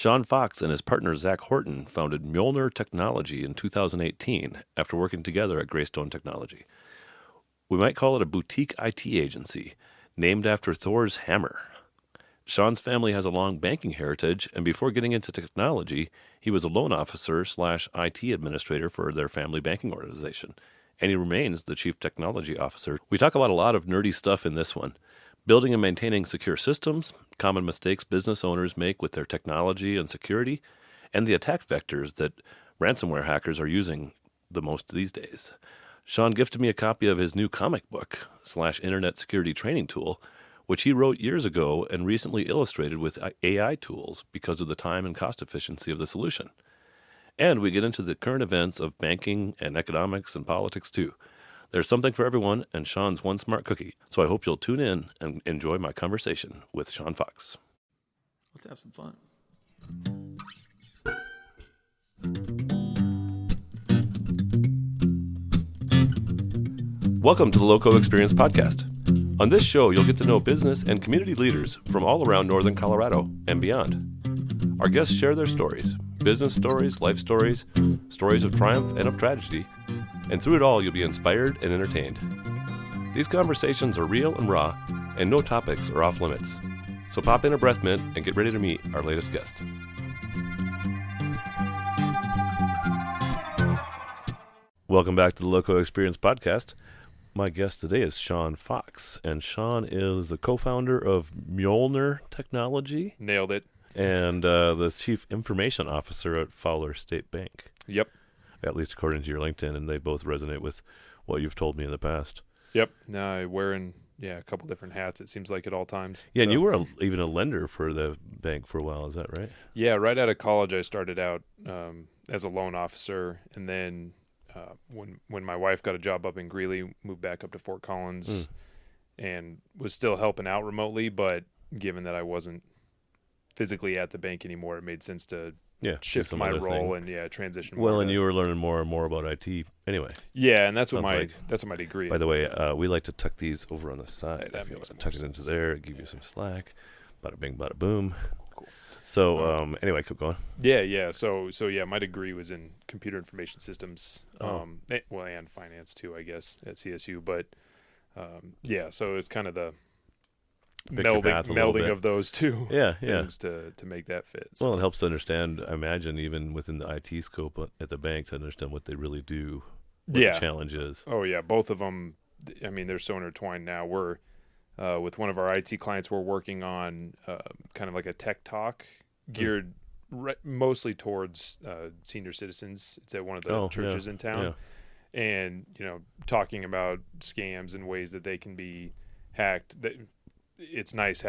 Sean Fox and his partner Zac Horton founded Mjolnir Technology in 2018 after working together at Greystone Technology. We might call it a boutique IT agency, named after Thor's hammer. Sean's family has a long banking heritage, and before getting into technology, he was a loan officer / IT administrator for their family banking organization, and he remains the chief technology officer. We talk about a lot of nerdy stuff in this one. Building and maintaining secure systems, common mistakes business owners make with their technology and security, and the attack vectors that ransomware hackers are using the most these days. Sean gifted me a copy of his new comic book / internet security training tool, which he wrote years ago and recently illustrated with AI tools because of the time and cost efficiency of the solution. And we get into the current events of banking and economics and politics too. There's something for everyone, and Sean's one smart cookie. So I hope you'll tune in and enjoy my conversation with Sean Fox. Let's have some fun. Welcome to the Loco Experience Podcast. On this show, you'll get to know business and community leaders from all around northern Colorado and beyond. Our guests share their stories, business stories, life stories, stories of triumph and of tragedy, and through it all, you'll be inspired and entertained. These conversations are real and raw, and no topics are off limits. So pop in a breath mint and get ready to meet our latest guest. Welcome back to the Loco Experience Podcast. My guest today is Sean Fox, and Sean is the co-founder of Mjolnir Technology. Nailed it. And the chief information officer at Fowler State Bank. Yep. At least according to your LinkedIn, and they both resonate with what you've told me in the past. Yep. Now I'm wearing a couple different hats, it seems like, at all times. Yeah, so. And you were even a lender for the bank for a while, is that right? Yeah, right out of college I started out as a loan officer, and then when my wife got a job up in Greeley, moved back up to Fort Collins, and was still helping out remotely, but given that I wasn't physically at the bank anymore, it made sense to shift my role and transition. Well, and you were learning more and more about IT anyway. Yeah, and that's what my degree. By the way, we like to tuck these over on the side. That if you want to tuck sense. it into there, give you some slack. Bada bing, bada boom. Cool. So anyway, keep going. Yeah. So my degree was in computer information systems. And finance too, I guess, at CSU. But so it's kind of the melding of those two things to make that fit. So. Well, it helps to understand, I imagine, even within the IT scope at the bank, to understand what they really do, what the challenge is. Oh, yeah. Both of them, I mean, they're so intertwined now. We're, with one of our IT clients, we're working on kind of like a tech talk geared mostly towards senior citizens. It's at one of the churches in town. Yeah. And, talking about scams and ways that they can be hacked. It's nice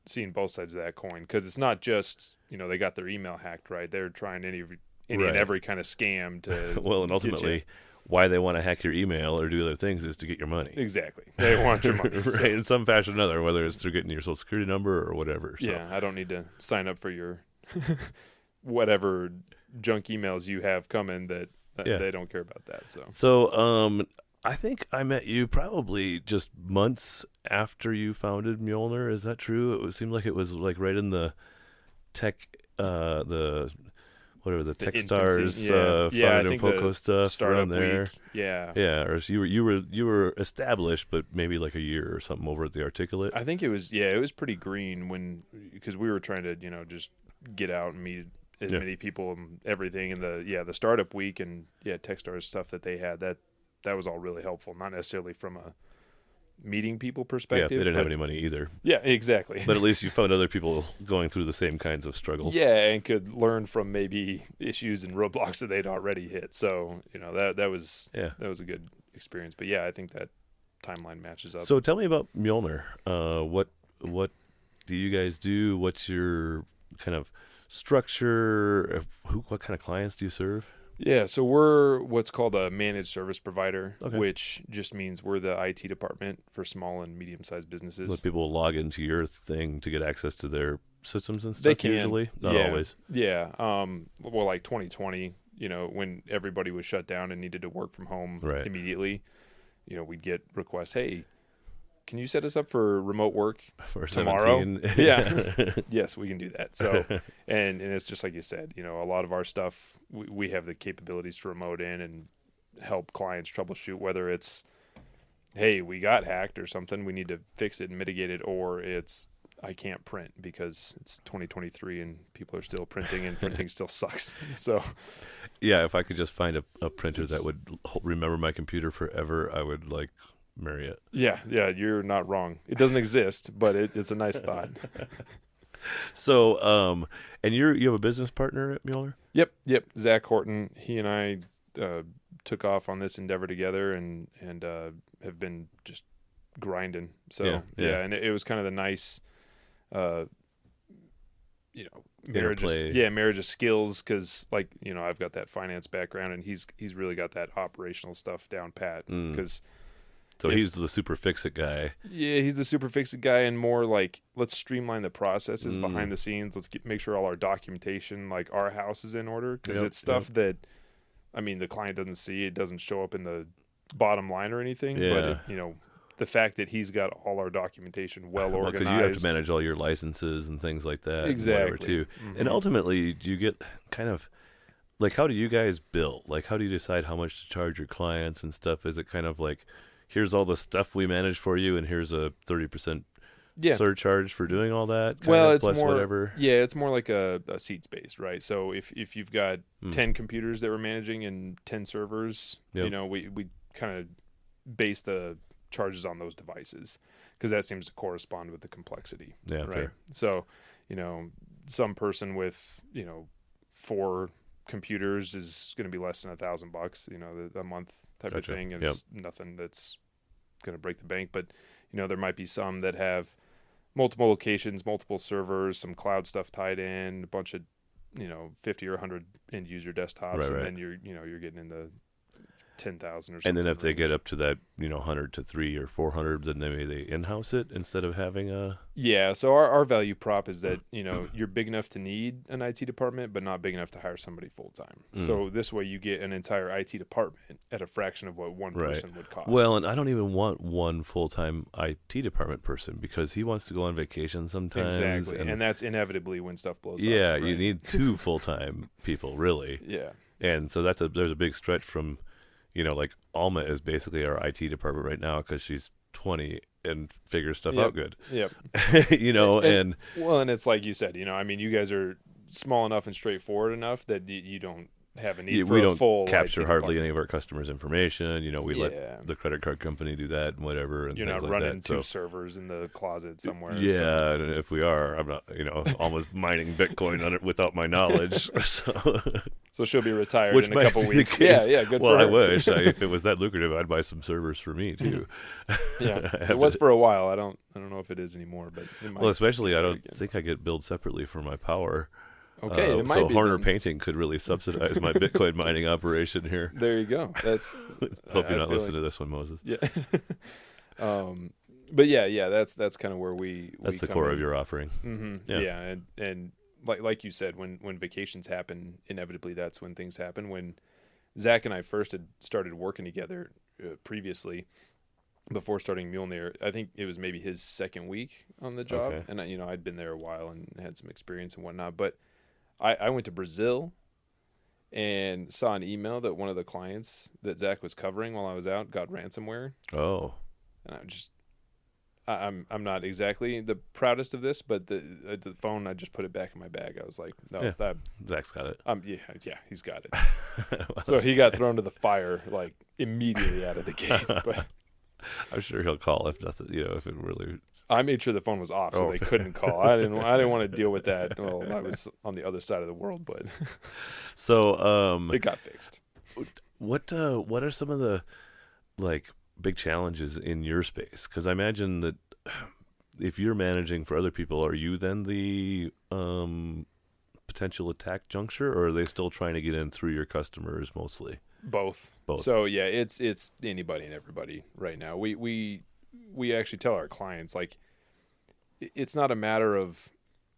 seeing both sides of that coin, because it's not just they got their email hacked, right? They're trying any and every kind of scam to well, and ultimately why they want to hack your email or do other things is to get your money. Exactly, they want your money right, in some fashion or another, whether it's through getting your social security number or whatever. So. Yeah, I don't need to sign up for your whatever junk emails you have coming that they don't care about that. So I think I met you probably just months after you founded Mjolnir. Is that true? It seemed like it was like right in the tech, the Techstars, Founded in Foco stuff startup around there. Week. Yeah. Or so you were established, but maybe like a year or something over at the Articulate. I think it was pretty green because we were trying to just get out and meet as many people and everything, and the startup week and Techstars stuff that they had that was all really helpful, not necessarily from a meeting people perspective. Yeah, they didn't have any money either. Yeah, exactly. But at least you found other people going through the same kinds of struggles. Yeah, and could learn from maybe issues and roadblocks that they'd already hit. So, that was a good experience. But yeah, I think that timeline matches up. So tell me about Mjolnir. What do you guys do? What's your kind of structure? What kind of clients do you serve? Yeah, so we're what's called a managed service provider, which just means we're the IT department for small and medium-sized businesses. Let people log into your thing to get access to their systems and stuff. They can. Usually, not always. Yeah. Well, like 2020, when everybody was shut down and needed to work from home immediately, we'd get requests, hey, can you set us up for remote work For tomorrow? 17. Yeah. Yes, we can do that. So, and it's just like you said, you know, a lot of our stuff, we have the capabilities to remote in and help clients troubleshoot, whether it's, hey, we got hacked or something, we need to fix it and mitigate it, or it's, I can't print because it's 2023 and people are still printing and printing still sucks. So, Yeah, if I could just find a printer that would remember my computer forever, I would like marry it. yeah, you're not wrong. It doesn't exist, but it's a nice thought. So, and you have a business partner at Mjolnir? Yep. Zac Horton. He and I took off on this endeavor together and have been just grinding. So yeah. And it was kind of the nice, marriage. Marriage of skills, because like I've got that finance background and he's really got that operational stuff down pat. Because so he's the super fix-it guy. Yeah, he's the super fix-it guy, and more like, let's streamline the processes behind the scenes. Let's make sure all our documentation, like our house, is in order, because it's stuff that, I mean, the client doesn't see. It doesn't show up in the bottom line or anything. Yeah. But the fact that he's got all our documentation well organized. Because you have to manage all your licenses and things like that. Exactly. And too. And ultimately, you get kind of, like, how do you guys bill? Like, how do you decide how much to charge your clients and stuff? Is it kind of like, here's all the stuff we manage for you, and here's a 30% surcharge for doing all that? It's plus more whatever. Yeah, it's more like a seats based, right? So if you've got 10 computers that we're managing and 10 servers, we kind of base the charges on those devices, because that seems to correspond with the complexity. Yeah, right. Fair. So some person with 4 computers is going to be less than $1,000, a month type of thing, and it's nothing that's going to break the bank. But there might be some that have multiple locations, multiple servers, some cloud stuff tied in, a bunch of 50 or 100 end user desktops, and then you're getting in the 10,000 or something. And then if they get up to that 100 to 300 or 400, then maybe they in-house it instead of having a... Yeah, so our value prop is that you're big enough to need an IT department, but not big enough to hire somebody full-time. So this way you get an entire IT department at a fraction of what one person would cost. Well, and I don't even want one full-time IT department person, because he wants to go on vacation sometimes. Exactly, and that's inevitably when stuff blows up. Yeah, right? You need 2 full-time people, really. Yeah. And so there's a big stretch from... like Alma is basically our IT department right now, because she's 20 and figures stuff out good. Yep. and it's like you said, you guys are small enough and straightforward enough that you don't have a need for a full... We don't capture IT hardly department. any of our customers' information. We let the credit card company do that and whatever. And you're things not like running that. 2 servers in the closet somewhere. Yeah, and if we are, I'm not, almost mining Bitcoin on it without my knowledge. So she'll be retired Which in a couple weeks. Yeah, good well, for her. I wish. If it was that lucrative, I'd buy some servers for me too. Yeah, it was for a while. I don't know if it is anymore, but it might. Well, especially I don't think I get billed separately for my power. Okay, it might so be Horner then. Painting could really subsidize my Bitcoin mining operation here. There you go. That's. Hope you're not listening to this one, Moses. Yeah. But that's kind of where we. That's the core of your offering. Mm-hmm. Yeah, and like you said, when vacations happen, inevitably that's when things happen. When Zac and I first had started working together previously, before starting Mjolnir, I think it was maybe his second week on the job, and I'd been there a while and had some experience and whatnot. But I went to Brazil and saw an email that one of the clients that Zac was covering while I was out got ransomware. Oh, and I'm not exactly the proudest of this, but the phone, I just put it back in my bag. I was like, no, Zac's got it. Yeah, he's got it. Well, so he got thrown to the fire like immediately out of the gate. But I'm sure he'll call if nothing, if it really. I made sure the phone was off, so they couldn't call. I didn't want to deal with that. Well, I was on the other side of the world, but so it got fixed. What are some of the big challenges in your space? Because I imagine that if you're managing for other people, are you then the potential attack juncture, or are they still trying to get in through your customers mostly? Both. So yeah, it's anybody and everybody right now. We actually tell our clients, like, it's not a matter of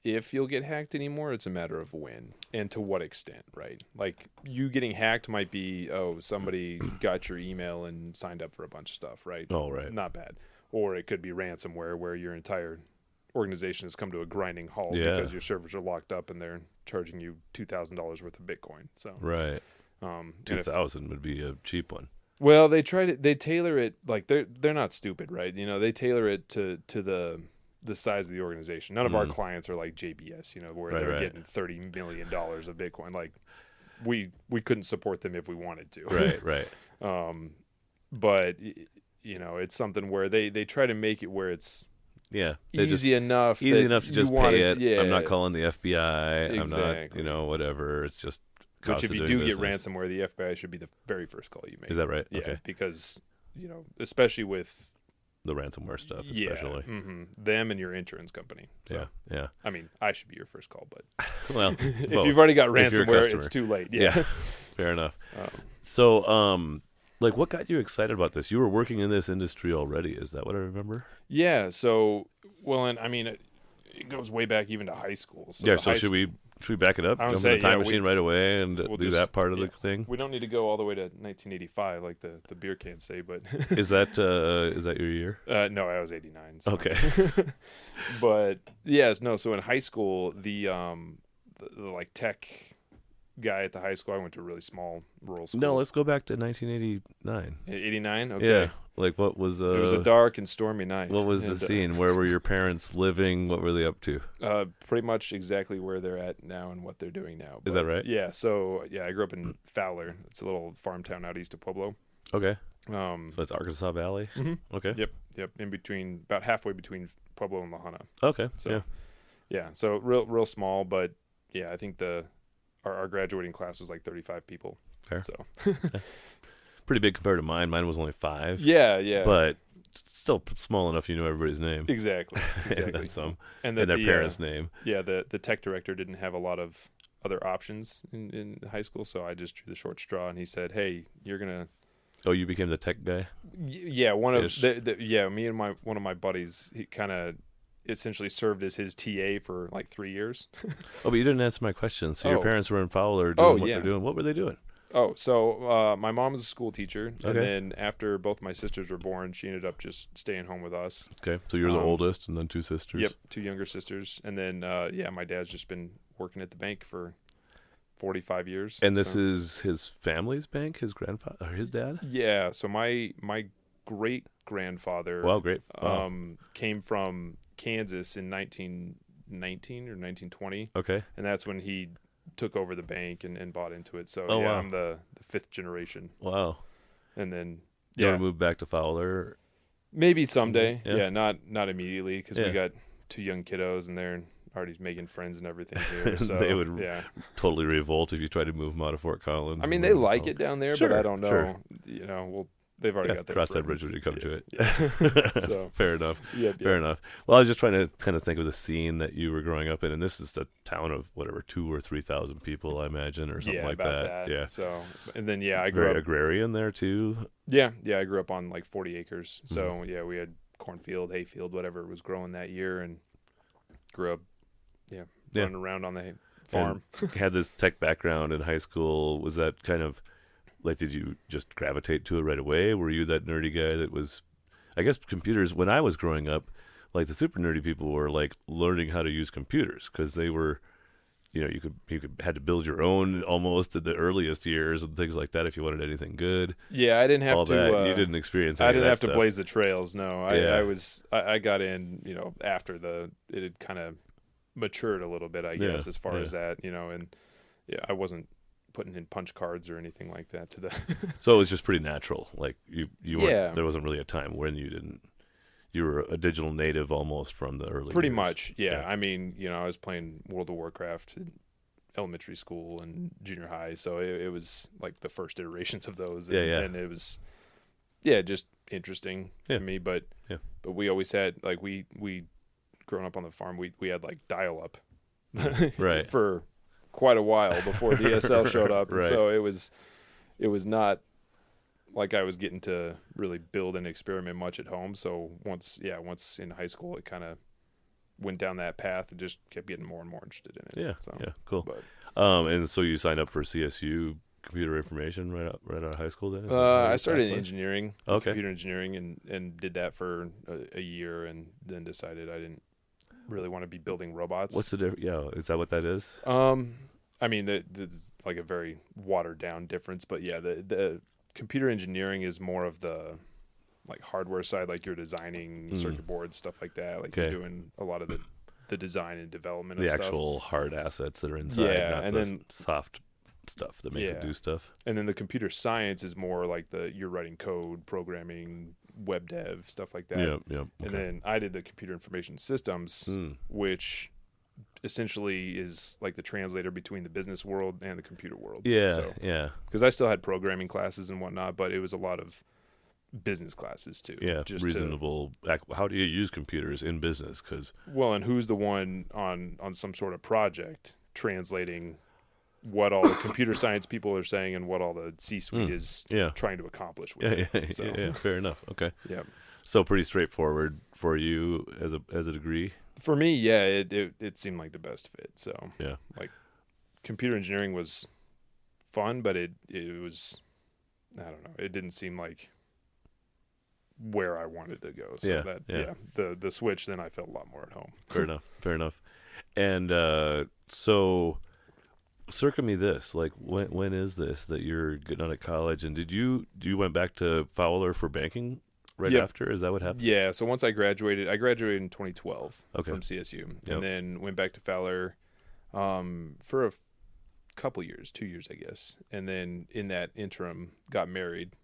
if you'll get hacked anymore, it's a matter of when and to what extent, right? Like, you getting hacked might be, somebody got your email and signed up for a bunch of stuff, right? Oh, right. Not bad. or it could be ransomware where your entire organization has come to a grinding halt Yeah. because your servers are locked up and they're charging you $2,000 worth of Bitcoin. So Right. and if- 2,000 would be a cheap one. well, they tailor it like they're not stupid, right? You know, they tailor it to the size of the organization. None of our clients are like JBS, you know, where Right, they're right. getting $30 million of Bitcoin. Like we couldn't support them if we wanted to. Right, right. But you know, it's something where they try to make it where it's Yeah. They easy enough easy enough to you just want pay it. Yeah, I'm not calling the FBI. I'm not, Exactly. whatever. It's just which cost if of you doing do get business. ransomware, the FBI should be the very first call you make. Is that right? Yeah, Okay. because you know, especially with The ransomware stuff, especially. them and your insurance company. So, Yeah. I mean, I should be your first call, but Well, if both. you've already got If you're a ransomware, customer. it's too late. Yeah. Yeah. Fair enough. Um, So, like, what got you excited about this? You were working in this industry already. Is that what I remember? yeah. So, well, and I mean, it goes way back even to high school. So Yeah. the So high should we back it up? I would Jump say, in the time yeah, machine right away and we'll do just- that part of yeah. the thing? We don't need to go all the way to 1985 like the beer cans say, but Is that your year? no, I was 89. So. Okay. But yes, no. So in high school, the like tech guy at the high school, I went to a really small rural school. No, let's go back to 1989. 89. Okay. Yeah. Like, what was It was a dark and stormy night. what was the And, scene? Where were your parents living? What were they up to? Pretty much exactly where they're at now and what they're doing now. Is that right? Yeah. So yeah, I grew up in Fowler. It's a little farm town out east of Pueblo. Okay. Um, So it's Arkansas Valley. mhm. Okay. Yep. In between, about halfway between Pueblo and La Junta. Okay. So yeah. yeah. So real small, but yeah, I think our graduating class was like 35 people. Fair. So Pretty big compared to mine. Mine was only 5. yeah. But still small enough you know everybody's name. Exactly. And Exactly. then some. and And their the, parents' name. Yeah, the tech director didn't have a lot of other options in high school, so I just drew the short straw, and he said, "Hey, you're gonna." Oh, you became the tech guy? Yeah, one of Ish. me and one of my buddies, he kind of essentially served as his TA for like 3 years. Oh, but you didn't answer my question. So your Oh. parents were in Fowler Oh, doing what yeah. they're doing. What were they doing? Oh, so my mom was a school teacher, and Okay. then after both my sisters were born, she ended up just staying home with us. Okay. So you're the Um, oldest and then 2 sisters. Yep, 2 younger sisters, and then my dad's just been working at the bank for 45 years. And this so- is his family's bank, his grandfather, or his dad? Yeah, so my great grandfather Wow, great. Wow. came from Kansas in 1919 or 1920, Okay. and that's when he took over the bank and bought into it. So Oh, yeah, wow. I'm the 5th generation, Wow. and then You yeah, ever moved back to Fowler? maybe someday. Yeah. Yeah, not immediately because Yeah. we got 2 young kiddos and they're already making friends and everything here. So They would yeah. Totally revolt if you tried to move them out of Fort Collins. I mean, and they move them like home. it down there, Sure, but I don't know. sure. You know, well, they've already got their Cross that bridge friends. when you come to it. Yeah. So Fair enough. yeah, Fair enough. Well, I was just trying to kind of think of the scene that you were growing up in, and this is a town of whatever 2,000 or 3,000 people, I imagine, or something yeah, like about that. Yeah. So, and then I grew Very up. agrarian there too. Yeah, I grew up on like 40 acres. So Mm-hmm. yeah, we had cornfield, hayfield, whatever was growing that year, and grew up. Yeah, Yeah. running around on the farm. Had this tech background in high school. Was that kind of like, did you just gravitate to it right away? Were you that nerdy guy that was, I guess computers, when I was growing up, like the super nerdy people were like learning how to use computers because they were, you could had to build your own almost in the earliest years and things like that if you wanted anything good. Yeah, I didn't have All to. that. You didn't experience any I didn't of have that to stuff. blaze the trails. No, Yeah. I got in, after it had kind of matured a little bit, I guess, as far as that, and yeah, I wasn't putting in punch cards or anything like that to the. So it was just pretty natural. Like you weren't, Yeah. there wasn't really a time when you were a digital native almost from the early Pretty years. much, yeah. Yeah. I mean, I was playing World of Warcraft in elementary school and junior high, so it was like the first iterations of those. And, Yeah. and it was, just interesting Yeah. to me. But we always had like we growing up on the farm, we had like dial up, Right. for quite a while before DSL showed up. Right. And so it was not like I was getting to really build and experiment much at home. So once in high school, it kind of went down that path and just kept getting more and more interested in it. Yeah. So, Yeah. Cool. but And so you signed up for CSU computer information right out of high school then? I started in engineering, Okay. computer engineering, and did that for a year, and then decided I didn't really want to be building robots. What's the difference? Yeah, is that what that is? I mean, it's like a very watered down difference, but yeah, the computer engineering is more of the like hardware side, like you're designing circuit boards, stuff like that. Like you're doing a lot of the design and development of the stuff. Actual hard assets that are inside, not and the then soft stuff that makes it do stuff. And then the computer science is more like you're writing code, programming, web dev, stuff like that. Yeah. Okay. And then I did the computer information systems, which essentially is like the translator between the business world and the computer world. Yeah. Because I still had programming classes and whatnot, but it was a lot of business classes too. Yeah, just reasonable. How do you use computers in business? And who's the one on some sort of project translating what all the computer science people are saying and what all the C-suite is trying to accomplish with it. So. Yeah, fair enough. Okay. Yeah. So pretty straightforward for you as a degree. For me, yeah, it seemed like the best fit. So yeah, like computer engineering was fun, but it was, I don't know, it didn't seem like where I wanted to go. So the switch, then I felt a lot more at home. Fair enough. And so circa me this, like when is this that you're getting out of college, and you went back to Fowler for banking right after? Is that what happened? Yeah, so once I graduated in 2012 from CSU, and then went back to Fowler for a couple years, 2 years I guess, and then in that interim got married.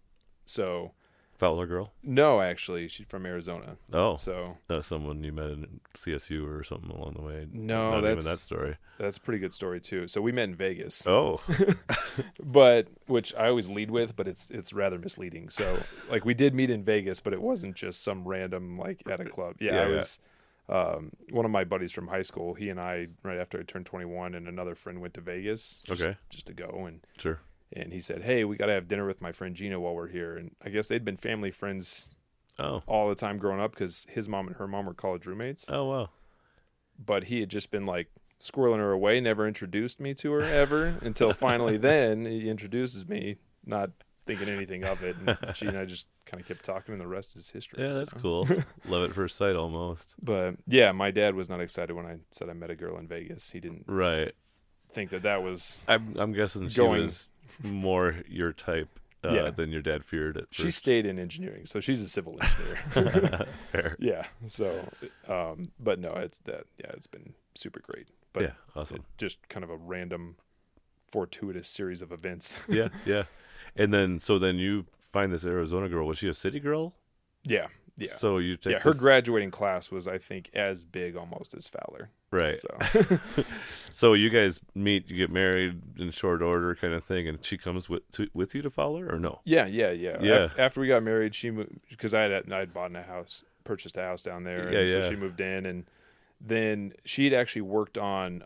So Fowler girl? No, actually, she's from Arizona. Oh, so that's someone you met in CSU or something along the way. No, that's even that story. That's a pretty good story too. So we met in Vegas. Oh, but which I always lead with, but it's rather misleading. So like we did meet in Vegas, but it wasn't just some random like at a club. I was one of my buddies from high school. He and I, right after I turned 21, and another friend went to Vegas. Just to go and sure. And he said, "Hey, we got to have dinner with my friend Gina while we're here." And I guess they'd been family friends all the time growing up because his mom and her mom were college roommates. Oh, wow. But he had just been like squirreling her away, never introduced me to her ever until finally then he introduces me, not thinking anything of it. And she and I just kind of kept talking, and the rest is history. Yeah, that's cool. Love at first sight almost. But yeah, my dad was not excited when I said I met a girl in Vegas. He didn't think that was I'm guessing she was more your type than your dad feared at first. She stayed in engineering, so she's a civil engineer. Fair. Yeah. So, but no, it's been super great. But yeah, awesome. Just kind of a random, fortuitous series of events. Yeah. And then you find this Arizona girl. Was she a city girl? Yeah. So you take her graduating class was, I think, as big almost as Fowler. Right. So, so you guys meet, you get married in short order, kind of thing, and she comes with you to Fowler, or no? Yeah. After we got married, she moved because I had bought a house, purchased a house down there, so she moved in, and then she'd actually worked on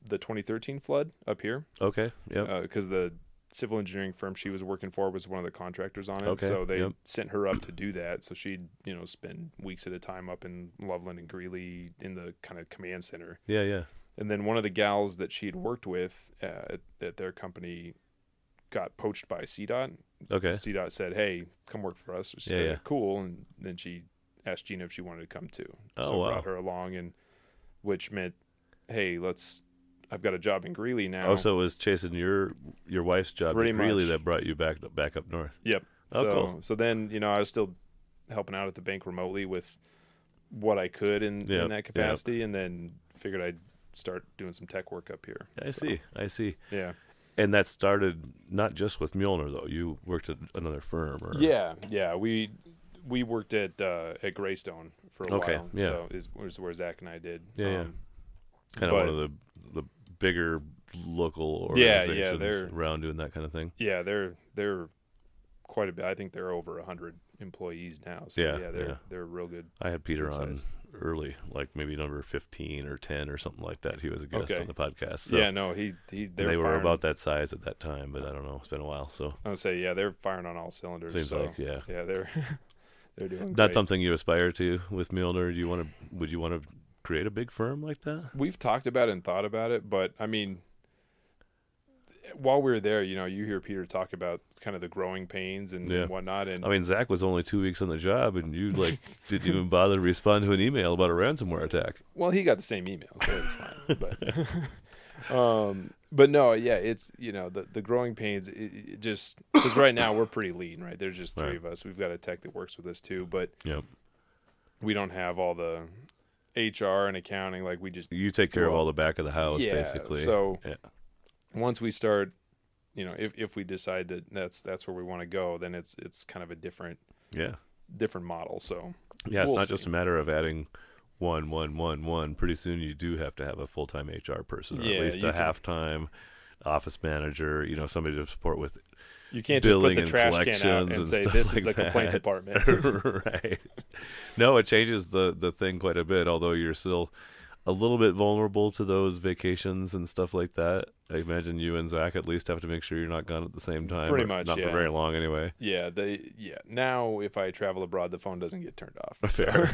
the 2013 flood up here. Okay. Yeah. Because the civil engineering firm she was working for was one of the contractors on it. Okay. So they sent her up to do that. So she'd, spend weeks at a time up in Loveland and Greeley in the kind of command center. Yeah. And then one of the gals that she'd worked with at their company got poached by CDOT. Okay. CDOT said, "Hey, come work for us." So she said, "Cool." And then she asked Gina if she wanted to come too. So brought her along, and which meant, "Hey, I've got a job in Greeley now." Oh, so it was chasing your wife's job Pretty in Greeley much. that brought you back up north. Yep. Oh, cool. So then, I was still helping out at the bank remotely with what I could in that capacity, and then figured I'd start doing some tech work up here. I see. Yeah. And that started not just with Mjolnir, though. You worked at another firm. Or... Yeah. We worked at Greystone for a while. Yeah. So is where Zach and I did. Yeah. Kind of one of the bigger local organizations around doing that kind of thing. Yeah, they're quite a bit. I think they're over 100 employees now. So they're real good. I had Peter on early, like maybe number 15 or 10 or something like that. He was a guest on the podcast. So they were about that size at that time, but I don't know. It's been a while. So I would say, they're firing on all cylinders. Seems like, they're they're doing not great. something you aspire to with Mjolnir. Would you want to create a big firm like that? We've talked about it and thought about it, but I mean, while we were there, you hear Peter talk about kind of the growing pains and whatnot. And I mean, Zach was only 2 weeks on the job, and you didn't even bother to respond to an email about a ransomware attack. Well, he got the same email, so it's fine. But no, yeah, it's the growing pains. It just because right now we're pretty lean, right? There's just three of us. We've got a tech that works with us too, but we don't have all the HR and accounting. Like you take care of all the back of the house, basically. So once we start, if we decide that that's where we want to go, then it's kind of a different model. So it's not just a matter of adding one. Pretty soon you do have to have a full-time HR person, or at least a half-time office manager. Somebody to support with. You can't just put the trash can out and say this is the complaint department. Right. No, it changes the thing quite a bit, although you're still a little bit vulnerable to those vacations and stuff like that. I imagine you and Zach at least have to make sure you're not gone at the same time. Pretty much, not for very long anyway. Yeah, now if I travel abroad, the phone doesn't get turned off. Fair.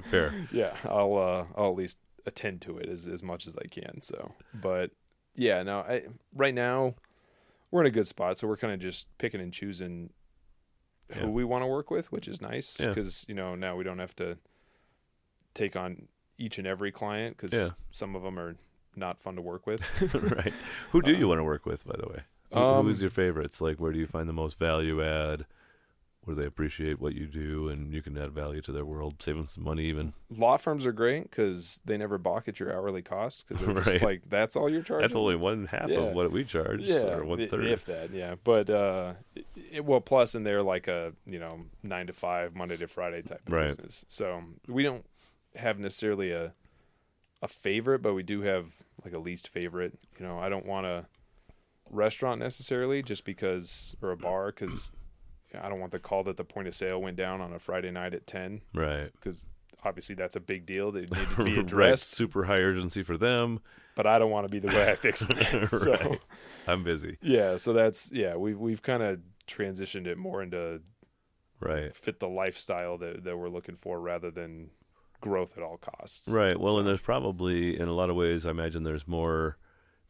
Fair. Yeah, I'll at least attend to it as much as I can. So, but yeah, no, right now we're in a good spot, so we're kind of just picking and choosing who we want to work with, which is nice because now we don't have to take on each and every client because some of them are not fun to work with. Right. Who do you want to work with, by the way? Who is your favorites? Like, where do you find the most value add? Where they appreciate what you do and you can add value to their world, save them some money even. Law firms are great because they never balk at your hourly costs because they're just like, that's all you're charging? That's only 1/2 of what we charge, or 1/3. If that, But, plus, and they're like a, 9 to 5, Monday to Friday type of business. So we don't have necessarily a favorite, but we do have like a least favorite. I don't want a restaurant necessarily just because, or a bar, because I don't want the call that the point of sale went down on a Friday night at 10. Right. Because obviously that's a big deal. They need to be addressed. Super high urgency for them. But I don't want to be the way I fix it. So, I'm busy. Yeah. So that's, we've kind of transitioned it more into fit the lifestyle that we're looking for rather than growth at all costs. Right. Well, and there's probably, in a lot of ways, I imagine there's more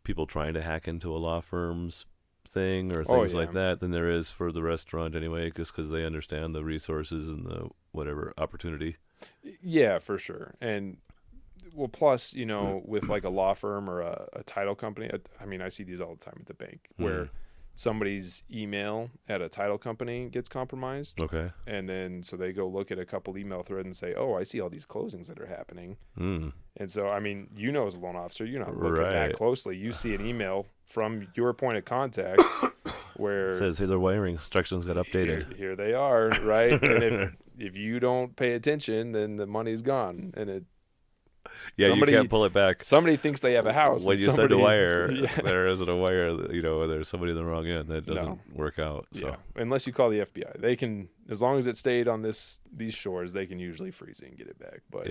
people trying to hack into a law firm's thing or things like that than there is for the restaurant anyway, just because they understand the resources and the whatever opportunity. Yeah, for sure. And plus, with like a law firm or a title company, I see these all the time at the bank where somebody's email at a title company gets compromised. Okay. And then so they go look at a couple email threads and say, oh, I see all these closings that are happening. And so, as a loan officer, you're not looking that closely. You see an email from your point of contact where it says, hey, their wiring instructions got updated. Here they are, right? And if you don't pay attention, then the money's gone. And you can't pull it back. Somebody thinks they have a house. When you send a wire, there isn't a wire, there's somebody in the wrong end. That doesn't work out. So. Yeah. Unless you call the FBI. They can, as long as it stayed on these shores, they can usually freeze it and get it back. But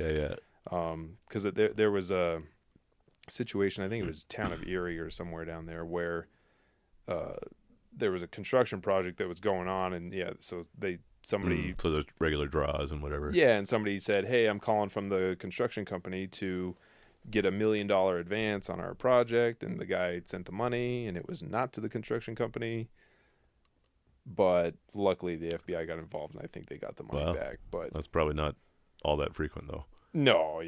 because there was a situation, I think it was town of Erie or somewhere down there, where there was a construction project that was going on, and so somebody so there's regular draws and whatever. Yeah, and somebody said, hey, I'm calling from the construction company to get $1 million advance on our project, and the guy sent the money, and it was not to the construction company. But luckily the FBI got involved, and I think they got the money back. But that's probably not all that frequent, though. No,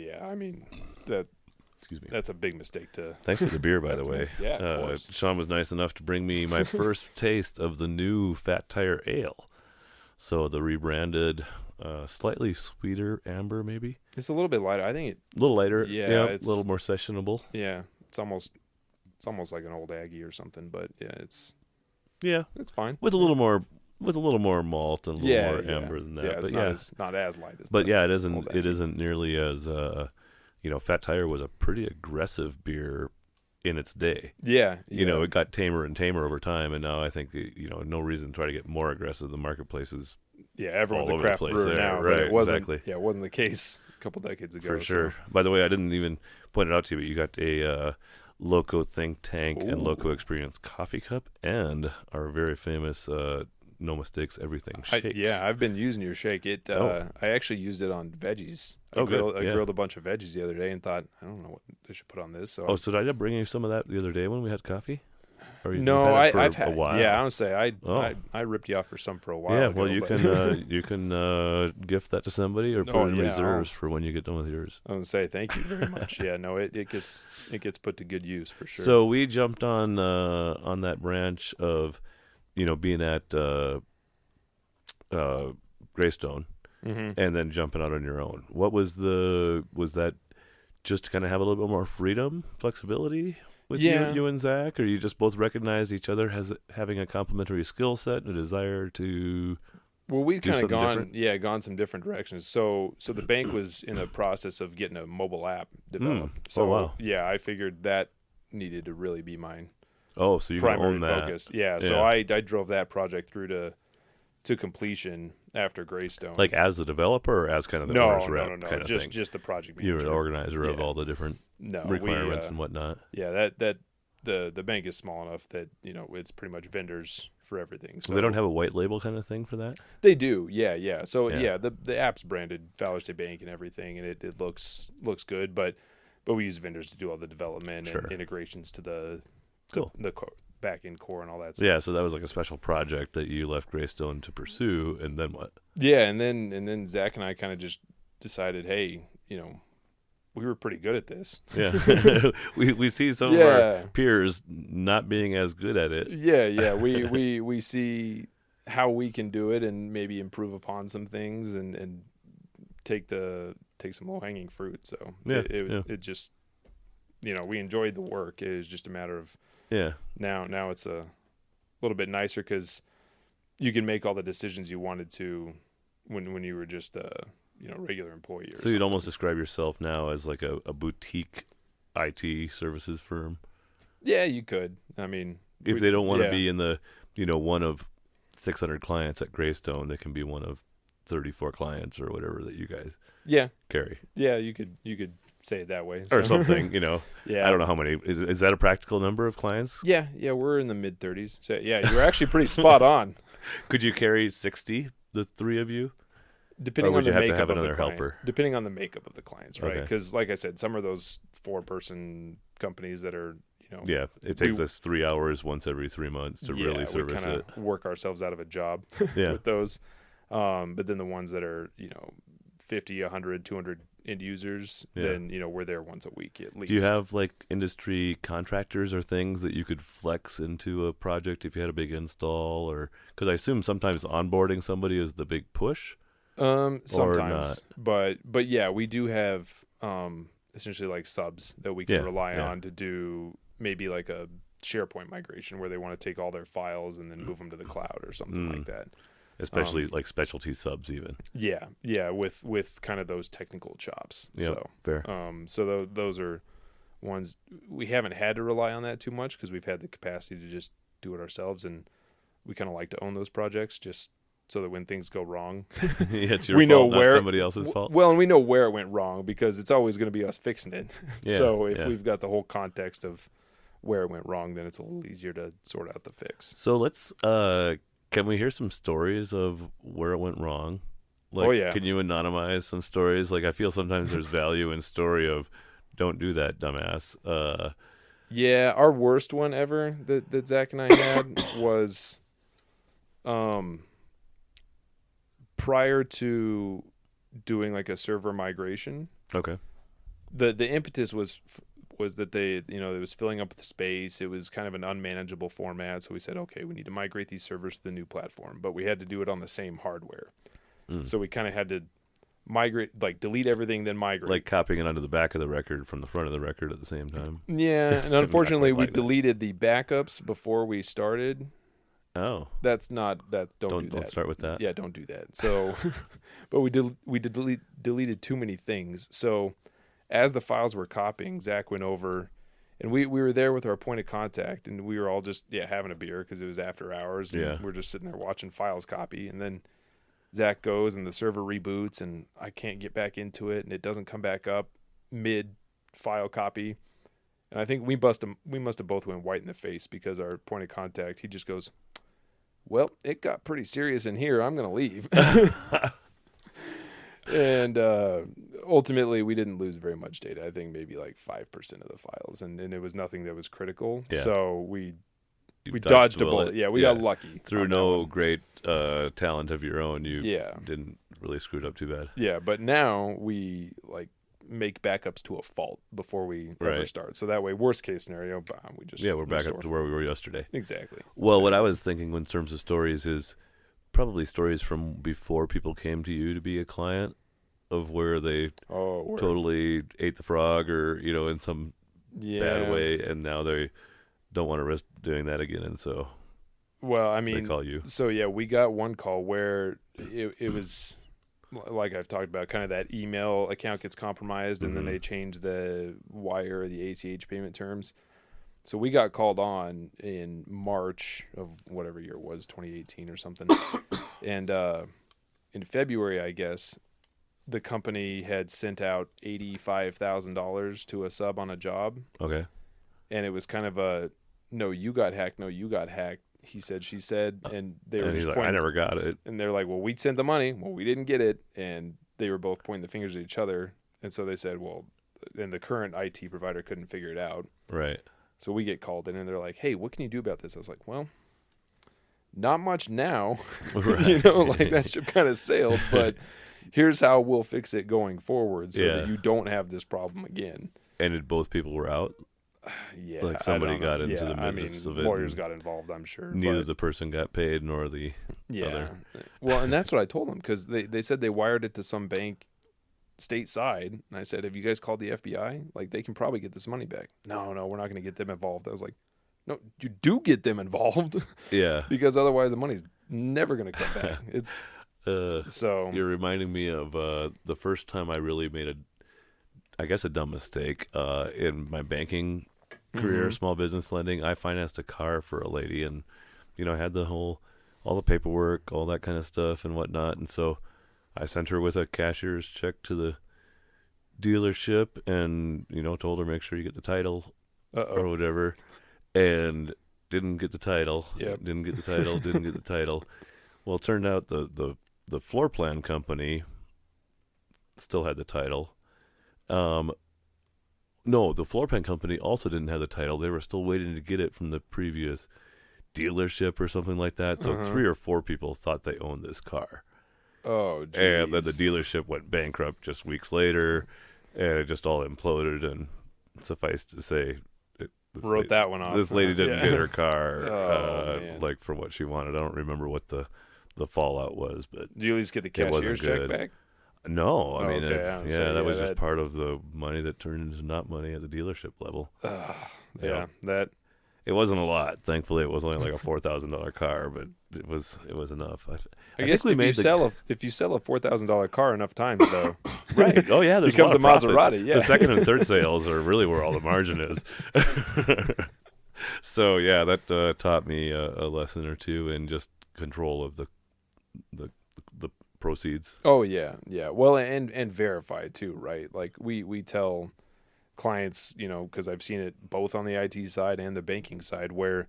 that's a big mistake to. Thanks for the beer, by the way. Yeah, of course. Sean was nice enough to bring me my first taste of the new Fat Tire Ale. So the rebranded, slightly sweeter amber, maybe. It's a little bit lighter. I think a little lighter. Yeah, it's a little more sessionable. Yeah, it's almost like an old Aggie or something. But it's fine. With a little more malt and a little more amber than that. Yeah, it's not as light as. But it isn't nearly as. Fat Tire was a pretty aggressive beer in its day. Yeah. It got tamer and tamer over time, and now I think no reason to try to get more aggressive. The marketplace is everyone's a craft brewer now, right? But it wasn't. Exactly. Yeah, it wasn't the case a couple decades ago. For sure. So. By the way, I didn't even point it out to you, but you got a Loco Think Tank and Loco Experience coffee cup, and our very famous No Mistakes Everything shake. I've been using your shake. I actually used it on veggies. I grilled a bunch of veggies the other day and thought, I don't know what they should put on this. So so did I bring you some of that the other day when we had coffee? Or you've No, had it for I've a had. while? Yeah, I would say Oh. I ripped you off for some for a while. Yeah, ago, well, you but- can gift that to somebody or put Oh, it in yeah, reserves for when you get done with yours. I would say thank you very much. Yeah, no, it gets put to good use for sure. So we jumped on that branch of, being at Greystone Mhm. and then jumping out on your own. What was that just to kind of have a little bit more freedom, flexibility with Yeah. you and Zach, or you just both recognized each other as having a complementary skill set and a desire to? Well, we'd do kind of something different? gone some different directions. So the bank was in the process of getting a mobile app developed. So wow. yeah, I figured that needed to really be mine Oh, so you can primary own that. focus. Yeah, so Yeah. I drove that project through to completion after Greystone. Like as the developer or as kind of the no, owner's no, rep no, no, kind of just thing? just the project You were manager. the organizer of Yeah. all the different No, requirements and whatnot. yeah, that the bank is small enough that it's pretty much vendors for everything. So So they don't have a white label kind of thing for that? They do, yeah. So Yeah. yeah, the app's branded Fowler State Bank and everything, and it looks good, but we use vendors to do all the development Sure. and integrations to the Cool. back end core and all that stuff. Yeah, so that was like a special project that you left Greystone to pursue, and then what? Yeah, and then Zach and I kind of just decided, hey, we were pretty good at this. Yeah, we see some of Yeah. our peers not being as good at it. Yeah. We see how we can do it and maybe improve upon some things and take some low hanging fruit. So Yeah, it just we enjoyed the work. It was just a matter of Yeah, now it's a little bit nicer because you can make all the decisions you wanted to when you were just regular employee. Or so you'd something. almost describe yourself now as like a boutique IT services firm. Yeah, you could. I mean, If they don't want to yeah. be in the one of 600 clients at Greystone, they can be one of 34 clients or whatever that you guys Yeah, carry you could say it that way or So- something. Yeah, I don't know how many. Is that a practical number of clients? Yeah, we're in the mid 30s. So yeah, you're actually pretty spot on. Could you carry 60, the three of you? Depending Or would on the you have to makeup have of the another client. helper? Depending on the makeup of the clients, right? Okay. Because like I said, some of those 4-person companies that are Yeah, it takes us 3 hours once every 3 months to really service we it. kind of work ourselves out of a job Yeah, with those. But then the ones that are 50, 100, 200 end users, Yeah. then we're there once a week at least. do you have like industry contractors or things that you could flex into a project if you had a big install, or because I assume sometimes onboarding somebody is the big push. Sometimes, not? but yeah, we do have essentially like subs that we can Yeah, rely yeah. on to do maybe like a SharePoint migration where they want to take all their files and then move them to the cloud or something like that. Especially like specialty subs, even. Yeah, with kind of those technical chops. Yeah, So, fair. so those are ones we haven't had to rely on that too much because we've had the capacity to just do it ourselves, and we kind of like to own those projects just so that when things go wrong, Yeah, it's your we fault, know where not somebody else's fault. Well, and we know where it went wrong because it's always going to be us fixing it. Yeah, So if yeah. we've got the whole context of where it went wrong, then it's a little easier to sort out the fix. So let's. Can we hear some stories of where it went wrong? Like, Oh, yeah. Can you anonymize some stories? Like, I feel sometimes there's value in story of, don't do that, dumbass. Yeah, our worst one ever that Zach and I had was prior to doing like a server migration. Okay. The impetus was that they it was filling up the space. It was kind of an unmanageable format, so we said, okay, we need to migrate these servers to the new platform, but we had to do it on the same hardware. So we kind of had to migrate, like delete everything, then migrate. Like copying it onto the back of the record from the front of the record at the same time. Yeah, and unfortunately, quite we like that. deleted the backups before we started. Oh, That's not that. Don't do that. don't start with that. Yeah, don't do that. So, but we deleted too many things. So, as the files were copying, Zach went over, and we were there with our point of contact, and we were all just having a beer because it was after hours. And Yeah. we're just sitting there watching files copy, and then Zach goes and the server reboots, and I can't get back into it, and it doesn't come back up mid file copy. And I think we must have both went white in the face because our point of contact, he just goes, well, it got pretty serious in here. I'm going to leave. And ultimately, we didn't lose very much data. I think maybe like 5% of the files. And it was nothing that was critical. Yeah. So we we dodged a bullet. Yeah, we got lucky. Through no great talent of your own, you Yeah. didn't really screw it up too bad. Yeah, but now we make backups to a fault before we ever start. So that way, worst case scenario, we just we're back up to where we were yesterday. Exactly. Well, what I was thinking in terms of stories is probably stories from before people came to you to be a client, of where they totally ate the frog or in some bad way, and now they don't want to risk doing that again, and so they call you. So yeah, we got one call where it was like I've talked about, kind of that email account gets compromised, and then they change the wire or the ACH payment terms. So we got called on in March of whatever year it was, 2018 or something. And in February, I guess, the company had sent out $85,000 to a sub on a job. Okay. And it was kind of a, no, you got hacked. No, you got hacked. He said, she said, and they were just pointing. I never got it. And they're like, well, we sent the money. Well, we didn't get it. And they were both pointing the fingers at each other. And so they said, well, and the current IT provider couldn't figure it out. Right. So we get called in, and they're like, hey, what can you do about this? I was like, well, not much now. Right. That ship kind of sailed, but here's how we'll fix it going forward so that you don't have this problem again. And did both people were out? Yeah. Like somebody got into the midst of it. Lawyers got involved, I'm sure. Neither the person got paid nor the other. Well, and that's what I told them, because they said they wired it to some bank stateside, and I said, have you guys called the FBI? Like, they can probably get this money back. No, we're not going to get them involved. I was like, no, you do get them involved. Yeah. Because otherwise the money's never going to come back. It's so you're reminding me of the first time I really made a dumb mistake in my banking career, small business lending. I financed a car for a lady, and I had all the paperwork, all that kind of stuff and whatnot, and so I sent her with a cashier's check to the dealership, and told her make sure you get the title or whatever, and didn't get the title. Yep. Didn't get the title. Well, it turned out the floor plan company still had the title. No, the floor plan company also didn't have the title. They were still waiting to get it from the previous dealership or something like that. So 3 or 4 people thought they owned this car. Oh, geez. And then the dealership went bankrupt just weeks later, and it just all imploded. And suffice to say, that one off. This lady didn't get her car man. For what she wanted. I don't remember what the fallout was, but did you at least get the cashier's check back? No, I mean, that was just that part of the money that turned into not money at the dealership level. That it wasn't a lot. Thankfully, it was only like a $4,000 car, but it was enough. I guess if you sell a $4,000 car enough times, though, right? Oh yeah, there's becomes a lot of Maserati. profit. Yeah, the second and third sales are really where all the margin is. So yeah, that taught me a lesson or two in just control of the proceeds. Oh yeah. Well, and verify too, right? Like we tell clients, because I've seen it both on the IT side and the banking side, where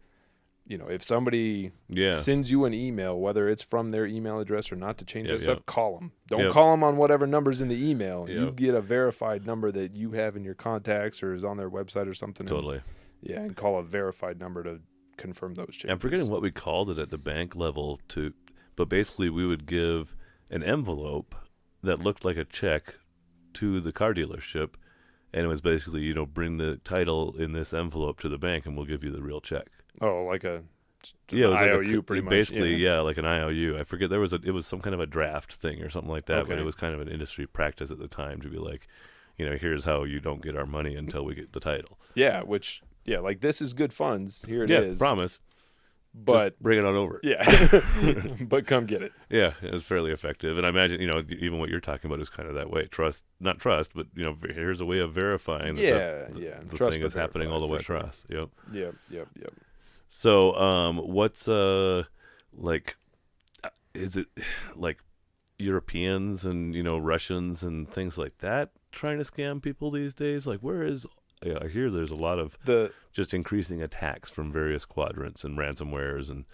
if somebody sends you an email, whether it's from their email address or not to change that stuff, call them. Don't call them on whatever number's in the email. You get a verified number that you have in your contacts or is on their website or something. Totally. And call a verified number to confirm those changes. I'm forgetting what we called it at the bank level but basically we would give an envelope that looked like a check to the car dealership, and it was basically, bring the title in this envelope to the bank and we'll give you the real check. Oh, like it was IOU, like pretty much. Basically, like an IOU. I forget, it was some kind of a draft thing or something like that, but it was kind of an industry practice at the time to be like, here's how you don't get our money until we get the title. Yeah, like this is good funds. Here it is. Promise. But just bring it on over. Yeah. But come get it. Yeah, it was fairly effective. And I imagine, even what you're talking about is kind of that way. Not trust, but, here's a way of verifying that the thing is happening all the way across. Yep. Yep. So, what's, is it like Europeans and, Russians and things like that trying to scam people these days? Like, where is... Yeah, I hear there's a lot of just increasing attacks from various quadrants and ransomwares, and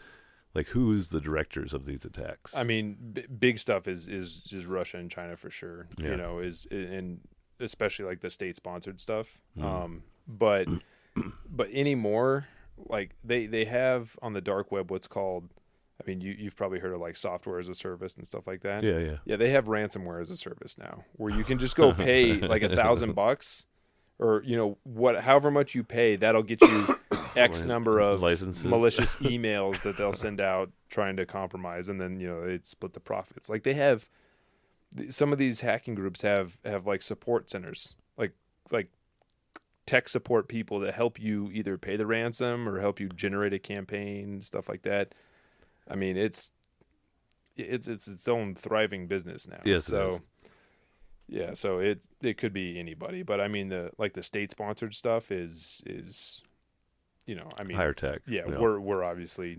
like, who's the directors of these attacks? I mean, big stuff is Russia and China for sure. Yeah. And especially like the state sponsored stuff. But anymore, like they have on the dark web what's called, I mean, you've probably heard of like software as a service and stuff like that. Yeah. Yeah, they have ransomware as a service now, where you can just go pay like $1,000, or however much you pay, that'll get you X number of licenses, malicious emails that they'll send out trying to compromise, and then they split the profits. Like they have some of these hacking groups have like support centers, like tech support people that help you either pay the ransom or help you generate a campaign, stuff like that. I mean, it's its own thriving business now. Yes, so it is. yeah, so it could be anybody, but I mean the state sponsored stuff is I mean, higher tech. Yeah, you know. we're obviously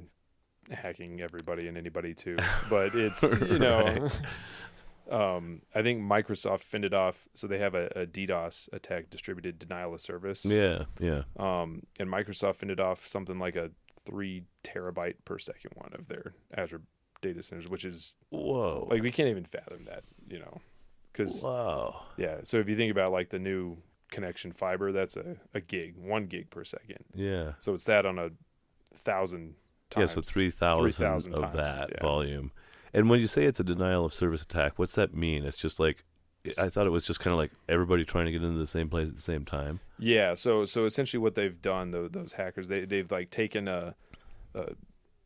hacking everybody and anybody too, but it's Right. I think Microsoft fended off, so they have a DDoS attack, distributed denial of service. Yeah. And Microsoft fended off something like a 3 terabyte per second one of their Azure data centers, which is Whoa. like we can't even fathom that, because Wow. yeah. So if you think about like the new connection fiber, that's a gig, 1 gig per second. Yeah. So it's that on 1,000 times. Yeah. So 3,000 of times, that yeah. volume. And when you say it's a denial of service attack, what's that mean? It's just like, I thought it was just kind of like everybody trying to get into the same place at the same time. Yeah. So essentially, what they've done, those hackers, they've like taken a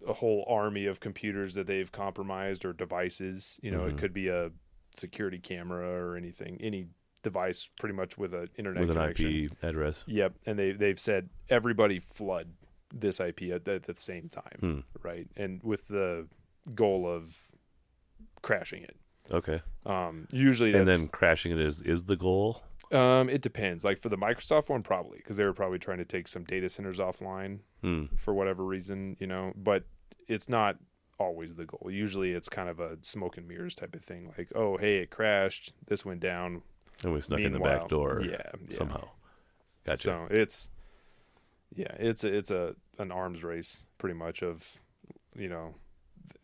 whole army of computers that they've compromised, or devices. It could be a security camera or any device, pretty much with an internet With an connection. IP address. Yep. And they've said everybody flood this IP at the same time, right? And with the goal of crashing it. Okay. Usually And that's, then crashing it is the goal? it depends. Like for the Microsoft one, probably, because they were probably trying to take some data centers offline for whatever reason, but it's not always the goal. Usually it's kind of a smoke and mirrors type of thing. Like, oh, hey, it crashed. This went down. And we snuck in the Meanwhile, back door yeah. somehow. Gotcha. So it's an arms race pretty much of,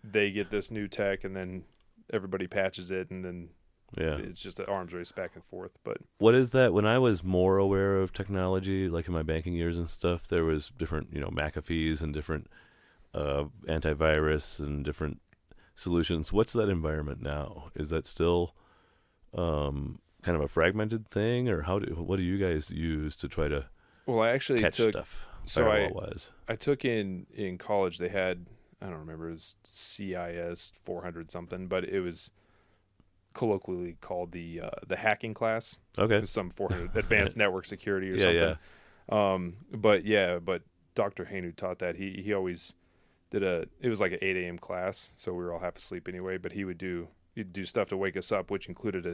they get this new tech and then everybody patches it, and then it's just an arms race back and forth. But what is that? When I was more aware of technology, like in my banking years and stuff, there was different, McAfee's and different antivirus and different solutions. What's that environment now? Is that still kind of a fragmented thing, or what do you guys use to try to I actually catch took stuff? so I I took in college, they had, I don't remember, it was CIS 400 something, but it was colloquially called the hacking class. Okay. It was some 400 advanced network security or Yeah, something. But Dr. Hain, who taught that, he always did it was like an 8 a.m. class, so we were all half asleep anyway, but he'd do stuff to wake us up, which included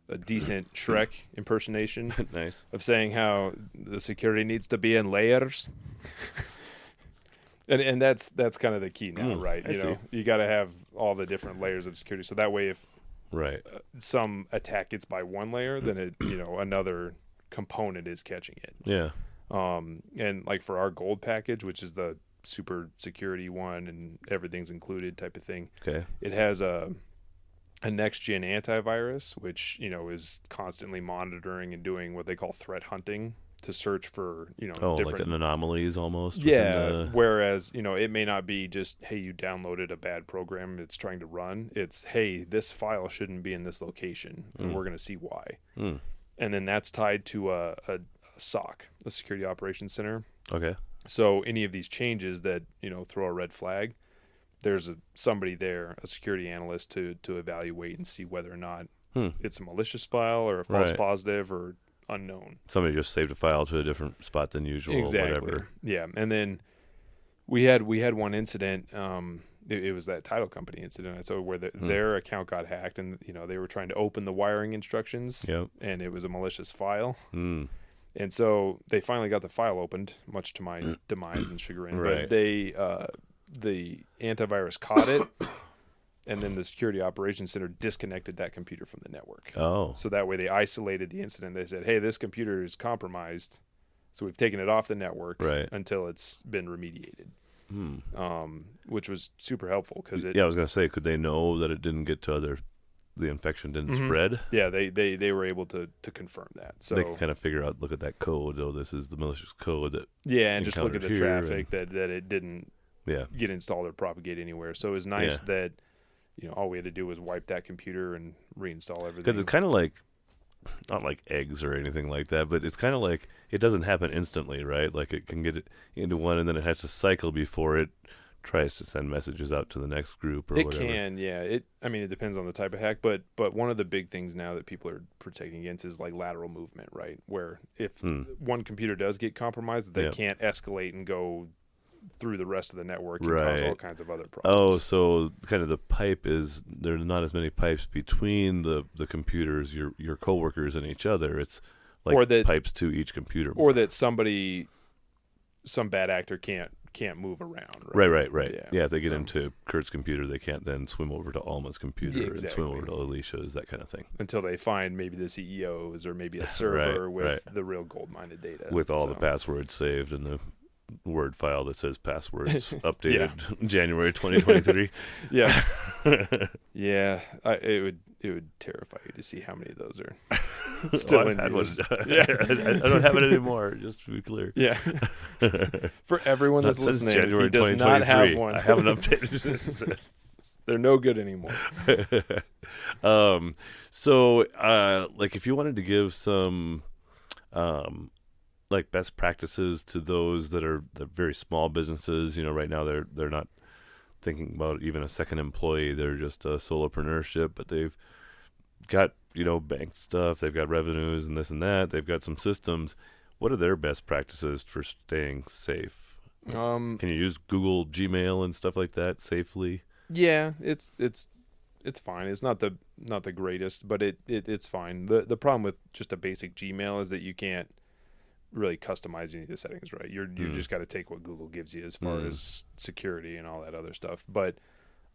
a decent Shrek impersonation Nice. of saying how the security needs to be in layers. And that's kind of the key now, right? I see. You got to have all the different layers of security, so that way if Right. some attack gets by one layer, then it another component is catching it. Yeah. And like for our gold package, which is the super security one and everything's included type of thing, Okay. it has a next gen antivirus, which is constantly monitoring and doing what they call threat hunting to search for Like different an anomalies almost. Yeah. Whereas, it may not be just, hey, you downloaded a bad program it's trying to run. It's, hey, this file shouldn't be in this location, and we're going to see why. And then that's tied to a SOC, a Security Operations Center. Okay. So any of these changes that, throw a red flag, there's somebody there, a security analyst, to evaluate and see whether or not it's a malicious file or a false positive or unknown. Somebody just saved a file to a different spot than usual. Exactly. Whatever. Yeah. And then we had one incident. It was that title company incident. So where their account got hacked, and they were trying to open the wiring instructions. Yep. And it was a malicious file. And so they finally got the file opened, much to my demise and chagrin. Right. But the antivirus caught it, and then the Security Operations Center disconnected that computer from the network. Oh. So that way they isolated the incident. They said, hey, this computer is compromised, so we've taken it off the network until it's been remediated, which was super helpful. I was going to say, could they know that it didn't get to other the infection didn't spread. Yeah, they were able to confirm that. So they can kind of figure out, look at that code. Oh, this is the malicious code that. Yeah, and just look at the traffic that it didn't Yeah. get installed or propagate anywhere. So it was nice that, all we had to do was wipe that computer and reinstall everything. Because it's kind of like, not like eggs or anything like that, but it's kind of like it doesn't happen instantly, right? Like it can get it into one and then it has to cycle before it tries to send messages out to the next group or whatever. It can, yeah. It depends on the type of hack, but one of the big things now that people are protecting against is like lateral movement, right? Where if one computer does get compromised, they can't escalate and go through the rest of the network and cause all kinds of other problems. Oh, so kind of the pipe is, there's not as many pipes between the computers, your coworkers and each other. It's like or that, pipes to each computer. Or that some bad actor can't move around. Right. Right. Yeah, if they get into Kurt's computer, they can't then swim over to Alma's computer and swim over to Alicia's, that kind of thing. Until they find maybe the CEOs or maybe a server with the real gold-minded data. With all the passwords saved in the Word file that says passwords updated January 2023. Yeah. Yeah. It would terrify you to see how many of those are still in use. I don't have it anymore, just to be clear. Yeah. For everyone that's listening, January he does not have one. I haven't updated. They're no good anymore. So like if you wanted to give some like best practices to those that are the very small businesses, right now they're not thinking about even a second employee. They're just a solopreneurship, but they've got, bank stuff, they've got revenues and this and that. They've got some systems. What are their best practices for staying safe? Can you use Google Gmail and stuff like that safely? Yeah, it's fine. It's not the greatest, but it's fine. The problem with just a basic Gmail is that you can't really customize any of the settings, right? You just got to take what Google gives you as far as security and all that other stuff. But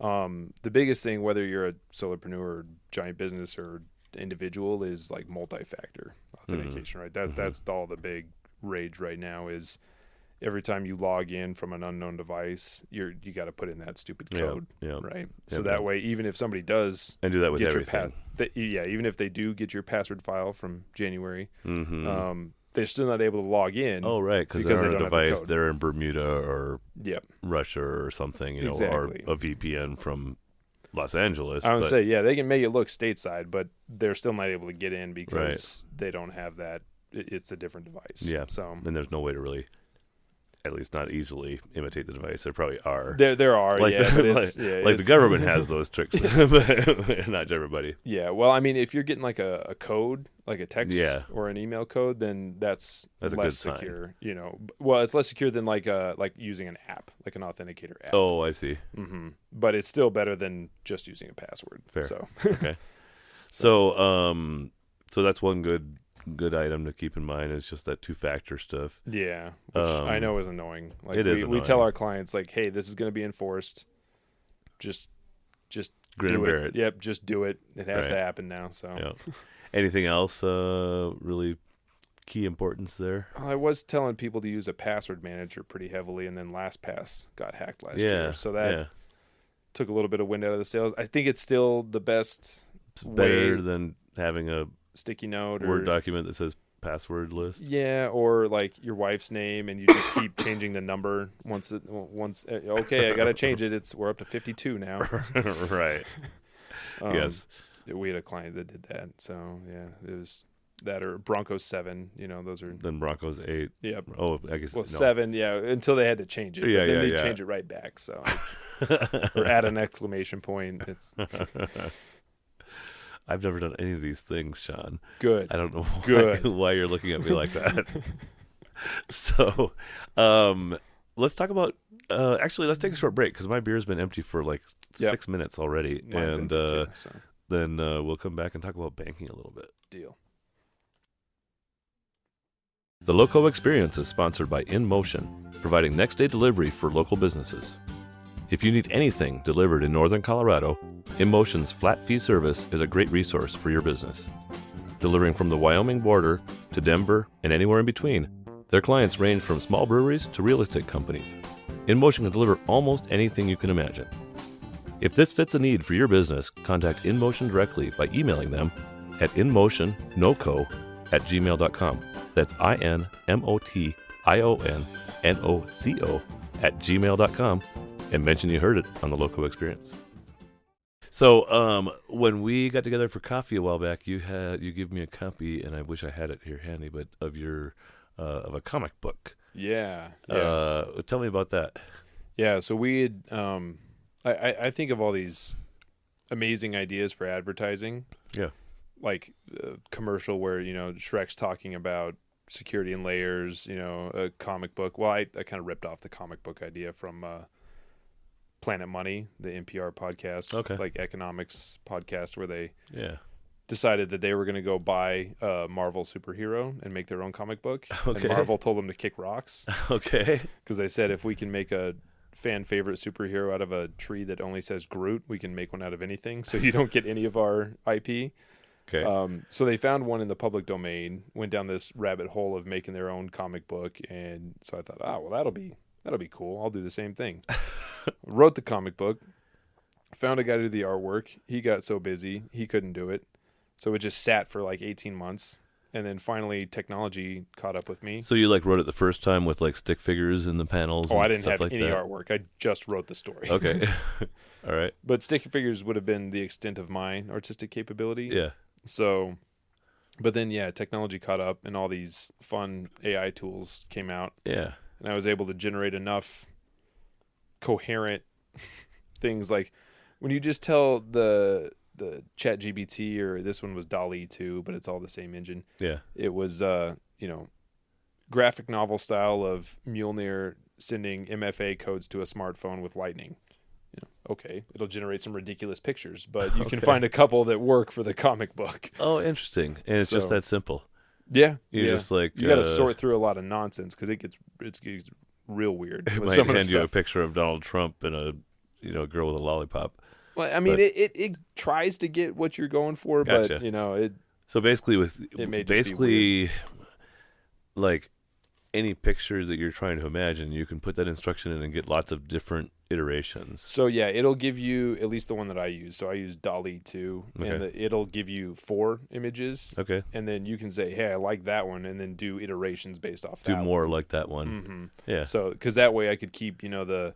the biggest thing, whether you're a solopreneur or giant business or individual, is like multi-factor authentication, right? That's all the big rage right now is every time you log in from an unknown device, you got to put in that stupid code, right? So that way, even if somebody does and do that with everything, even if they do get your password file from January, they're still not able to log in. Oh, right, because they're on a device. They're in Bermuda or Russia or something, or a VPN from Los Angeles. I would say, they can make it look stateside, but they're still not able to get in because they don't have that. It's a different device. Yeah, so then there's no way to really, at least not easily, imitate the device. There probably are. There are, the government has those tricks, but not everybody. Yeah, well, I mean, if you're getting like a code, like a text or an email code, then that's less secure. Well, it's less secure than like using an app, like an authenticator app. Oh, I see. But it's still better than just using a password. Fair. So okay. So that's one good item to keep in mind is just that two-factor stuff. Yeah, which I know is annoying. Like it is annoying. We tell our clients like, hey, this is going to be enforced. Just grin and bear it. Yep, just do it. It has to happen now. So, anything else really key importance there? I was telling people to use a password manager pretty heavily, and then LastPass got hacked last year, so that took a little bit of wind out of the sails. I think it's still the best. It's better than having a sticky note or Word document that says password list. Yeah, or like your wife's name and you just keep changing the number once okay, I got to change it. We're up to 52 now. Right. Yes. We had a client that did that. So, it was that or Broncos 7, those are then Broncos 8. Yeah. Oh, I guess 7, until they had to change it. Yeah, but then they change it right back. So or add an exclamation point. It's I've never done any of these things, Sean. Good. I don't know Good. why you're looking at me like that. So, let's talk about. Actually, let's take a short break because my beer's been empty for like 6 minutes already, Mine's and empty too, so. Then we'll come back and talk about banking a little bit. Deal. The Loco Experience is sponsored by InMotion, providing next-day delivery for local businesses. If you need anything delivered in northern Colorado, InMotion's flat fee service is a great resource for your business. Delivering from the Wyoming border to Denver and anywhere in between, their clients range from small breweries to real estate companies. InMotion can deliver almost anything you can imagine. If this fits a need for your business, contact InMotion directly by emailing them at inmotionnoco@gmail.com. That's INMOTIONNOCO@gmail.com, and mention you heard it on the Loco Experience. So when we got together for coffee a while back, you gave me a copy, and I wish I had it here handy, but of a comic book. Yeah. Tell me about that. Yeah. So we had, I think of all these amazing ideas for advertising. Yeah. Like a commercial where, Shrek's talking about security and layers, a comic book. Well, I kind of ripped off the comic book idea from Planet Money, the NPR podcast, like economics podcast, where they decided that they were going to go buy a Marvel superhero and make their own comic book. Okay. And Marvel told them to kick rocks. Okay. Because they said if we can make a fan favorite superhero out of a tree that only says Groot, we can make one out of anything. So you don't get any of our IP. Okay. So they found one in the public domain, went down this rabbit hole of making their own comic book. And so I thought, well, that'll be cool. I'll do the same thing. Wrote the comic book, found a guy to do the artwork. He got so busy, he couldn't do it. So it just sat for like 18 months. And then finally technology caught up with me. So you wrote it the first time with stick figures in the panels? Oh, and I didn't stuff have like any that? artwork. I just wrote the story. Okay. All right. But stick figures would have been the extent of my artistic capability. Yeah. So, but then, technology caught up and all these fun AI tools came out. Yeah. And I was able to generate enough coherent things. Like when you just tell the Chat GBT, or this one was DALL-E 2, but it's all the same engine. Yeah. It was, graphic novel style of Mjolnir sending MFA codes to a smartphone with lightning. Okay, it'll generate some ridiculous pictures, but you can find a couple that work for the comic book. Oh, interesting. And it's just that simple. Yeah. You just you got to sort through a lot of nonsense because it gets real weird. It might hand you a picture of Donald Trump and a girl with a lollipop. Well, I mean, it tries to get what you're going for, gotcha. But it. So basically, like any picture that you're trying to imagine, you can put that instruction in and get lots of different iterations. So it'll give you at least the one that I use. So I use DALL-E 2, and it'll give you 4 images. Okay. And then you can say, hey, I like that one, and then do iterations based off that. Do more like that one. Mm-hmm. Yeah. So because that way I could keep the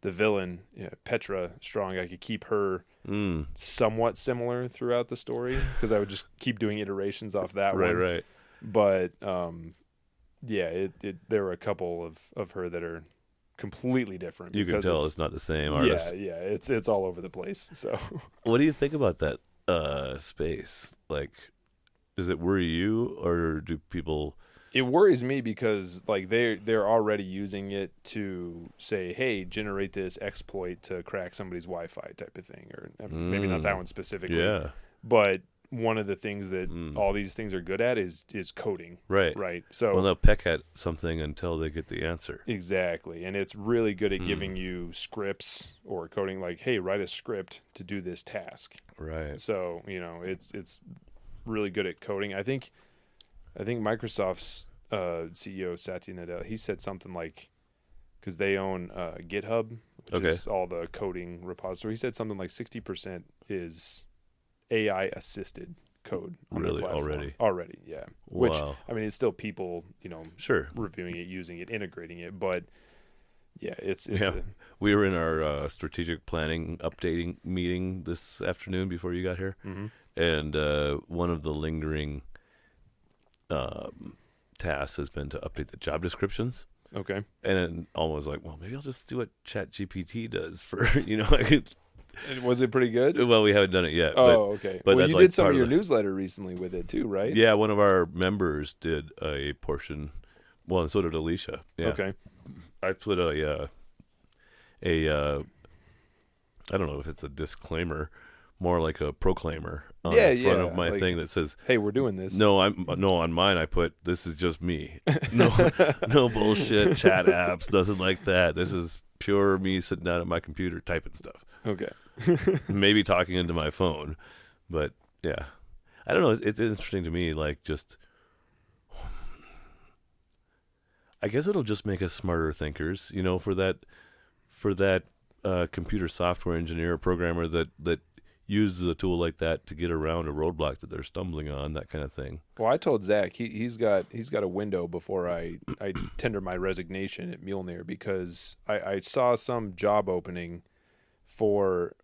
villain, Petra Strong, I could keep her somewhat similar throughout the story because I would just keep doing iterations off that one. Right. But there were a couple of her that are completely different. You can tell it's not the same artist. Yeah, it's all over the place. So, what do you think about that space? Like, does it worry you, or do people? It worries me because they're already using it to say, hey, generate this exploit to crack somebody's Wi-Fi type of thing, or maybe not that one specifically. Yeah, but one of the things that all these things are good at is coding. Right. So they'll peck at something until they get the answer. Exactly. And it's really good at giving you scripts or coding, like, hey, write a script to do this task. Right. So, it's really good at coding. I think Microsoft's CEO, Satya Nadella, he said something like, because they own GitHub, which is all the coding repository. He said something like 60% is AI assisted code on really their platform. already, yeah. Wow. Which, I mean, it's still people sure reviewing it, using it, integrating it, but it's we were in our strategic planning updating meeting this afternoon before you got here, and one of the lingering tasks has been to update the job descriptions. Okay. And it almost like, well, maybe I'll just do what Chat GPT does for Was it pretty good? Well, we haven't done it yet. Okay. But you did some of your newsletter recently with it too, right? Yeah, one of our members did a portion. Well, and so did Alicia. Yeah. Okay. I put a I don't know if it's a disclaimer, more like a proclaimer on the front of my thing that says, "Hey, we're doing this." No, on mine I put, "This is just me. No bullshit chat apps, nothing like that. This is pure me sitting down at my computer typing stuff." Okay. Maybe talking into my phone, but yeah, I don't know. It's interesting to me. Like, just, I guess it'll just make us smarter thinkers. For that computer software engineer or programmer that uses a tool like that to get around a roadblock that they're stumbling on, that kind of thing. Well, I told Zach he's got a window before I tender my resignation at Mjolnir, because I saw some job opening for,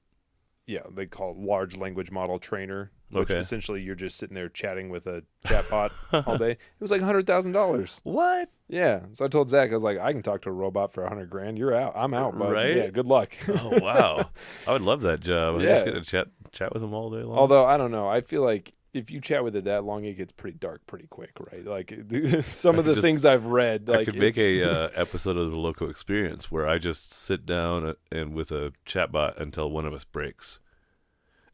they call it large language model trainer, which essentially you're just sitting there chatting with a chatbot all day. It was like $100,000. What? Yeah. So I told Zach, I was like, I can talk to a robot for $100,000. You're out. I'm out, bud. Right? Yeah. Good luck. Oh wow, I would love that job. I just get to chat with them all day long. Although I don't know, I feel like if you chat with it that long, it gets pretty dark pretty quick, right? Like some of the things I've read, like I could make a episode of the Loco Experience where I just sit down and with a chatbot until one of us breaks,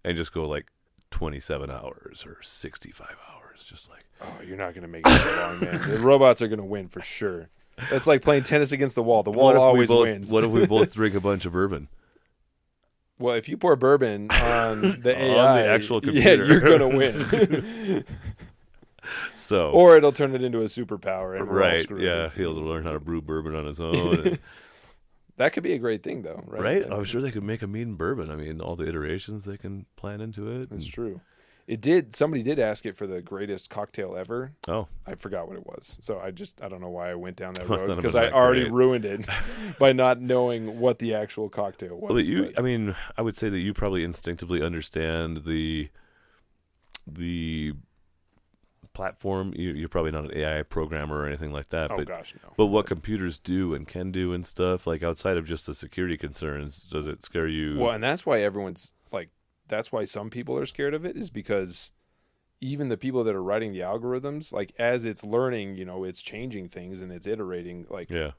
and just go like 27 hours or 65 hours, just like. Oh, you're not gonna make it that long, man. The robots are gonna win for sure. That's like playing tennis against the wall. The wall always wins. What if we both drink a bunch of bourbon? Well, if you pour bourbon on the AI, on the actual computer, you're gonna win. So, or it'll turn it into a superpower, and we're all screwed. Yeah, he'll learn how to brew bourbon on his own. That could be a great thing, though, right? I'm sure they could make a mean bourbon. I mean, all the iterations they can plan into it. That's true. It did. Somebody did ask it for the greatest cocktail ever. Oh, I forgot what it was. So I don't know why I went down that road, not because been I that already great. ruined it by not knowing what the actual cocktail was. Well, I mean, I would say that you probably instinctively understand the platform. You're probably not an AI programmer or anything like that. Oh, but, gosh, no. But what computers do and can do and stuff, like outside of just the security concerns, does it scare you? Well, and that's why everyone's like, that's why some people are scared of it, is because even the people that are writing the algorithms, like as it's learning, it's changing things and it's iterating. Like, there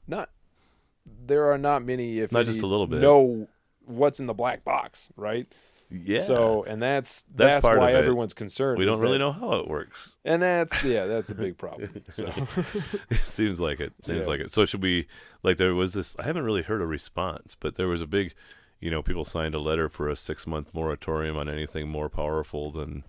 are not many, if not any, just a little bit, know what's in the black box, right? Yeah. So, and that's part why of it. everyone's concerned. We don't really know how it works, and that's a big problem. So. It seems like it. Like it. So should we, like, there was this, I haven't really heard a response, but there was a big, people signed a letter for a 6-month moratorium on anything more powerful than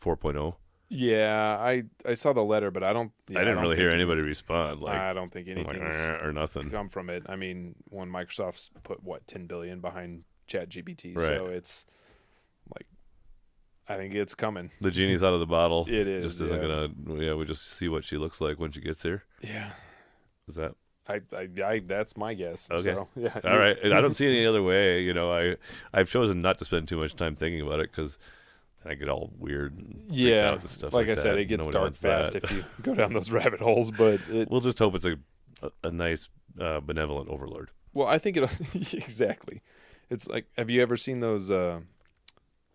4.0. Yeah, I saw the letter, but I didn't really hear anybody respond. Like, I don't think anything's or nothing come from it. I mean, when Microsoft's put $10 billion behind ChatGPT, right. So it's like, I think it's coming. The genie's out of the bottle. It is. Just isn't gonna. Yeah, we just see what she looks like when she gets here. Yeah. Is that? I that's my guess. Okay. So, yeah. All right. I don't see any other way. I've chosen not to spend too much time thinking about it because I get all weird. And out and stuff like I said, that. it gets Nobody dark wants fast that. if you go down those rabbit holes. But we'll just hope it's a nice benevolent overlord. Well, I think it'll exactly. It's like, have you ever seen those the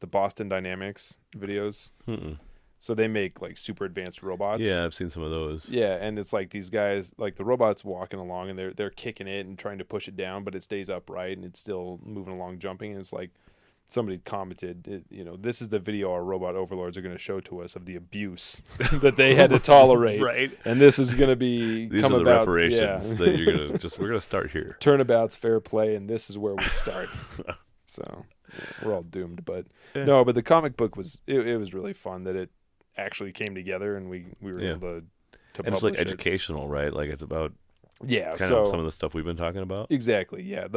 Boston Dynamics videos? Mm-mm. So they make like super advanced robots. Yeah, I've seen some of those. Yeah, and it's like these guys, like the robot's walking along and they're kicking it and trying to push it down, but it stays upright and it's still moving along, jumping. And it's like somebody commented, this is the video our robot overlords are going to show to us of the abuse that they had to tolerate. Right. And this is going to be these are the reparations that you're gonna we're gonna start here. Turnabout's fair play, and this is where we start. So we're all doomed, but no. But the comic book was it was really fun that it actually came together, and we were able to and publish it's like it. educational, right? Like it's about kind of some of the stuff we've been talking about. Exactly. Yeah.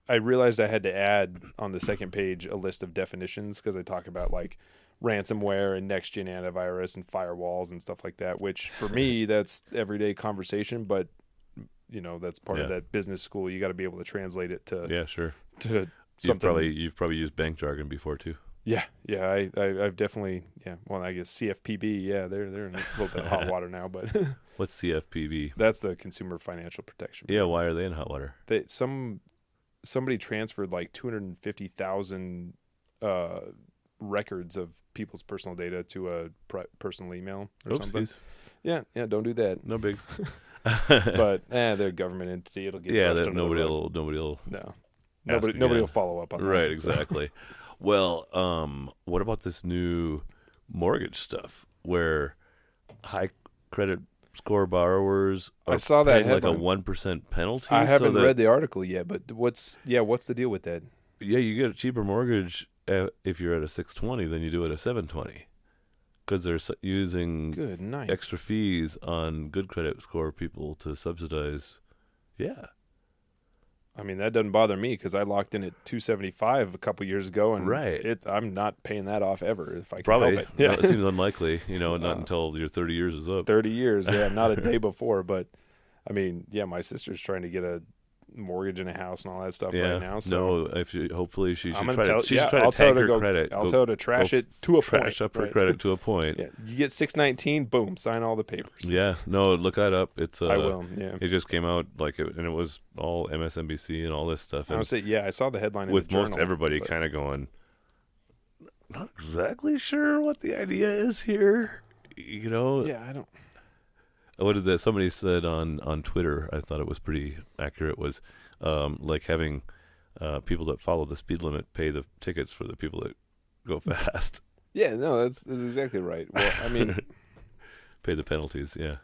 I realized I had to add on the second page a list of definitions because I talk about like ransomware and next gen antivirus and firewalls and stuff like that, which for me that's everyday conversation, but that's part of that business school. You got to be able to translate it to to something. You've probably used bank jargon before too. Yeah. I've definitely Well, I guess CFPB. Yeah, they're in a little bit of hot water now, but what's CFPB? That's the Consumer Financial Protection Program. Yeah, why are they in hot water? Somebody transferred like 250,000 records of people's personal data to a personal email or something. Yeah, don't do that. No bigs. But they're a government entity. It'll get brushed under nobody the rug. will. No, nobody will follow up on that. Right, exactly. Well, what about this new mortgage stuff where high credit score borrowers are I saw that paying like a headline. 1% penalty? I haven't read the article yet, but what's the deal with that? Yeah, you get a cheaper mortgage if you're at a 620 than you do at a 720 because they're using extra fees on good credit score people to subsidize. Yeah. I mean, that doesn't bother me because I locked in at 275 a couple years ago, and Right. I'm not paying that off ever if I can Probably. help it. No, Yeah, it seems unlikely, not until your 30 years is up. 30 years. Yeah, not a day before. But I mean, yeah, my sister's trying to get a mortgage and a house and all that stuff right now. So hopefully she I'm should gonna try tell. to. She Yeah, should try to I'll tell her tank to her go. credit. I'll tell her to trash it to a point. Trash up her right? credit to a point. Yeah, you get 619. Boom, sign all the papers. Yeah, no, look that up. It's I will. Yeah, it just came out and it was all MSNBC and all this stuff. I And would say, yeah, I saw the headline in with the most Journal, everybody but- kind of going, not exactly sure what the idea is here. Yeah, I don't. What is that? Somebody said on Twitter. I thought it was pretty accurate. Was like having people that follow the speed limit pay the tickets for the people that go fast. Yeah, no, that's exactly right. Well, I mean, pay the penalties. Yeah.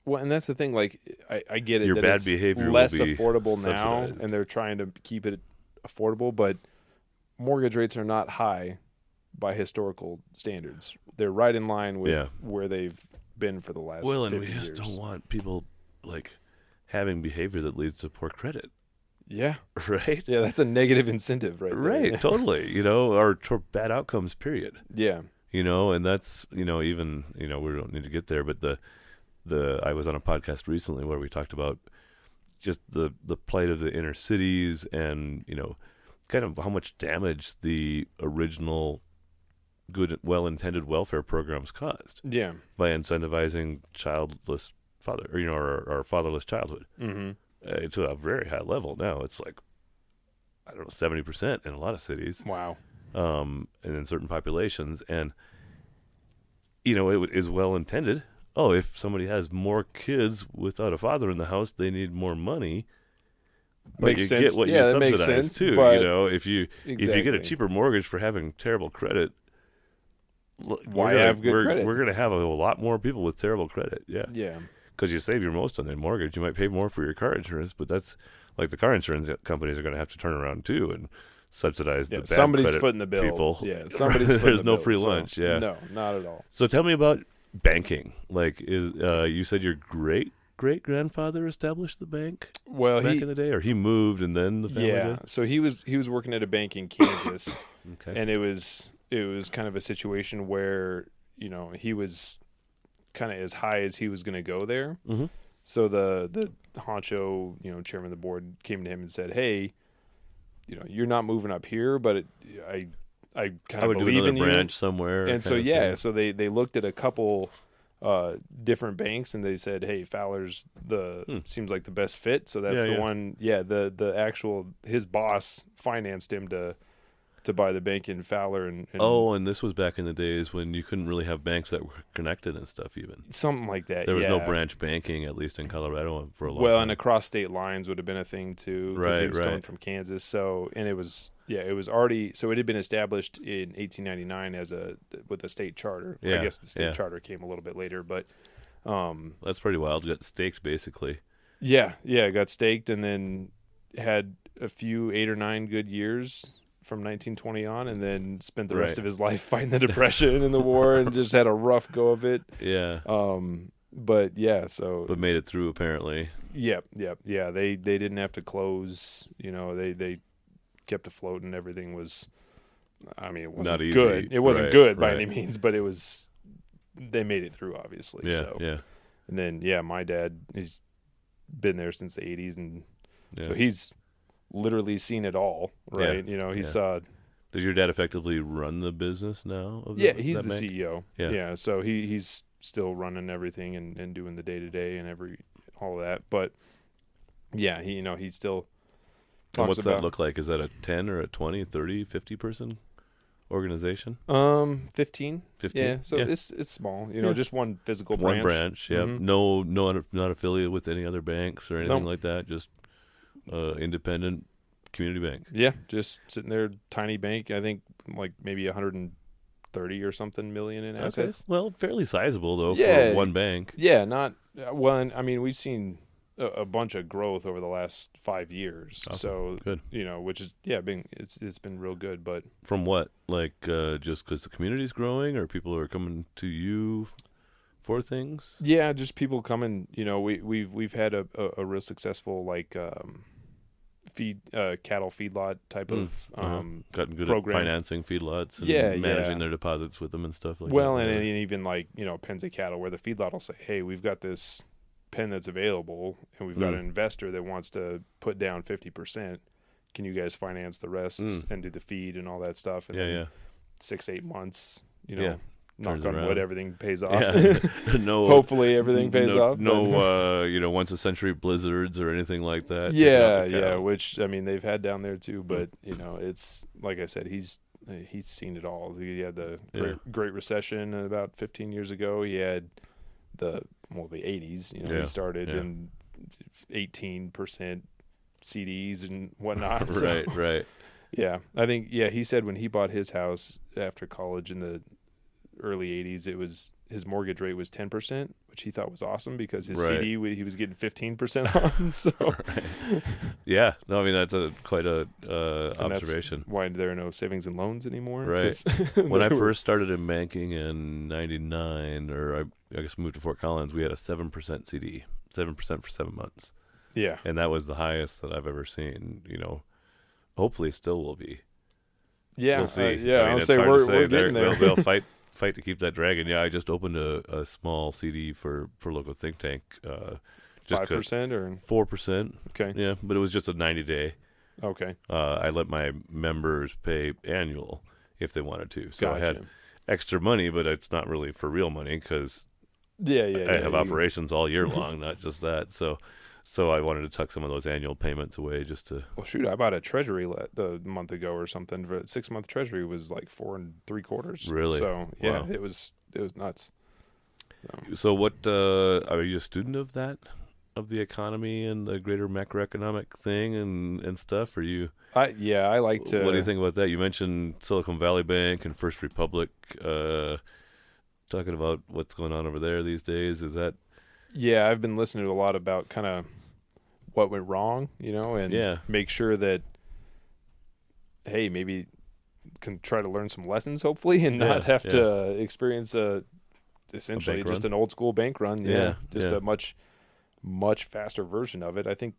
well, and that's the thing. Like, I get it. Your that bad it's behavior will less be affordable now, subsidized. and they're trying to keep it affordable. But mortgage rates are not high by historical standards. They're right in line with where they've been for the last. Well, and 50 we just years. don't want people like having behavior that leads to poor credit. Yeah, Right. yeah, that's a negative incentive, right? There. Right. Totally. Or bad outcomes. Period. Yeah. And that's even we don't need to get there, but I was on a podcast recently where we talked about just the plight of the inner cities and kind of how much damage the original good well-intended welfare programs caused Yeah. by incentivizing childless father or fatherless childhood to a very high level. Now it's like I don't know 70% in a lot of cities. Wow. And in certain populations, and it is well intended. Oh, if somebody has more kids without a father in the house, they need more money. But Makes you sense. get what Yeah, you that makes subsidize sense, too. but- If you get a Exactly. cheaper mortgage for having terrible credit, Why have good credit? We're going to have a lot more people with terrible credit. Yeah, Yeah. because you save your most on the mortgage. You might pay more for your car insurance, but that's like the car insurance companies are going to have to turn around too and subsidize the bad somebody's credit footing the bill. people. Yeah, somebody's footing There's the no bill, free so- lunch. Yeah. No, not at all. So tell me about banking. Like, is you said your great grandfather established the bank Well, back he in the day, or he moved and then the family yeah. did? So he was working at a bank in Kansas, Okay. and it was kind of a situation where he was kind of as high as he was going to go there. Mhm. So the honcho, chairman of the board came to him and said, "Hey, you're not moving up here, but I kind I of would do believe another in you." branch somewhere. And so kind of thing. so they looked at a couple different banks and they said, "Hey, Fowler's seems like the best fit." So that's the one. Yeah, the actual his boss financed him to buy the bank in Fowler and and this was back in the days when you couldn't really have banks that were connected and stuff. Even something like that. there was no yeah. branch banking, at least in Colorado, for a long Well, time. and across state lines would have been a thing too. 'Cause he was Right. coming from Kansas. So and it was already it had been established in 1899 with a state charter. Yeah, I guess the state yeah. charter came a little bit later, but That's pretty wild. You got staked basically. yeah, it got staked and then had a few 8 or 9 good years from 1920 on, and then spent the rest Right. of his life fighting the Depression and the war, and just had a rough go of it. Yeah. But yeah, so But made it through apparently. Yep. Yeah, they didn't have to close. They kept afloat, and everything was. I mean, it wasn't Not easy. good. It wasn't Right, good by right. any means, but it was. They made it through, obviously. Yeah. So. Yeah. And then, my dad, he's been there since the 80s, and Yeah. so he's literally seen it all, right? He Yeah. saw. Does your dad effectively run the business now? Of Yeah, he's that the bank? CEO. Yeah. Yeah, so he's still running everything and doing the day to day and all of that. But yeah, he still. And talks what's that about, look like? Is that a 10 or a 20, 30, 50 person organization? 15. 15? Yeah, so Yeah. it's small. Yeah. Just one physical One branch. branch, yeah. Mhm. No, not affiliated with any other banks or anything Nope. like that. Just independent community bank. Yeah, just sitting there, tiny bank. I think like maybe 130 or something million in assets. Okay. Well, fairly sizable though Yeah. for one bank. Yeah, not one. I mean, we've seen a bunch of growth over the last 5 years. Awesome. So Good. which is it's been real good. But From what? Like just because the community's growing, or people are coming to you for things? yeah, just people coming. We've had a real successful cattle feedlot type of gotten good program. at financing feedlots and Yeah, managing yeah. their deposits with them and stuff like Well, that. and even like, pens of cattle where the feedlot will say, hey, we've got this pen that's available and we've got an investor that wants to put down 50%. Can you guys finance the rest and do the feed and all that stuff? And then 6-8 months, knock on wood, everything pays off. Yeah. No, hopefully everything pays off. No, once a century blizzards or anything like that. Yeah, which I mean they've had down there too, but it's like I said, he's seen it all. He had the Great Recession about 15 years ago. He had the 80s. He started in 18% CDs and whatnot. Right. Yeah, I think he said when he bought his house after college in the early 80s, it was his mortgage rate was 10%, which he thought was awesome because his CD he was getting 15% on. So yeah, no, I mean that's quite a observation. That's why there are no savings and loans anymore. Right. When I first started in banking in '99, or I guess moved to Fort Collins, we had a 7% CD, 7% for 7 months. Yeah, and that was the highest that I've ever seen. Hopefully, still will be. Yeah, we'll see. I'll say we're getting there. They'll fight to keep that dragon. Yeah, I just opened a small CD for local think tank. 5% or 4%. Okay. Yeah, but it was just a 90-day. Okay. I let my members pay annual if they wanted to. So Gotcha. I had extra money, but it's not really for real money because I have operations all year long, not just that. So I wanted to tuck some of those annual payments away just to. Well, shoot, I bought a treasury a month ago or something. For a 6-month treasury was like 4 3/4. Really? So yeah, wow. it was nuts. So what are you a student of that, of the economy and the greater macroeconomic thing and stuff? Are you? I like to. What do you think about that? You mentioned Silicon Valley Bank and First Republic. Talking about what's going on over there these days. Is that? Yeah, I've been listening to a lot about kind of what went wrong, and make sure that, hey, maybe can try to learn some lessons, hopefully, and not have to experience essentially just an old school bank run. A much, much faster version of it. I think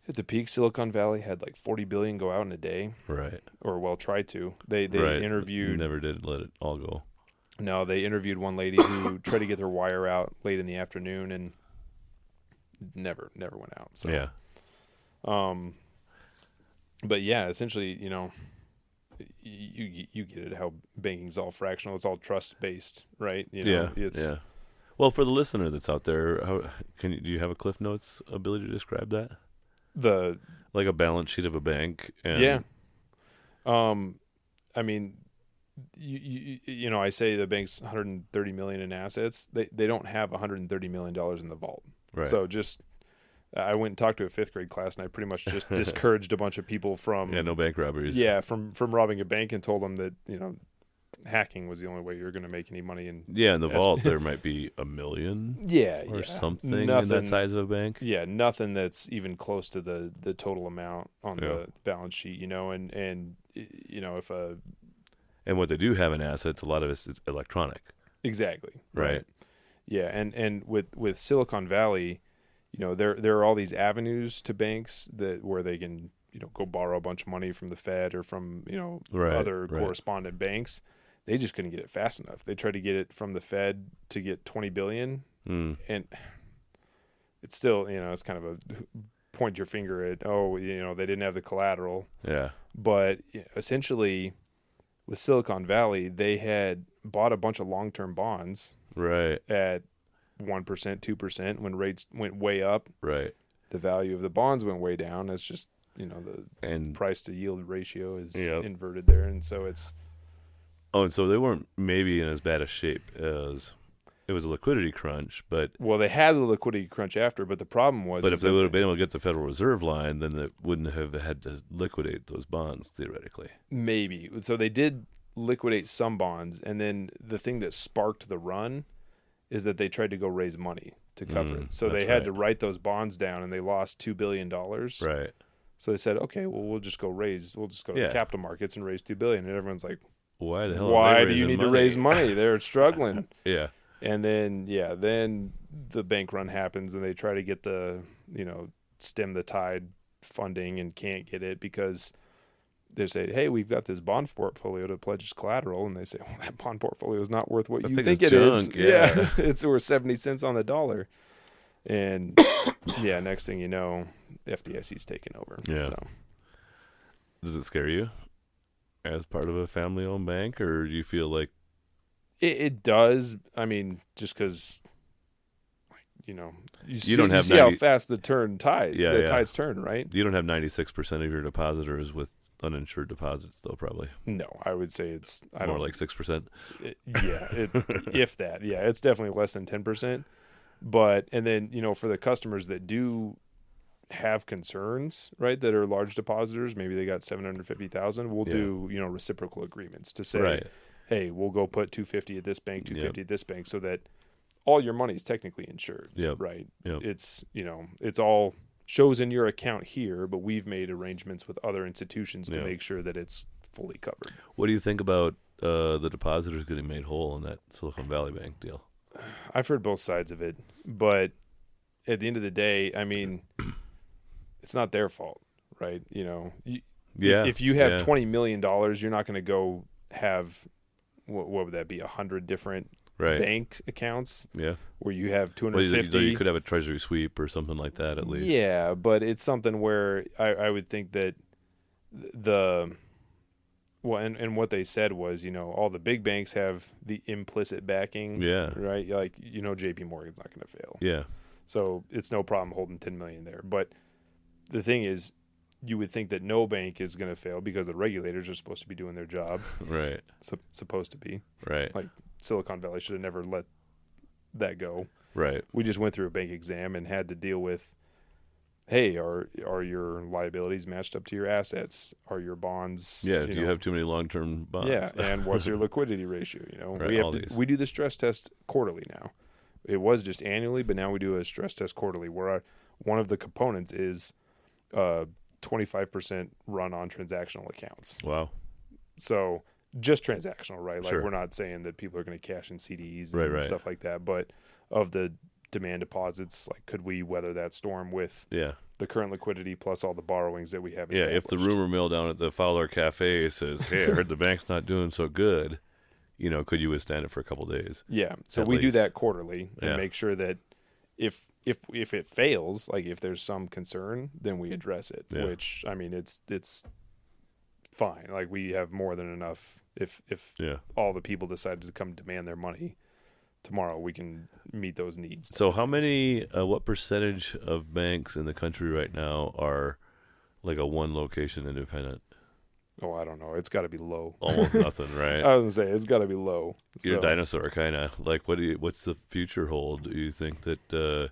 at the peak, Silicon Valley had like 40 billion go out in a day. Right. Or try to. They interviewed. Never did let it all go. No, they interviewed one lady who tried to get their wire out late in the afternoon and never went out. So but yeah, essentially, you get it how banking's all fractional. It's all trust based, right? Well, for the listener that's out there, do you have a Cliff Notes ability to describe that? Like a balance sheet of a bank. And I mean, I say the bank's 130 million in assets. They don't have 130 million dollars in the vault. Right. So I went and talked to a 5th grade class, and I pretty much just discouraged a bunch of people from no bank robberies. Yeah, from robbing a bank, and told them that hacking was the only way you're going to make any money. In the vault there might be $1 million. or something in that size of a bank. Yeah, nothing that's even close to the total amount on the balance sheet. If a And what they do have in assets, a lot of it is electronic. Exactly. Right. Yeah, and with Silicon Valley, there are all these avenues to banks where they can go borrow a bunch of money from the Fed or from other correspondent banks. They just couldn't get it fast enough. They tried to get it from the Fed to get $20 billion, and it's still it's kind of a point your finger at they didn't have the collateral. Yeah. But essentially, with Silicon Valley, they had bought a bunch of long-term bonds at 1%, 2%. When rates went way up, the value of the bonds went way down. It's just, the price to yield ratio is inverted there. And so it's... Oh, and so they weren't maybe in as bad a shape as... It was a liquidity crunch, but... Well, they had the liquidity crunch after, but the problem was... But if they would have been able to get the Federal Reserve line, then they wouldn't have had to liquidate those bonds, theoretically. Maybe. So they did liquidate some bonds, and then the thing that sparked the run is that they tried to go raise money to cover it. So they had to write those bonds down, and they lost $2 billion. Right. So they said, okay, well, we'll just go to the capital markets and raise $2 billion. And everyone's like, why the hell? Why do you need to raise money? They're struggling. Yeah. And then the bank run happens, and they try to get stem the tide funding and can't get it because they say, hey, we've got this bond portfolio to pledge as collateral. And they say, well, that bond portfolio is not worth what you think it is. Yeah. It's worth 70 cents on the dollar. And yeah, next thing you know, the FDIC's taking over. Yeah. So. Does it scare you as part of a family-owned bank, or do you feel like It does. I mean, just because, you don't have see how fast the tides turn, right? You don't have 96% of your depositors with uninsured deposits, though, probably. No, I would say it's more like 6%. If that. Yeah, it's definitely less than 10%. But and then for the customers that do have concerns, right, that are large depositors, maybe they got 750,000. We'll do reciprocal agreements to say, right. Hey, we'll go put 250 at this bank, 250 at this bank, so that all your money is technically insured. Yep. Right. Yep. It's all shows in your account here, but we've made arrangements with other institutions to make sure that it's fully covered. What do you think about the depositors getting made whole in that Silicon Valley Bank deal? I've heard both sides of it, but at the end of the day, I mean, it's not their fault, right? If you have $20 million, you're not going to go have what would that be, 100 different bank accounts? Yeah, where you have 250. You could have a treasury sweep or something like that at least. Yeah, but it's something where I would think that and what they said was, all the big banks have the implicit backing. Yeah. Right? Like, JP Morgan's not going to fail. Yeah. So it's no problem holding $10 million there. But the thing is, you would think that no bank is going to fail because the regulators are supposed to be doing their job. Right. Supposed to be. Right. Like Silicon Valley should have never let that go. Right. We just went through a bank exam and had to deal with, hey, are your liabilities matched up to your assets? Are your bonds? Yeah. Do you have too many long-term bonds? Yeah. And what's your liquidity ratio? Right, we do the stress test quarterly now. It was just annually, but now we do a stress test quarterly where one of the components is 25% run on transactional accounts. Wow. So just transactional, right? Like Sure. we're not saying that people are going to cash in CDs Right, and right. stuff like that, but of the demand deposits, like could we weather that storm with the current liquidity plus all the borrowings that we have established? Yeah, if the rumor mill down at the Fowler Cafe says, hey, I heard the bank's not doing so good, could you withstand it for a couple of days? Yeah, so At we do least. that quarterly and make sure that if it fails, like if there's some concern, then we address it, which, I mean, it's fine. Like we have more than enough. If all the people decided to come demand their money tomorrow, we can meet those needs. So how many, what percentage of banks in the country right now are like a one location independent? Oh, I don't know. It's got to be low. Almost nothing, right? I was going to say, it's got to be low. You're a dinosaur, kind of. Like, what's the future hold? Do you think that,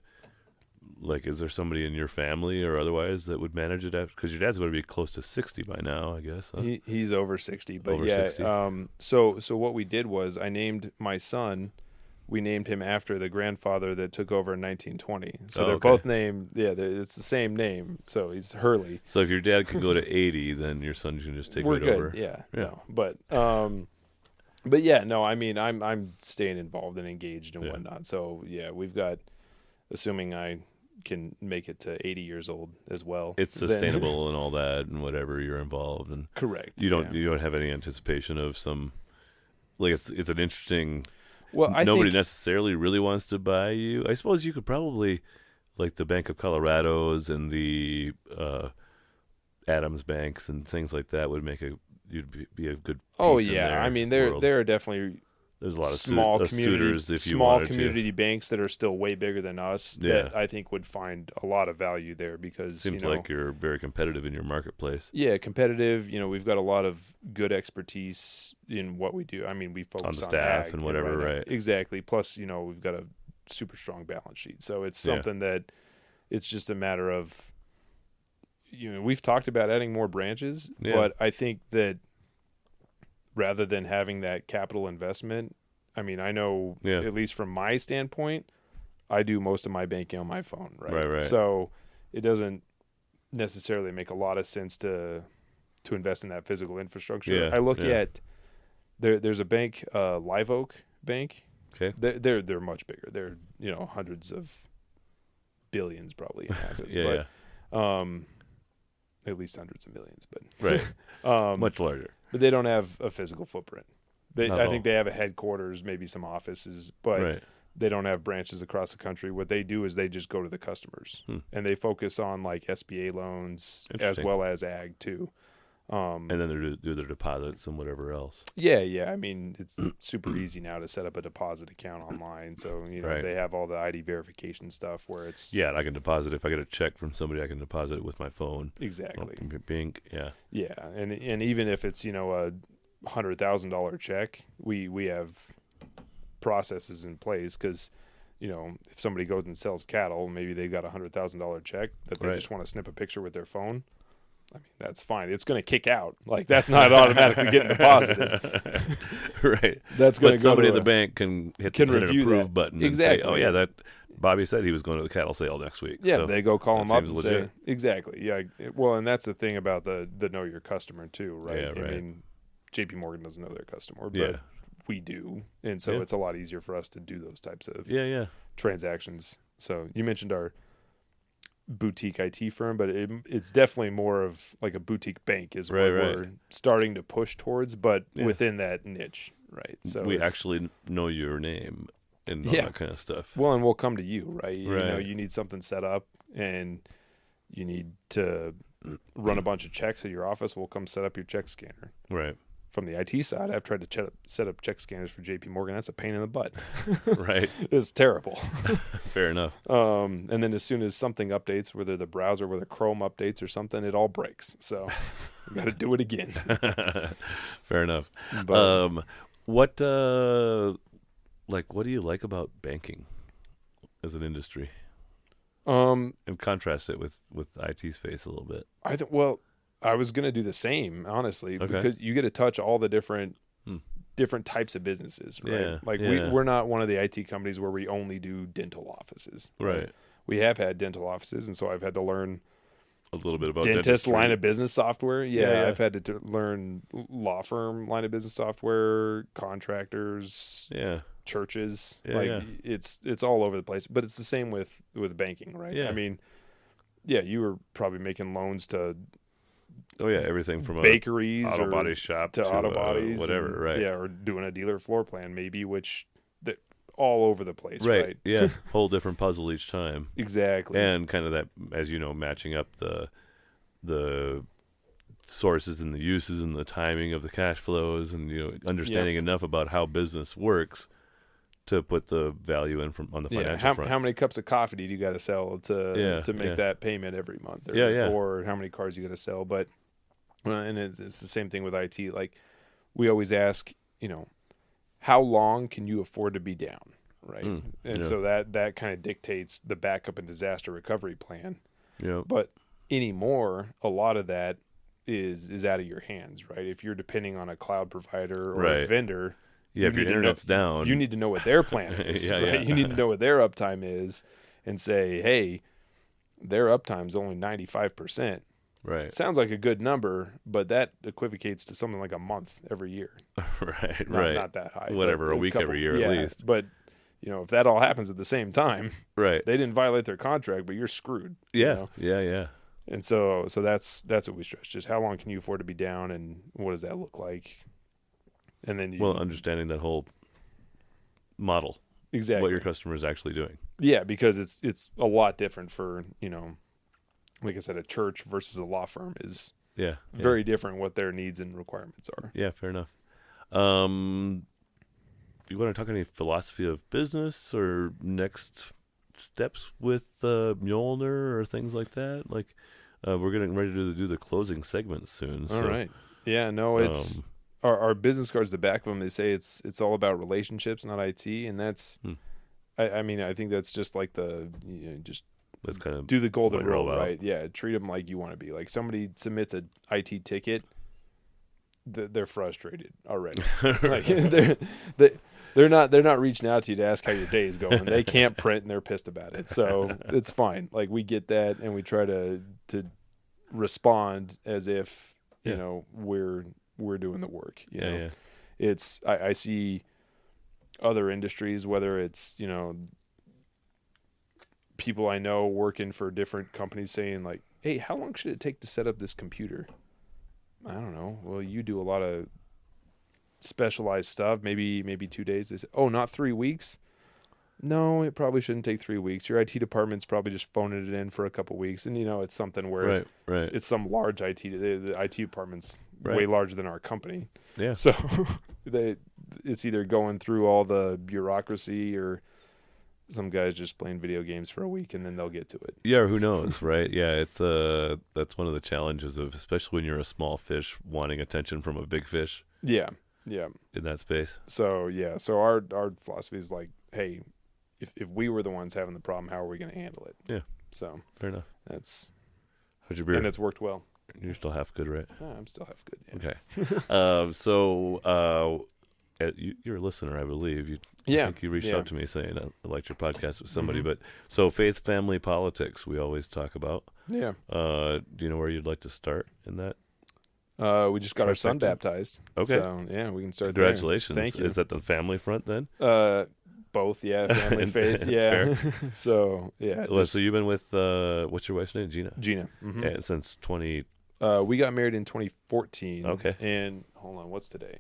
is there somebody in your family or otherwise that would manage it? Because your dad's going to be close to 60 by now, I guess. Huh? He's over 60. But over 60. So what we did was I named my son, we named him after the grandfather that took over in 1920. So they're both named, it's the same name. So he's Hurley. So if your dad can go to 80, then your son can just take We're it good. over. Yeah. No, but yeah, no, I mean, I'm staying involved and engaged and whatnot. So yeah, we've got, assuming I can make it to 80 years old as well. It's sustainable and all that and whatever you're involved in. Correct. You don't have any anticipation of some, it's an interesting. Well, nobody necessarily really wants to buy you. I suppose you could probably, like the Bank of Colorado's and the Adams Banks and things like that would make you'd be a good. Oh piece in yeah, their I mean world. there are definitely there's a lot of small suitors if you small wanted community banks that are still way bigger than us that I think would find a lot of value there because seems like you're very competitive in your marketplace. Yeah, competitive. We've got a lot of good expertise in what we do. I mean, we focus on the staff ag and whatever, right? Exactly. Plus, we've got a super strong balance sheet, so it's something that it's just a matter of. We've talked about adding more branches, but I think that rather than having that capital investment, I mean, I know at least from my standpoint, I do most of my banking on my phone, right? Right. So it doesn't necessarily make a lot of sense to invest in that physical infrastructure. Yeah, I look at there's a bank, Live Oak Bank. Okay. They're much bigger. They're hundreds of billions probably in assets. at least hundreds of millions, but Right. Much larger. But they don't have a physical footprint. Not at I all. think they have a headquarters, maybe some offices, but Right. they don't have branches across the country. What they do is they just go to the customers, and they focus on like SBA loans as well as ag too. And then they do their deposits and whatever else. Yeah. I mean, it's super easy now to set up a deposit account online. So, Right. they have all the ID verification stuff where it's... Yeah, and I can deposit. If I get a check from somebody, I can deposit it with my phone. Exactly. Yeah. Yeah, and even if it's, a $100,000 check, we have processes in place because, if somebody goes and sells cattle, maybe they got a $100,000 check that they just want to snip a picture with their phone. I mean, that's fine. It's going to kick out. Like, that's not automatically getting deposited. Right. That's going to go somebody to at the bank can hit can an review approve that. button Exactly. and say, oh, yeah, that Bobby said he was going to the cattle sale next week. Yeah, so they go call him up and legit. say, exactly. Yeah, well, and that's the thing about the know your customer too, right? Yeah, right. I mean, JP Morgan doesn't know their customer, but Yeah. we do. And so it's a lot easier for us to do those types of transactions. So you mentioned our boutique IT firm, but it's definitely more of like a boutique bank is what we're starting to push towards, but within that niche, right? So we actually know your name and all that kind of stuff. Well, and we'll come to you, right? Right. You need something set up and you need to run a bunch of checks at your office. We'll come set up your check scanner. Right. From the IT side, I've tried to set up check scanners for JP Morgan. That's a pain in the butt. Right. It's terrible. Fair enough. And then as soon as something updates, whether the browser, whether Chrome updates or something, it all breaks. So we got to do it again. Fair enough. But, what do you like about banking as an industry? And contrast it with IT space a little bit. I was going to do the same, honestly, because you get to touch all the different types of businesses, right? Yeah, we're not one of the IT companies where we only do dental offices. Right. We have had dental offices, and so I've had to learn a little bit about dentist dentistry. line of business software. Yeah. I've had to learn law firm line of business software, contractors, churches. It's all over the place, but it's the same with banking, right? Yeah. I mean, you were probably making loans to everything from bakeries, auto body shop to auto bodies, whatever, right? Yeah, or doing a dealer floor plan, maybe, which that all over the place, right? Yeah, whole different puzzle each time. Exactly, and kind of that, as you know, matching up the sources and the uses and the timing of the cash flows, and understanding enough about how business works to put the value in on the financial front. How many cups of coffee do you got to sell to make that payment every month? Or how many cars you got to sell? But and it's the same thing with IT. Like we always ask, how long can you afford to be down, right? So that kind of dictates the backup and disaster recovery plan. Yeah. But anymore, a lot of that is out of your hands, right? If you're depending on a cloud provider or a vendor. Yeah, if your internet's down. You need to know what their plan is, right? You need to know what their uptime is and say, hey, their uptime's only 95%. Right. Sounds like a good number, but that equivocates to something like a month every year. Right. Not that high. Whatever, a week every year at least. But, if that all happens at the same time, right? They didn't violate their contract, but you're screwed. Yeah, yeah. And so that's what we stress. Just how long can you afford to be down, and what does that look like? And then understanding that whole model, exactly what your customer is actually doing. Yeah, because it's a lot different for like I said, a church versus a law firm is very different what their needs and requirements are. Yeah, fair enough. You want to talk any philosophy of business or next steps with Mjolnir or things like that? Like we're getting ready to do the closing segment soon. All right. Yeah. No, it's. Our business cards, the back of them, they say it's all about relationships, not IT, and that's, I mean, I think that's just like just that's kind of do the golden rule, right? Yeah, treat them like you want to be. Like somebody submits a IT ticket, they're frustrated already. Like they're not reaching out to you to ask how your day is going. They can't print and they're pissed about it, so it's fine. Like we get that, and we try to respond as if we're doing the work. You know? It's I see other industries, whether it's people I know working for different companies saying like, hey, how long should it take to set up this computer? I don't know. Well, you do a lot of specialized stuff. Maybe 2 days. They say, oh, not 3 weeks. No, it probably shouldn't take 3 weeks. Your IT department's probably just phoning it in for a couple weeks, and it's something where right. it's some large IT. The IT department's way larger than our company. Yeah. So it's either going through all the bureaucracy or some guys just playing video games for a week and then they'll get to it. Yeah, or who knows, right? Yeah, it's that's one of the challenges of, especially when you're a small fish wanting attention from a big fish. Yeah. In that space. So our philosophy is like, hey, if we were the ones having the problem, how are we going to handle it? Yeah. So fair enough. How's your beer? And it's worked well. You're still half good, right? I'm still half good. Yeah. Okay. So you're a listener, I believe. I think you reached out to me saying I liked your podcast with somebody. But so faith, family, politics, we always talk about. Yeah. Do you know where you'd like to start in that? We just got our son baptized. Okay. So we can start. Congratulations. There. Thank you. Is that the family front then? Both, family, faith, yeah. So So you've been with what's your wife's name? Gina. Mm-hmm. Yeah, since 20. We got married in 2014. Okay. And hold on, what's today?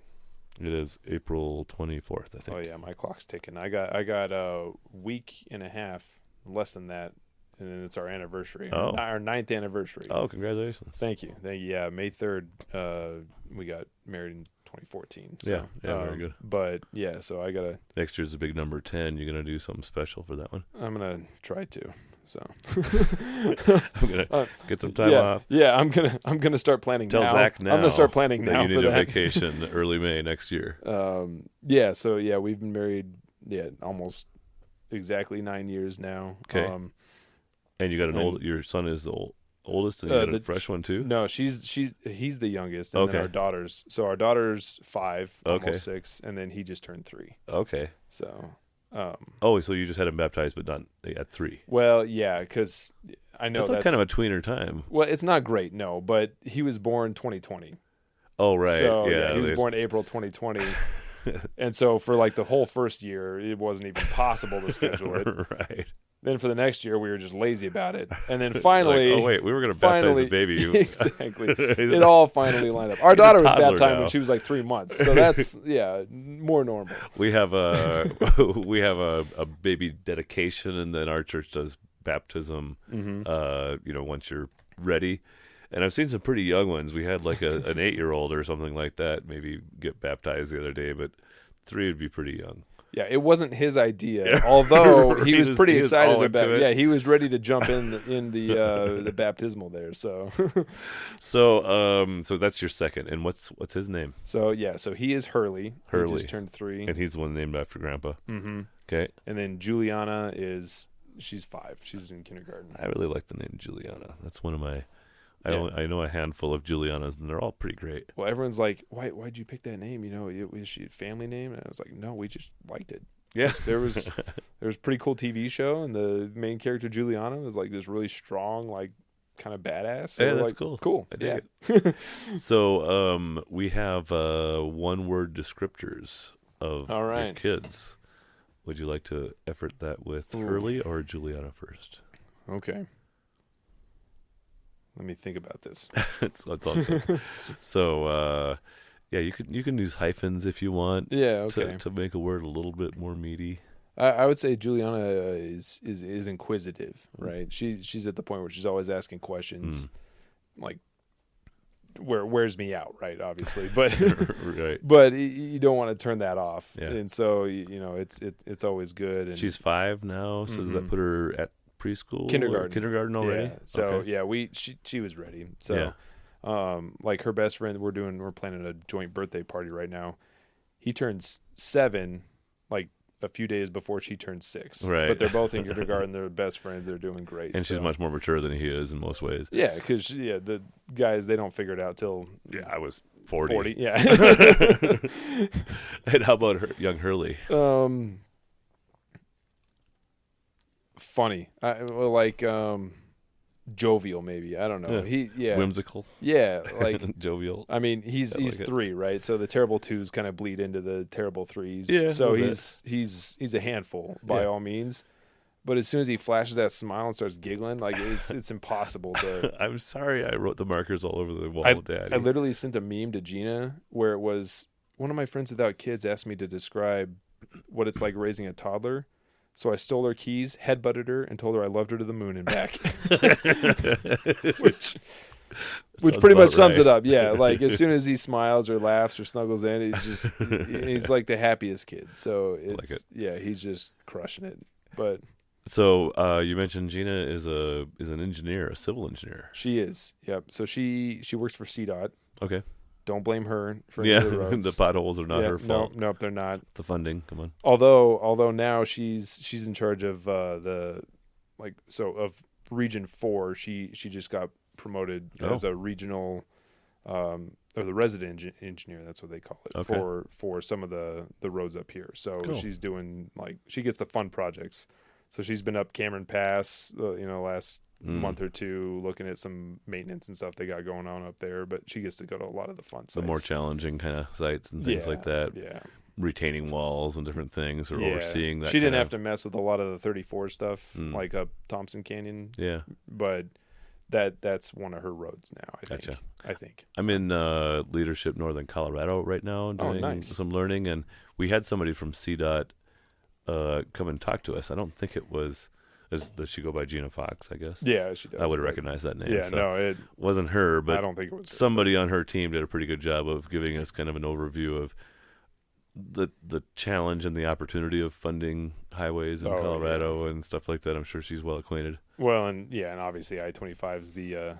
It is April 24th, I think. Oh yeah, my clock's ticking. I got a week and a half, less than that, and then it's our anniversary. Oh. Our 9th anniversary. Oh, congratulations. Thank you. Yeah, May 3rd, we got married in 2014. So, yeah, very good. But yeah, so I gotta. Next year's a big number 10. You're gonna do something special for that one. I'm gonna try to. So I'm gonna get some time off. Yeah, I'm gonna start planning. Tell now. Zach now. I'm gonna start planning that now. You need for a that. vacation early May next year. So we've been married almost exactly 9 years now. Okay. And you got your son is the oldest, and you got a fresh one too. No, he's the youngest, and then our daughter's. So our daughter's 5, almost 6, and then he just turned 3. Okay. So. So you just had him baptized, but not at 3. Well, yeah, because I know that's kind of a tweener time. Well, it's not great, no, but he was born 2020. Oh, right. So he was born April 2020, and so for like the whole first year, it wasn't even possible to schedule it. Right. Then for the next year, we were just lazy about it, and then finally, oh wait, we were going to baptize the baby. Exactly. It all finally lined up. Our daughter was baptized now. when she was like 3 months, so that's more normal. We have a baby dedication, and then our church does baptism. Once you're ready. And I've seen some pretty young ones. We had like an 8-year-old or something like that maybe get baptized the other day, but 3 would be pretty young. Yeah, it wasn't his idea, although he was pretty excited about it. Yeah, he was ready to jump in the baptismal there. So, so that's your second, and what's his name? So he is Hurley. He just turned 3, and he's the one named after Grandpa. Mm-hmm. Okay, and then Juliana she's 5. She's in kindergarten. I really like the name Juliana. That's one of my. I know a handful of Julianas, and they're all pretty great. Well, everyone's like, why'd you pick that name? Is she a family name? And I was like, no, we just liked it. Yeah. There was a pretty cool TV show, and the main character, Juliana, was like this really strong, like kind of badass. So yeah, that's like, cool. Cool. I dig it. So we have one-word descriptors of your kids. Would you like to effort that with Hurley or Juliana first? Okay. Let me think about this. it's all good. So, you can use hyphens if you want. Yeah, okay. To make a word a little bit more meaty. I would say Juliana is inquisitive, right? She's at the point where she's always asking questions, like wears me out, right? Obviously, but right. But you don't want to turn that off, and so it's always good. And she's 5 now, so does that put her at preschool, kindergarten already? Yeah. So she was ready. So like her best friend, we're planning a joint birthday party right now. He turns 7 like a few days before she turns 6. Right. But they're both in kindergarten. They're best friends. They're doing great. And she's much more mature than he is in most ways. Yeah, because the guys, they don't figure it out till I was 40. Yeah. And how about young Hurley? Funny, jovial, maybe. I don't know. Whimsical. Yeah, like jovial. I mean, he's 3, right? So the terrible 2s kind of bleed into the terrible 3s. Yeah. So he's a handful by all means, But as soon as he flashes that smile and starts giggling, like it's impossible to. I'm sorry, I wrote the markers all over the wall, Daddy. I literally sent a meme to Gina where it was one of my friends without kids asked me to describe what it's like raising a toddler. So I stole her keys, headbutted her, and told her I loved her to the moon and back. which pretty much sums it up. Yeah, like as soon as he smiles or laughs or snuggles in, he's like the happiest kid. So yeah, he's just crushing it. But so you mentioned Gina is an engineer, a civil engineer. She is. Yep. So she works for CDOT. Okay. Don't blame her for any of the roads. The potholes are not her fault. Nope, they're not. The funding, come on. Although now she's in charge of of Region 4. She just got promoted as a regional or the resident engineer. That's what they call it for some of the roads up here. So cool. She's doing she gets the fun projects. So she's been up Cameron Pass, last month or two, looking at some maintenance and stuff they got going on up there. But she gets to go to a lot of the fun sites. The more challenging kind of sites and things like that. Yeah. Retaining walls and different things, or overseeing that. She didn't have to mess with a lot of the 34 stuff, like up Thompson Canyon. Yeah. But that's one of her roads now, I think. I'm in Leadership Northern Colorado right now doing some learning, and we had somebody from CDOT come and talk to us. I don't think it was. Does she go by Gina Fox, I guess? Yeah, she does. I would recognize that name. Yeah, so it wasn't her, but I don't think it was her. Somebody on her team did a pretty good job of giving us kind of an overview of the challenge and the opportunity of funding highways in Colorado and stuff like that. I'm sure she's well acquainted. Well, and obviously I-25 is the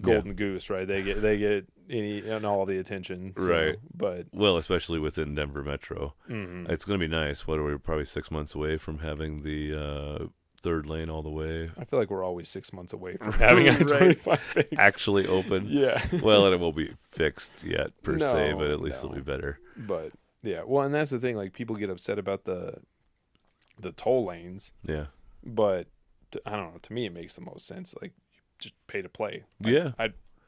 golden goose, right? They get any and all the attention, right? But especially within Denver Metro, it's going to be nice. What are we? Probably 6 months away from having the third lane all the way. I feel like we're always 6 months away from having I-25 fixed. Actually open. Yeah. Well, and it won't be fixed yet per se, but at least it'll be better. But yeah, well, and that's the thing. Like people get upset about the toll lanes. Yeah. But I don't know. To me, it makes the most sense. Like just pay to play. Yeah.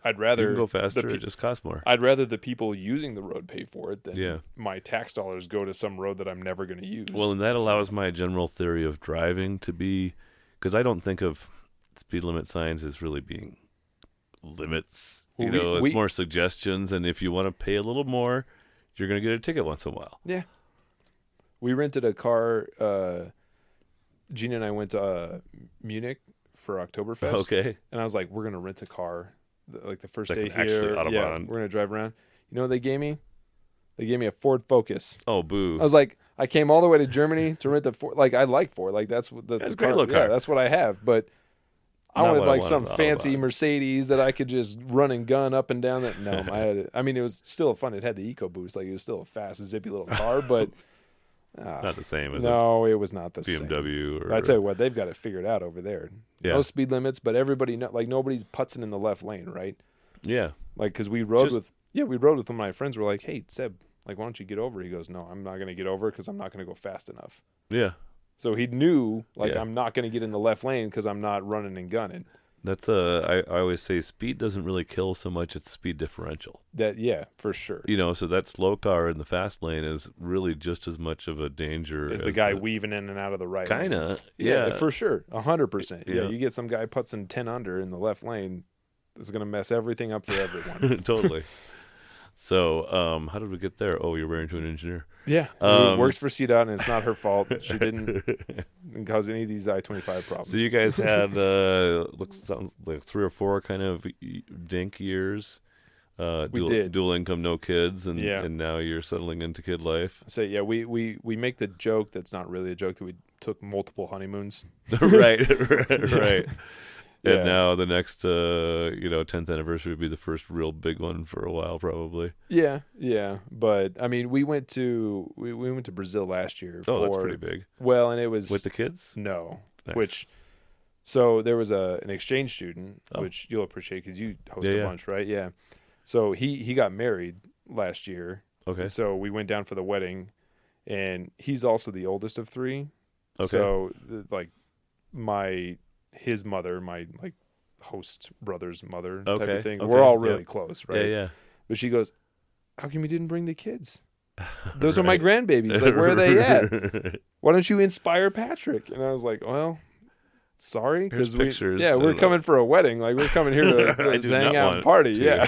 I'd rather you can go faster. It just costs more. I'd rather the people using the road pay for it than my tax dollars go to some road that I'm never going to use. Well, and that allows my general theory of driving to be, because I don't think of speed limit signs as really being limits. It's more suggestions, and if you want to pay a little more, you're going to get a ticket once in a while. Yeah. We rented a car. Gina and I went to Munich for Oktoberfest. Okay. And I was like, we're going to rent a car. Like the first day here, we're gonna drive around. You know what they gave me? They gave me a Ford Focus. Oh, boo! I was like, I came all the way to Germany to rent a Ford. Like I like Ford. Like that's what that's a great little car. Yeah, that's what I have. But I wanted some fancy Mercedes that I could just run and gun up and down. That it was still fun. It had the EcoBoost. Like it was still a fast, zippy little car, but not the same as it was not the BMW. Same. I tell you what, they've got it figured out over there. Yeah. No speed limits, but everybody nobody's putzing in the left lane, right? Yeah. Like because we rode with one of my friends. We're like, hey Seb, like why don't you get over? He goes, no, I'm not going to get over because I'm not going to go fast enough. Yeah. So he knew I'm not going to get in the left lane because I'm not running and gunning. That's I always say speed doesn't really kill so much, it's speed differential. For sure. So that slow car in the fast lane is really just as much of a danger as the guy weaving in and out of the right lane. Kinda. Yeah, for sure. 100%. Yeah. You get some guy putzing 10 under in the left lane, it's going to mess everything up for everyone. Totally. So, how did we get there? Oh, you're married to an engineer. Yeah. Works for CDOT, and it's not her fault. She didn't cause any of these I-25 problems. So you guys had, sounds like 3 or 4 kind of dink years. We did. Dual income, no kids, and now you're settling into kid life. So, we make the joke that's not really a joke that we took multiple honeymoons. Right. And now the next, 10th anniversary would be the first real big one for a while, probably. Yeah. But I mean, we went to Brazil last year. Oh, that's pretty big. Well, and it was with the kids. No, nice. So there was an exchange student, which you'll appreciate because you host a bunch, right? Yeah. So he got married last year. Okay. So we went down for the wedding, and he's also the oldest of 3. Okay. So his mother, my host brother's mother type of thing. Okay. We're all really close, right? Yeah. But she goes, how come you didn't bring the kids? Those are my grandbabies. Like, where are they at? Why don't you inspire Patrick? And I was like, well, sorry, because we're coming for a wedding. Like, we're coming here to hang out and party. To. Yeah,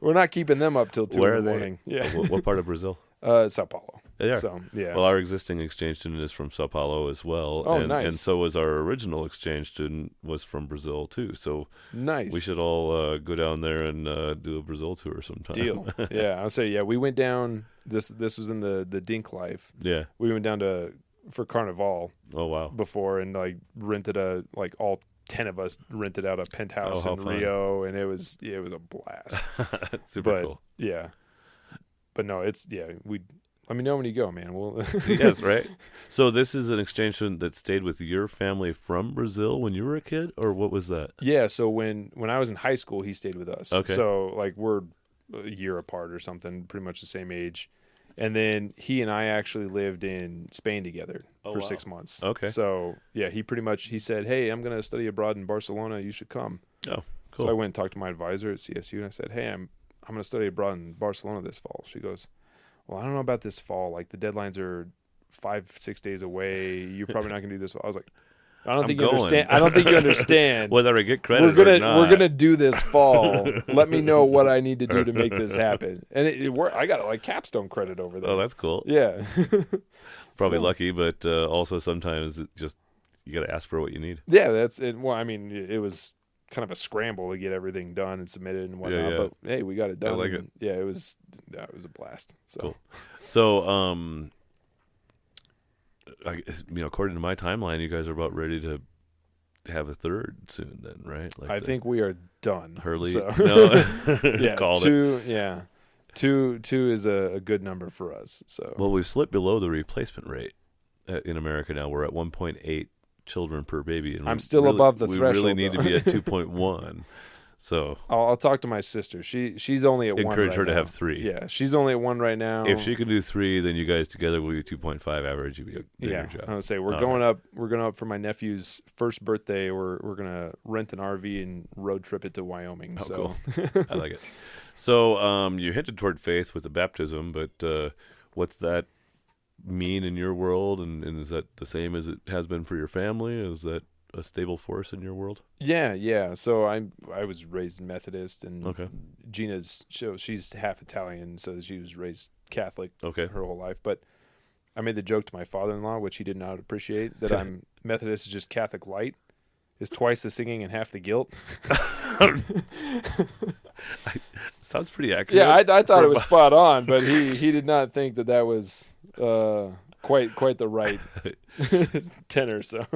we're not keeping them up till 2 in the morning. Yeah, what part of Brazil? Sao Paulo. Yeah. So yeah. Well, our existing exchange student is from Sao Paulo as well. Oh, nice. And so was our original exchange student was from Brazil too. So nice. We should all go down there and do a Brazil tour sometime. Deal. Yeah, I'll say we went down. This was in the Dink Life. Yeah. We went down for Carnival. Oh wow. Before and rented all 10 of us rented out a penthouse in Rio, and it was a blast. Super cool. Yeah. But no, let me know when you go, man. We'll Yes, right. So this is an exchange student that stayed with your family from Brazil when you were a kid, or what was that? Yeah, so when I was in high school, he stayed with us. Okay. So we're a year apart or something, pretty much the same age. And then he and I actually lived in Spain together for 6 months. Okay. So yeah, he said, "Hey, I'm going to study abroad in Barcelona. You should come." Oh, cool. So I went and talked to my advisor at CSU, and I said, "Hey, I'm going to study abroad in Barcelona this fall." She goes, "Well, I don't know about this fall. Like, the deadlines are 5-6 days away. You're probably not going to do this fall." I was like, I don't think you understand. Whether I get credit or not. We're gonna do this fall. Let me know what I need to do to make this happen. And it worked. I got capstone credit over there. Oh, that's cool. Yeah. Probably lucky, but also sometimes you got to ask for what you need. Yeah, that's it. Well, I mean, it was kind of a scramble to get everything done and submitted and whatnot. Yeah. But hey, we got it done. I like it. Yeah, it was a blast. So, cool. So, according to my timeline, you guys are about ready to have a third soon. Then, right? I think we are done. Hurley, so. no, yeah, called two, it. Yeah, two is a good number for us. So, well, we've slipped below the replacement rate in America now. We're at 1.8 children per baby, and I'm still above the threshold. We really need to be at 2.1. So I'll talk to my sister. She's only at 1 encourage right her now. to have 3. Yeah, she's only at 1 right now. If she can do 3, then you guys together will be 2.5 average. You'll be a bigger job. I would say we're going up. We're going up for my nephew's first birthday. We're gonna rent an RV and road trip it to Wyoming. Oh, so cool. I like it. So you hinted toward faith with the baptism, but what's that mean in your world, and is that the same as it has been for your family? Is that a stable force in your world? Yeah. So I was raised Methodist, and okay. she's half Italian, so she was raised Catholic her whole life. But I made the joke to my father-in-law, which he did not appreciate, that I'm Methodist is just Catholic light, is twice the singing and half the guilt. Sounds pretty accurate. Yeah, I thought it was spot on, but he did not think that was quite the right tenor. So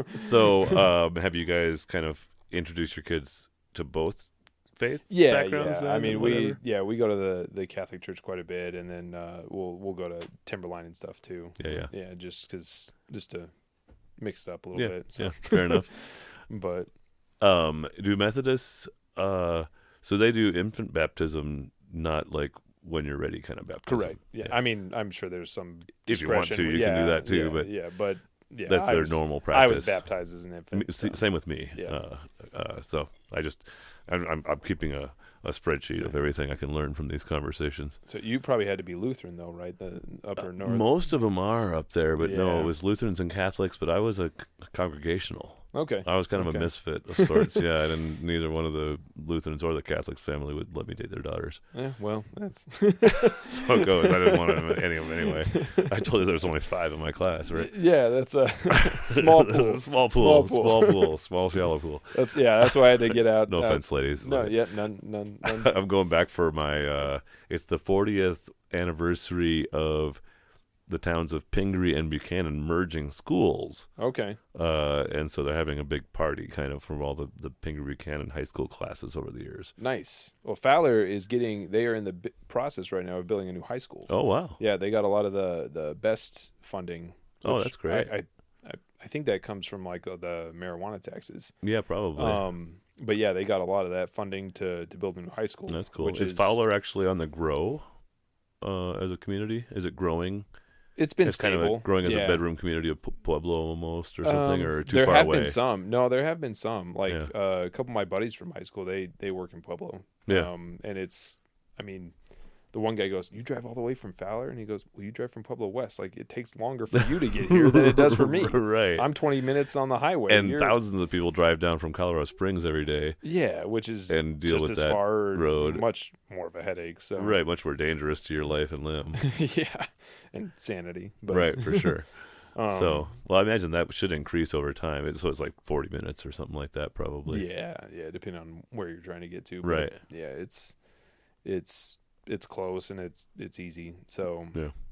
have you guys kind of introduced your kids to both faith backgrounds? Yeah. I mean, we go to the Catholic Church quite a bit, and then we'll go to Timberline and stuff too. Yeah. Just to mix it up a little bit. So. Yeah, fair enough. But do Methodists? So they do infant baptism, not like when you're ready kind of baptism. Correct. Yeah. I mean, I'm sure there's some if you want to, you can do that too. But that's their normal practice. I was baptized as an infant. Same with me. Yeah. So I'm keeping a spreadsheet of everything I can learn from these conversations. So you probably had to be Lutheran though, right? The upper north. Most of them are up there, but no, it was Lutherans and Catholics. But I was a congregational. Okay. I was kind of a misfit of sorts. Yeah, and neither one of the Lutherans or the Catholics family would let me date their daughters. Yeah, well, that's so it goes. I didn't want any of them anyway. I told you there was only 5 in my class, right? Yeah, that's a small pool. Small shallow pool. That's why I had to get out. No offense, ladies. No, none. I'm going back for my. It's the 40th anniversary of the towns of Pingree and Buchanan merging schools. Okay. And so they're having a big party kind of from all the Pingree Buchanan high school classes over the years. Nice. Well, Fowler they are in the process right now of building a new high school. Oh, wow. Yeah, they got a lot of the best funding. Oh, that's great. I think that comes from like the marijuana taxes. Yeah, probably. But yeah, they got a lot of that funding to build a new high school. That's cool. Is Fowler actually on the grow as a community? Is it growing? It's been stable. Kind of growing as a bedroom community of Pueblo almost or something, or too far away? There have been some. No, there have been some. Like a couple of my buddies from high school, they work in Pueblo. Yeah. And it's, I mean, the one guy goes, "You drive all the way from Fowler?" And he goes, "Well, you drive from Pueblo West. Like, it takes longer for you to get here than it does for me. Right. I'm 20 minutes on the highway. And thousands of people drive down from Colorado Springs every day. Yeah, which is and deal just with as that far, road. much more of a headache. So Right, much more dangerous to your life and limb. yeah, and sanity. But, right, for sure. So, well, I imagine that should increase over time. So it's like 40 minutes or something like that, probably. Yeah, depending on where you're trying to get to. But right. Yeah, it's close and it's easy. So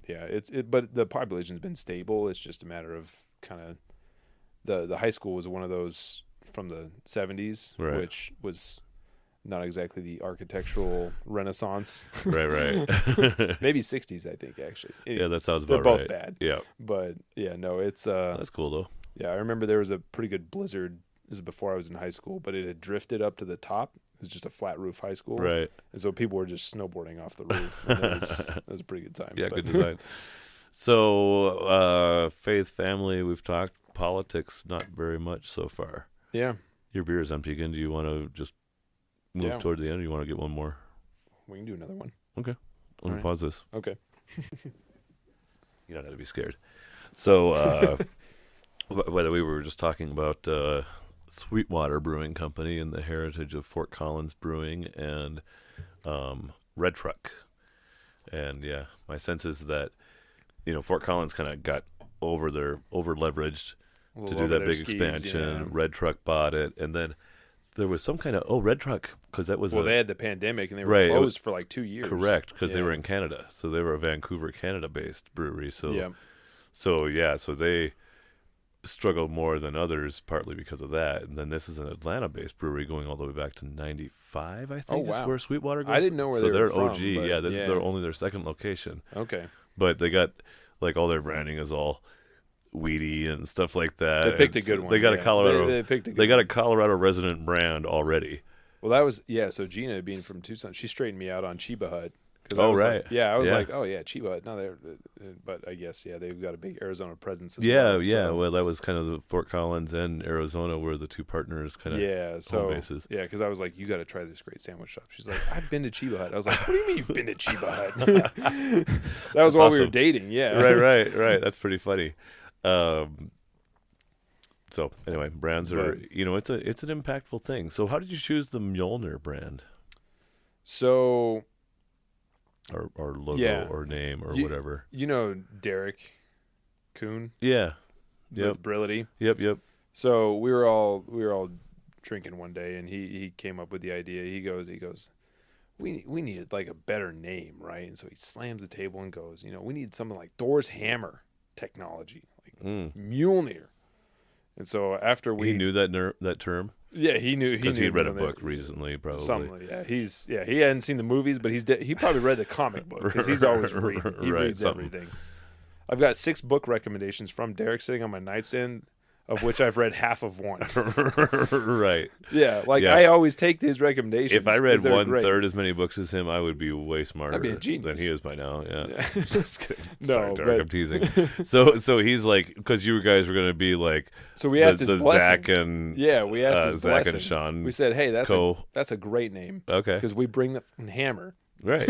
yeah, but the population's been stable. It's just a matter of kind of the high school was one of those from the 70s, right. which was not exactly the architectural renaissance. Right. Maybe 60s, I think, actually. Yeah, that sounds about right. They're both bad. Yeah. But yeah, no, it's that's cool though. Yeah, I remember there was a pretty good blizzard. This is before I was in high school, but it had drifted up to the top. It was just a flat roof high school. Right. And so people were just snowboarding off the roof. And it was a pretty good time. Yeah, good design. So, faith, family, we've talked. Politics, not very much so far. Yeah. Your beer is empty again. Do you want to just move toward the end, or do you want to get one more? We can do another one. Okay. Let me pause this. Okay. You don't have to be scared. So, whether we were just talking about Sweetwater Brewing Company and the heritage of Fort Collins Brewing and Red Truck. And, yeah, my sense is that, Fort Collins kind of got over leveraged to do that big expansion. Yeah. Red Truck bought it, and then there was some kind of Red Truck because that was they had the pandemic and they were closed for like 2 years. Correct, because they were in Canada, so they were a Vancouver, Canada-based brewery. So so they struggled more than others, partly because of that. And then this is an Atlanta-based brewery going all the way back to '95, I think. Is where Sweetwater goes. I didn't know where they were from. So they're OG. Yeah, this is only their second location. Okay, but they got like all their branding is all weedy and stuff like that. They picked a good one. They got a Colorado. They picked a good They got a Colorado resident brand already. Well, that was So Gina, being from Tucson, she straightened me out on Chiba Hut. Oh, right. I was like, oh yeah, Chiba Hut. No, but I guess they've got a big Arizona presence. Well, well, that was kind of the Fort Collins and Arizona were the two partners, kind of home bases. Yeah, because I was like, you got to try this great sandwich shop. She's like, I've been to Chiba Hut. I was like, what do you mean you've been to Chiba Hut? That was while we were dating. Yeah, right. That's pretty funny. So anyway, brands are it's an impactful thing. So how did you choose the Mjolnir brand? So. Or logo or name or whatever. Derek Kuhn? Yeah. With Brility. Yep. So we were all drinking one day and he came up with the idea. He goes, we needed like a better name, right? And so he slams the table and goes, we need something like Thor's hammer technology, like Mjolnir. And so after he knew that term. Yeah, he knew because he read a book recently, probably. Something, yeah. He hadn't seen the movies, but he probably read the comic book because he's always reading. He reads everything. I've got 6 book recommendations from Derek sitting on my nightstand, of which I've read half of one. Right. Yeah, I always take these recommendations. If I read 1/3 as many books as him, I would be way smarter than he is by now. Yeah. Just kidding. No, sorry, Derek, I'm teasing. So he's like, because you guys were going to be like, so we asked his blessing. Zach and we asked his Zach blessing. and Sean. We said, hey, that's a great name. Okay. Because we bring the hammer. Right.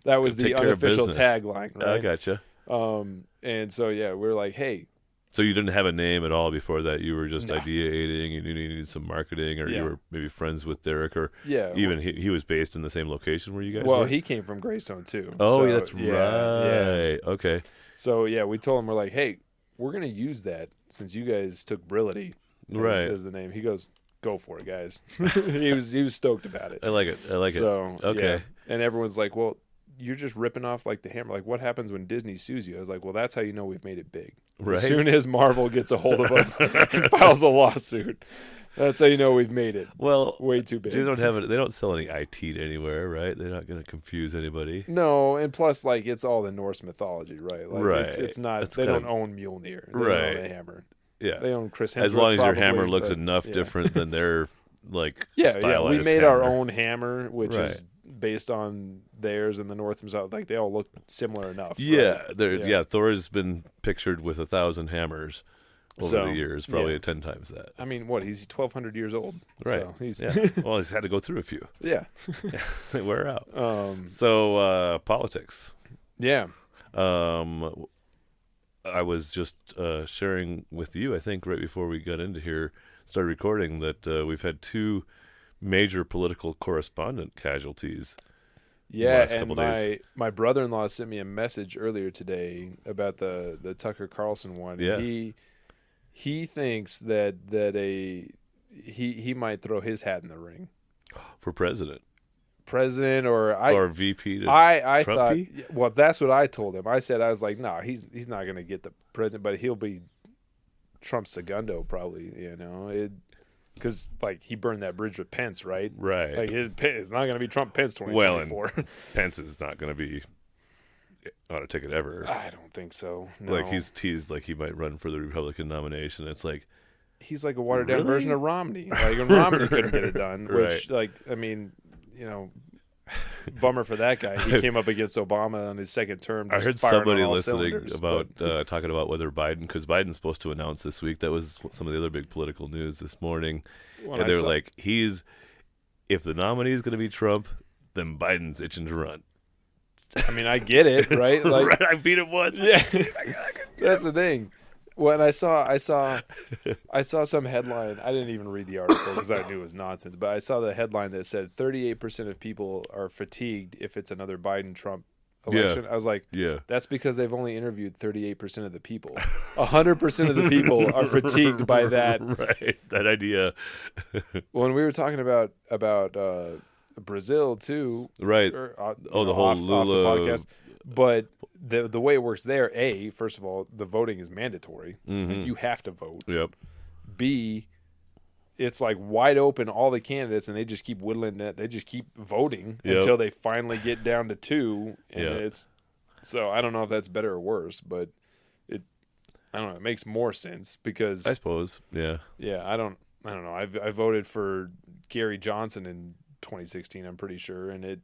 That was the unofficial tagline. Right? I gotcha. And so we're like, hey. So you didn't have a name at all before that. You were just ideating, and you needed some marketing, or you were maybe friends with Derek, or even he was based in the same location where you guys were? Well, he came from Greystone too. Oh, so, that's right. Yeah. Okay. So we told him, we're like, hey, we're gonna use that since you guys took Brility as the name. He goes, go for it, guys. he was stoked about it. I like it. So okay. And everyone's like, well, you're just ripping off like the hammer. Like, what happens when Disney sues you? I was like, well, that's how you know we've made it big. Right. As soon as Marvel gets a hold of us and files a lawsuit, that's how you know we've made it. Well, way too big. They don't sell any IT to anywhere, right? They're not going to confuse anybody. No, and plus, it's all the Norse mythology, right? Like, it's not. They don't own Mjolnir. They don't own the hammer. Yeah, they own Chris Hemsworth. As long as your hammer looks enough different than their stylized we made hammer. our own hammer, which is based on theirs in the North and South. Like, they all look similar enough. Yeah, Thor has been pictured with 1,000 hammers. over the years, probably 10 times that. I mean, what? He's 1,200 years old. Right. So he's Well, he's had to go through a few. Yeah. They wear out. So politics. Yeah. I was just sharing with you, I think, right before we got into here, started recording, that we've had 2 major political correspondent casualties. Yeah, and my brother-in-law sent me a message earlier today about the Tucker Carlson one. Yeah. And he thinks that he might throw his hat in the ring For president or VP to I thought, Trumpy? well, that's what I told him. I was no, he's not going to get the president, but he'll be Trump's segundo probably, because he burned that bridge with Pence, right? Right. It's not going to be Trump-Pence 2024. Well, Pence is not going to be on a ticket ever. I don't think so. No. He's teased he might run for the Republican nomination. It's he's like a watered-down really? version of Romney. And Romney couldn't get it done, which, Right. bummer for that guy. He came up against Obama on his second term. I heard firing somebody on all listening cylinders, about talking about whether because Biden's supposed to announce this week. That was some of the other big political news this morning. And they're like, if the nominee is going to be Trump, then Biden's itching to run. I mean, I get it, right? Right, I beat him once. Yeah, that's the thing. When I saw some headline, I didn't even read the article because I knew it was nonsense. But I saw the headline that said 38% of people are fatigued if it's another Biden-Trump election. Yeah. I was like, Yeah. that's because they've only interviewed 38% of the people. 100% of the people are fatigued by that. Right, that idea. When we were talking about Brazil too, Right. Or, the whole off the Lula podcast, but the way it works there, first of all, the voting is mandatory. Mm-hmm. You have to vote. Yep. B, it's wide open, all the candidates, and they just keep whittling it. They just keep voting until they finally get down to 2. And so I don't know if that's better or worse, but I don't know. It makes more sense because I suppose. Yeah. Yeah, I don't know. I voted for Gary Johnson in 2016, I'm pretty sure, and it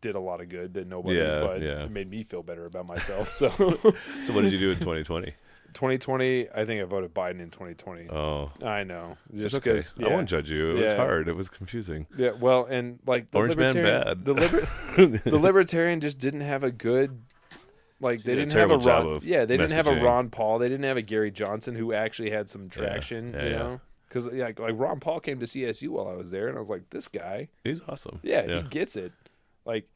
did a lot of good to nobody, but it made me feel better about myself. So So what did you do in 2020? 2020, I think I voted Biden in 2020. Oh. I know. Just because I won't judge you. It was hard. It was confusing. Yeah, well, and the Orange Man libertarian, bad. the libertarian just didn't have a good they didn't have a Ron. They didn't have a Ron Paul. They didn't have a Gary Johnson who actually had some traction, you know? Because Ron Paul came to CSU while I was there, and I was like, this guy, he's awesome. Yeah, he gets it.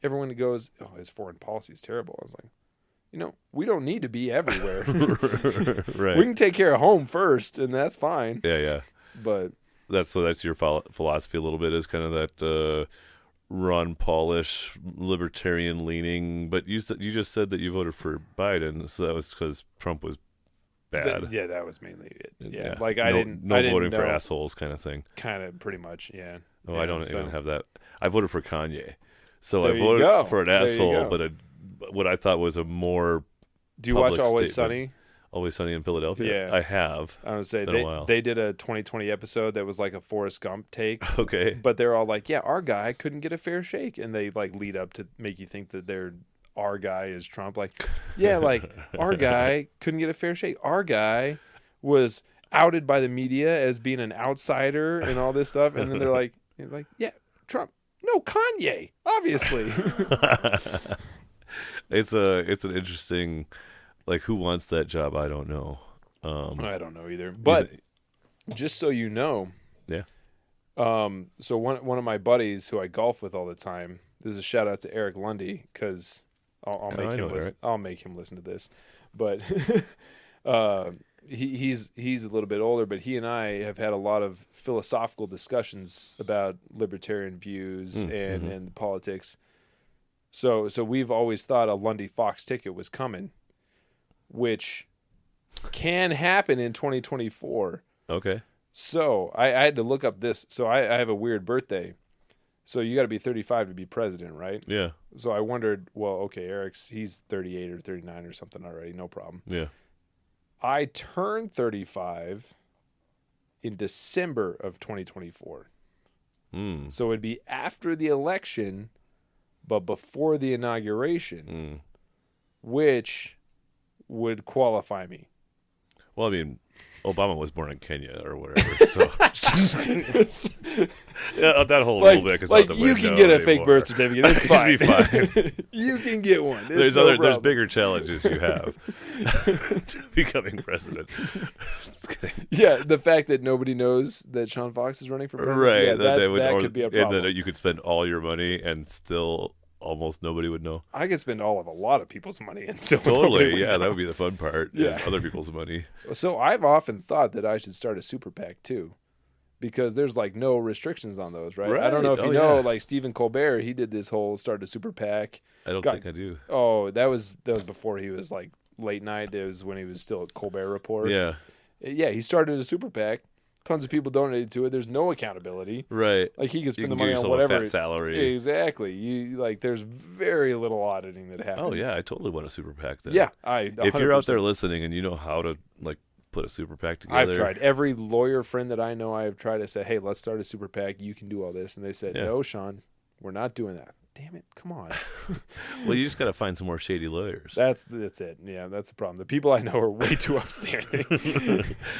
Everyone goes, oh, his foreign policy is terrible. I was like, we don't need to be everywhere. Right. We can take care of home first, and that's fine. Yeah. But that's your philosophy a little bit, is kind of that Ron Paulish libertarian leaning. But you just said that you voted for Biden, so that was because Trump was bad. That was mainly it. Yeah, I didn't voting for assholes kind of thing. Kind of, pretty much, yeah. Oh, I don't even have that. I voted for Kanye, so there I voted go. for an asshole, but what I thought was a more. Do you watch Always Sunny? Always Sunny in Philadelphia? Yeah, I have. I would say they did a 2020 episode that was like a Forrest Gump take. Okay, but they're all like, yeah, our guy couldn't get a fair shake, and they lead up to make you think that our guy is Trump. Our guy couldn't get a fair shake. Our guy was outed by the media as being an outsider and all this stuff. And then they're like, yeah, Trump. No, Kanye, obviously. It's an interesting, who wants that job? I don't know. I don't know either. But just so you know, yeah. So one of my buddies who I golf with all the time, this is a shout out to Eric Lundy, because I'll make him listen. I'll make him listen to this, but he's a little bit older, but he and I have had a lot of philosophical discussions about libertarian views and politics. So we've always thought a Lundy Fox ticket was coming, which can happen in 2024. Okay. So I had to look up this. So I have a weird birthday. So you got to be 35 to be president, right? Yeah. So I wondered, well, okay, he's 38 or 39 or something already, no problem. Yeah. I turned 35 in December of 2024. So it'd be after the election, but before the inauguration, which would qualify me. Well, I mean, Obama was born in Kenya or whatever, so yeah, that whole like, rulebook is like not the you way can to get go a fake anymore. birth certificate. It's fine. It'd be fine. You can get one. There's problem. bigger challenges you have to becoming president. Just kidding. Yeah, the fact that nobody knows that Sean Fox is running for president. Right? Yeah, That would, that or, could be a and problem. that you could spend all your money and still almost nobody would know. I could spend all of a lot of people's money and still nobody Totally, would yeah, know. that would be the fun part. Yeah. Is other people's money. So I've often thought that I should start a super PAC too, because there's like no restrictions on those, right? I don't know if Right. you Oh, know, yeah. like Stephen Colbert, he did this whole start a super PAC. I don't think I do. Oh, that was before he was like late night. It was when he was still at Colbert Report. Yeah, Yeah, he started a super PAC. Tons of people donated to it. There's no accountability. right. Like he can You spend can the give money on yourself whatever. a fat salary. Exactly. You like. There's very little auditing that happens. Oh yeah, I totally want a super PAC then. Yeah. If you're out 100%. there listening and you know how to like put a super PAC together, I've tried. Every lawyer friend that I know, I have tried to say, hey, let's start a super PAC. You can do all this. And they said, Yeah. no, Sean, we're not doing that. Damn it. Come on. Well, you just got to find some more shady lawyers. That's it. Yeah, that's the problem. The people I know are way too upstanding.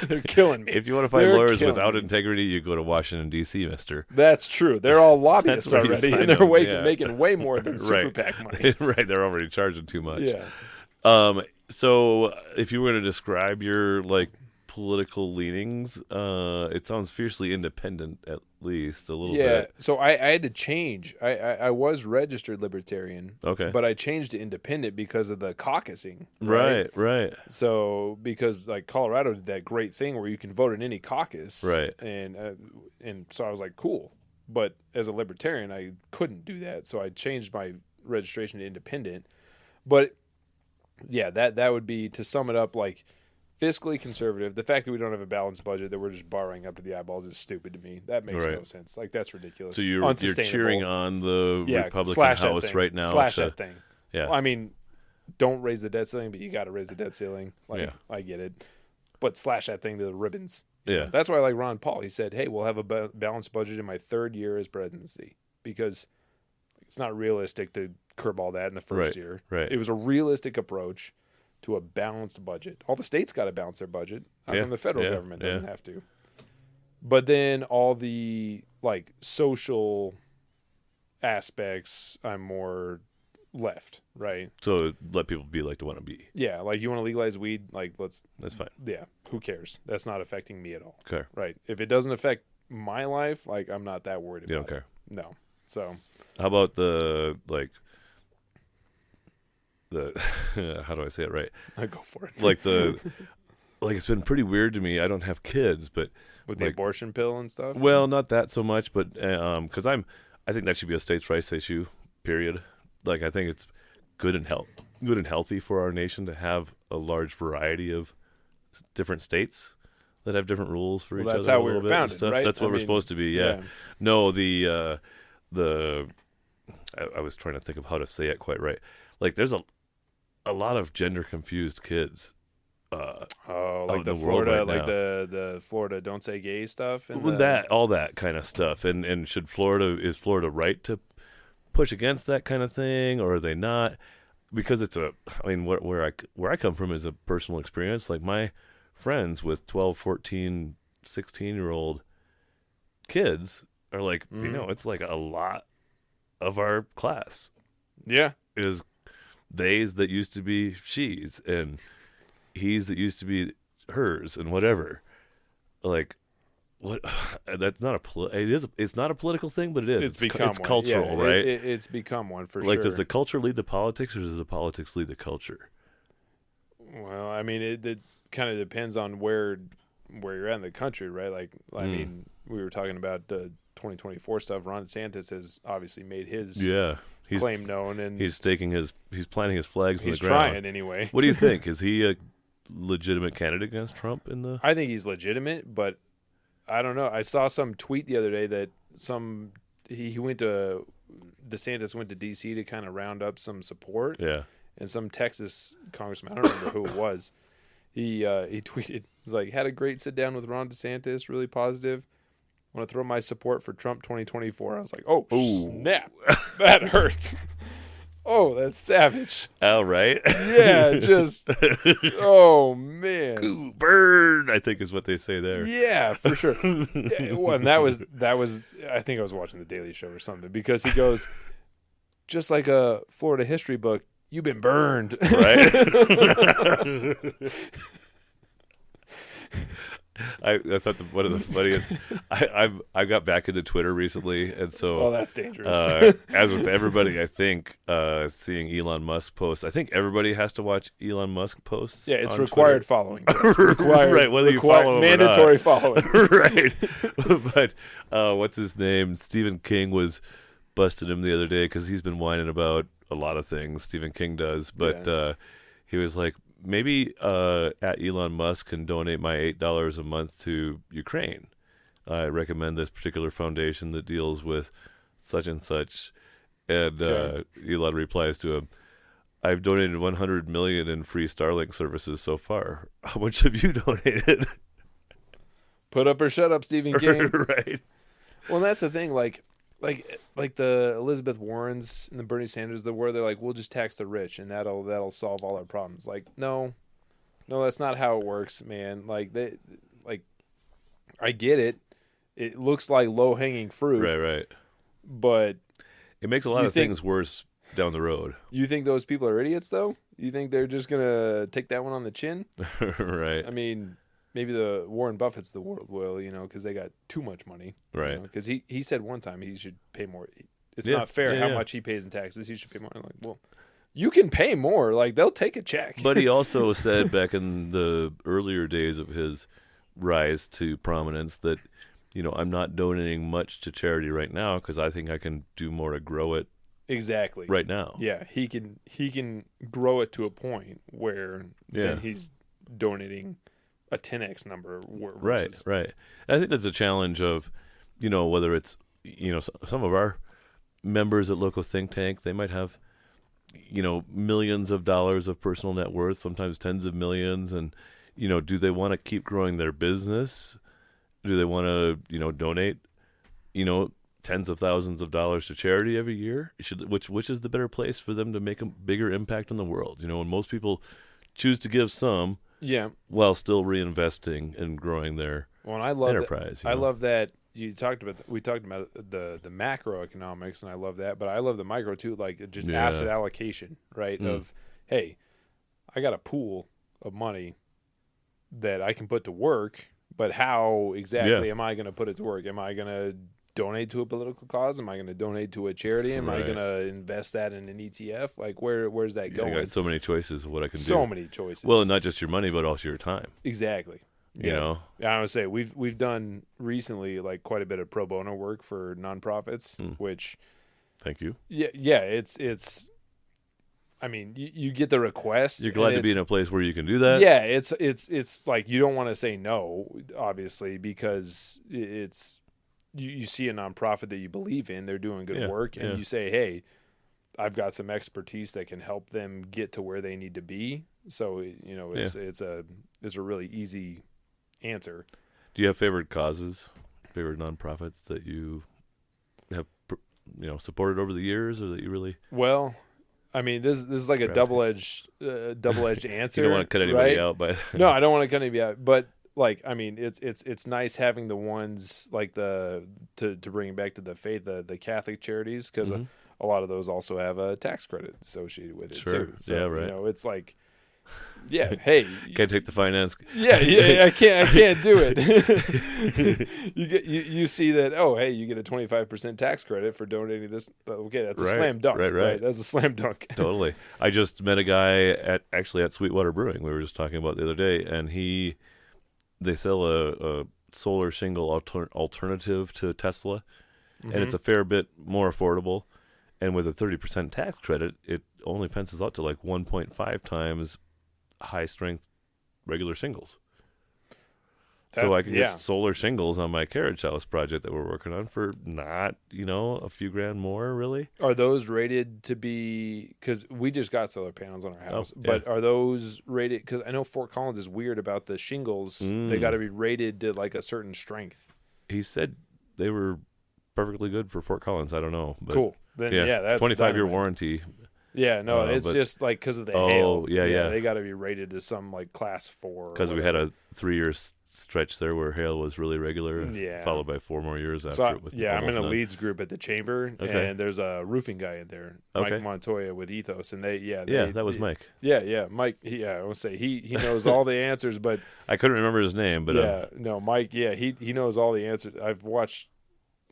They're killing me. If you want to find They're lawyers killing without me. integrity, you go to Washington D.C., Mister. That's true. They're all lobbyists That's where you already, find and they're them, making way more than super Right. PAC money. Right, they're already charging too much. Yeah. So if you were going to describe your like political leanings, it sounds fiercely independent, at least a little Yeah. bit. So I had to change. I was registered libertarian. Okay. But I changed to independent because of the caucusing. Right. So because like Colorado did that great thing where you can vote in any caucus. Right. And so I was like, cool. But as a libertarian, I couldn't do that. So I changed my registration to independent. But yeah, that would be, to sum it up, like fiscally conservative. The fact that we don't have a balanced budget, that we're just borrowing up to the eyeballs, is stupid to me. That makes no Right. sense. Like, that's ridiculous. So you're Unsustainable. cheering on the Republican slash that House thing. right now. Slash that thing. Yeah. Well, I mean, don't raise the debt ceiling, but you got to raise the debt ceiling. Like, Yeah. I get it. But slash that thing to the ribbons. Yeah. That's why I like Ron Paul. He said, hey, we'll have a balanced budget in my third year as presidency, because it's not realistic to curb all that in the first year. Right. It was a realistic approach to a balanced budget. All the states got to balance their budget. How come the federal government doesn't have to? But then all the like social aspects, I'm more left, right? So let people be like they want to be. Yeah, like you want to legalize weed, like That's fine. yeah, who cares? That's not affecting me at all. Okay. Right. If it doesn't affect my life, like I'm not that worried about You don't it. care. No. So How about the how do I say it right? I go for it. Like it's been pretty weird to me. I don't have kids, but With the like, abortion pill and stuff? well, not that so much, but because I think that should be a states' rights issue. Period. Like I think it's good and healthy for our nation to have a large variety of different states that have different rules for each other. That's how a we little were bit and founded, stuff. right? That's what we're supposed to be. Yeah. No, I was trying to think of how to say it quite right. Like there's a lot of gender confused kids. Like the the world Florida, right like now. the Florida don't say gay stuff, and All that kind of stuff. And is Florida right to push against that kind of thing, or are they not? Because where I come from is a personal experience. Like my friends with 12, 14, 16-year-old kids are like, it's like a lot of our class yeah, is theys that used to be she's, and he's that used to be hers, and whatever. Like, what? That's not it's not a political thing, but it is. it's become it's one. cultural, Yeah, right? It's become one for Like, sure. does the culture lead the politics, or does the politics lead the culture? Well, I mean, it kind of depends on where you're at in the country, right? Like, I mean, we were talking about the 2024 stuff. Ron DeSantis has obviously made his claim known, and he's planting his flags in the he's ground. trying anyway. What do you think? Is he a legitimate candidate against Trump in the? I think he's legitimate, but I don't know. I saw some tweet the other day that DeSantis went to D.C. to kind of round up some support. Yeah. And some Texas congressman, I don't remember who it was, he tweeted, he's like, had a great sit down with Ron DeSantis, really positive. Want to throw my support for Trump 2024. I was like, oh, snap. That hurts. Oh, that's savage. All right. Yeah, just oh man. Ooh, burn, I think is what they say there. Yeah, for sure. Yeah, well, and that was I think I was watching the Daily Show or something, because he goes, just like a Florida history book, you've been burned. Right. I thought one of the funniest. I got back into Twitter recently, and so Oh, that's dangerous. as with everybody, I think seeing Elon Musk post. I think everybody has to watch Elon Musk posts. Yeah, it's on required Twitter. following. Yes, required, Right, whether you follow him mandatory or not. following. Right. But what's his name? Stephen King was busted him the other day because he's been whining about a lot of things. Stephen King does, but he was like, maybe at Elon Musk can donate my $8 a month to Ukraine. I recommend this particular foundation that deals with such and such. And Elon replies to him, I've donated $100 million in free Starlink services so far. How much have you donated? Put up or shut up, Stephen King. Right. Well, that's the thing. Like the Elizabeth Warrens and the Bernie Sanders, where they're like, we'll just tax the rich and that'll solve all our problems. Like, no, that's not how it works, man. Like I get it. It looks like low hanging fruit. Right. But it makes a lot of things worse down the road. You think those people are idiots, though? You think they're just gonna take that one on the chin? Right. I mean, maybe the Warren Buffett's the world will, because they got too much money. Right. Because he said one time he should pay more. It's not fair how much he pays in taxes. He should pay more. I'm like, well, you can pay more. Like, they'll take a check. But he also said back in the earlier days of his rise to prominence that, I'm not donating much to charity right now because I think I can do more to grow it. Exactly. Right now. Yeah, he can grow it to a point where then he's donating a 10x number. Right. And I think that's a challenge of, whether it's, some of our members at local think tank, they might have, millions of dollars of personal net worth, sometimes tens of millions. And, do they want to keep growing their business? Do they want to, donate, tens of thousands of dollars to charity every year? Which is the better place for them to make a bigger impact on the world? When most people choose to give some, while still reinvesting and growing their enterprise. I love that we talked about the macroeconomics, and I love that, but I love the micro too, like just asset allocation, right? Of, hey, I got a pool of money that I can put to work, but how exactly am I going to put it to work? Am I going to donate to a political cause? Am I going to donate to a charity? Am I going to invest that in an ETF? Like, where's that going? You got so many choices of what I can do. So many choices. Well, not just your money, but also your time. Exactly. Yeah, I would say we've done recently like quite a bit of pro bono work for nonprofits, which. Thank you. Yeah. It's. I mean, you get the request. You're glad to be in a place where you can do that. Yeah, it's like you don't want to say no, obviously, because it's you see a nonprofit that you believe in, they're doing good work, and you say, hey, I've got some expertise that can help them get to where they need to be. So it's a really easy answer. Do you have favorite causes, favorite nonprofits that you have supported over the years, or that you really? Well, I mean, this is like a double-edged answer. You don't want to cut anybody out, but no, I don't want to cut anybody out. But like, I mean, it's nice having the ones like to bring it back to the faith, the Catholic charities, because a lot of those also have a tax credit associated with it too. So, right. It's like, hey, can't take the finance. I can't do it. you see that? Oh, hey, you get a 25% tax credit for donating this. Okay, that's a slam dunk. Right. That's a slam dunk. Totally. I just met a guy at Sweetwater Brewing. We were just talking about the other day, and they sell a solar shingle alternative to Tesla, and it's a fair bit more affordable. And with a 30% tax credit, it only pencils out to like 1.5 times high strength regular shingles. So I can get solar shingles on my carriage house project that we're working on for not, a few grand more, really. Are those rated to be, because we just got solar panels on our house, but are those rated, because I know Fort Collins is weird about the shingles. They got to be rated to like a certain strength. He said they were perfectly good for Fort Collins. I don't know. But cool. Then, that's 25-year warranty. Yeah, no, it's just like because of the hail. Yeah. They got to be rated to some like class 4. Because we had a 3-year stretch there where hail was really regular, Yeah. followed by 4 more years after So it with I'm in a none. leads group at the chamber, Okay. and there's a roofing guy in there, Mike Montoya with Ethos, and that was Mike. Yeah, Mike. I will say he knows all the answers, but I couldn't remember his name, but Mike. Yeah, he knows all the answers.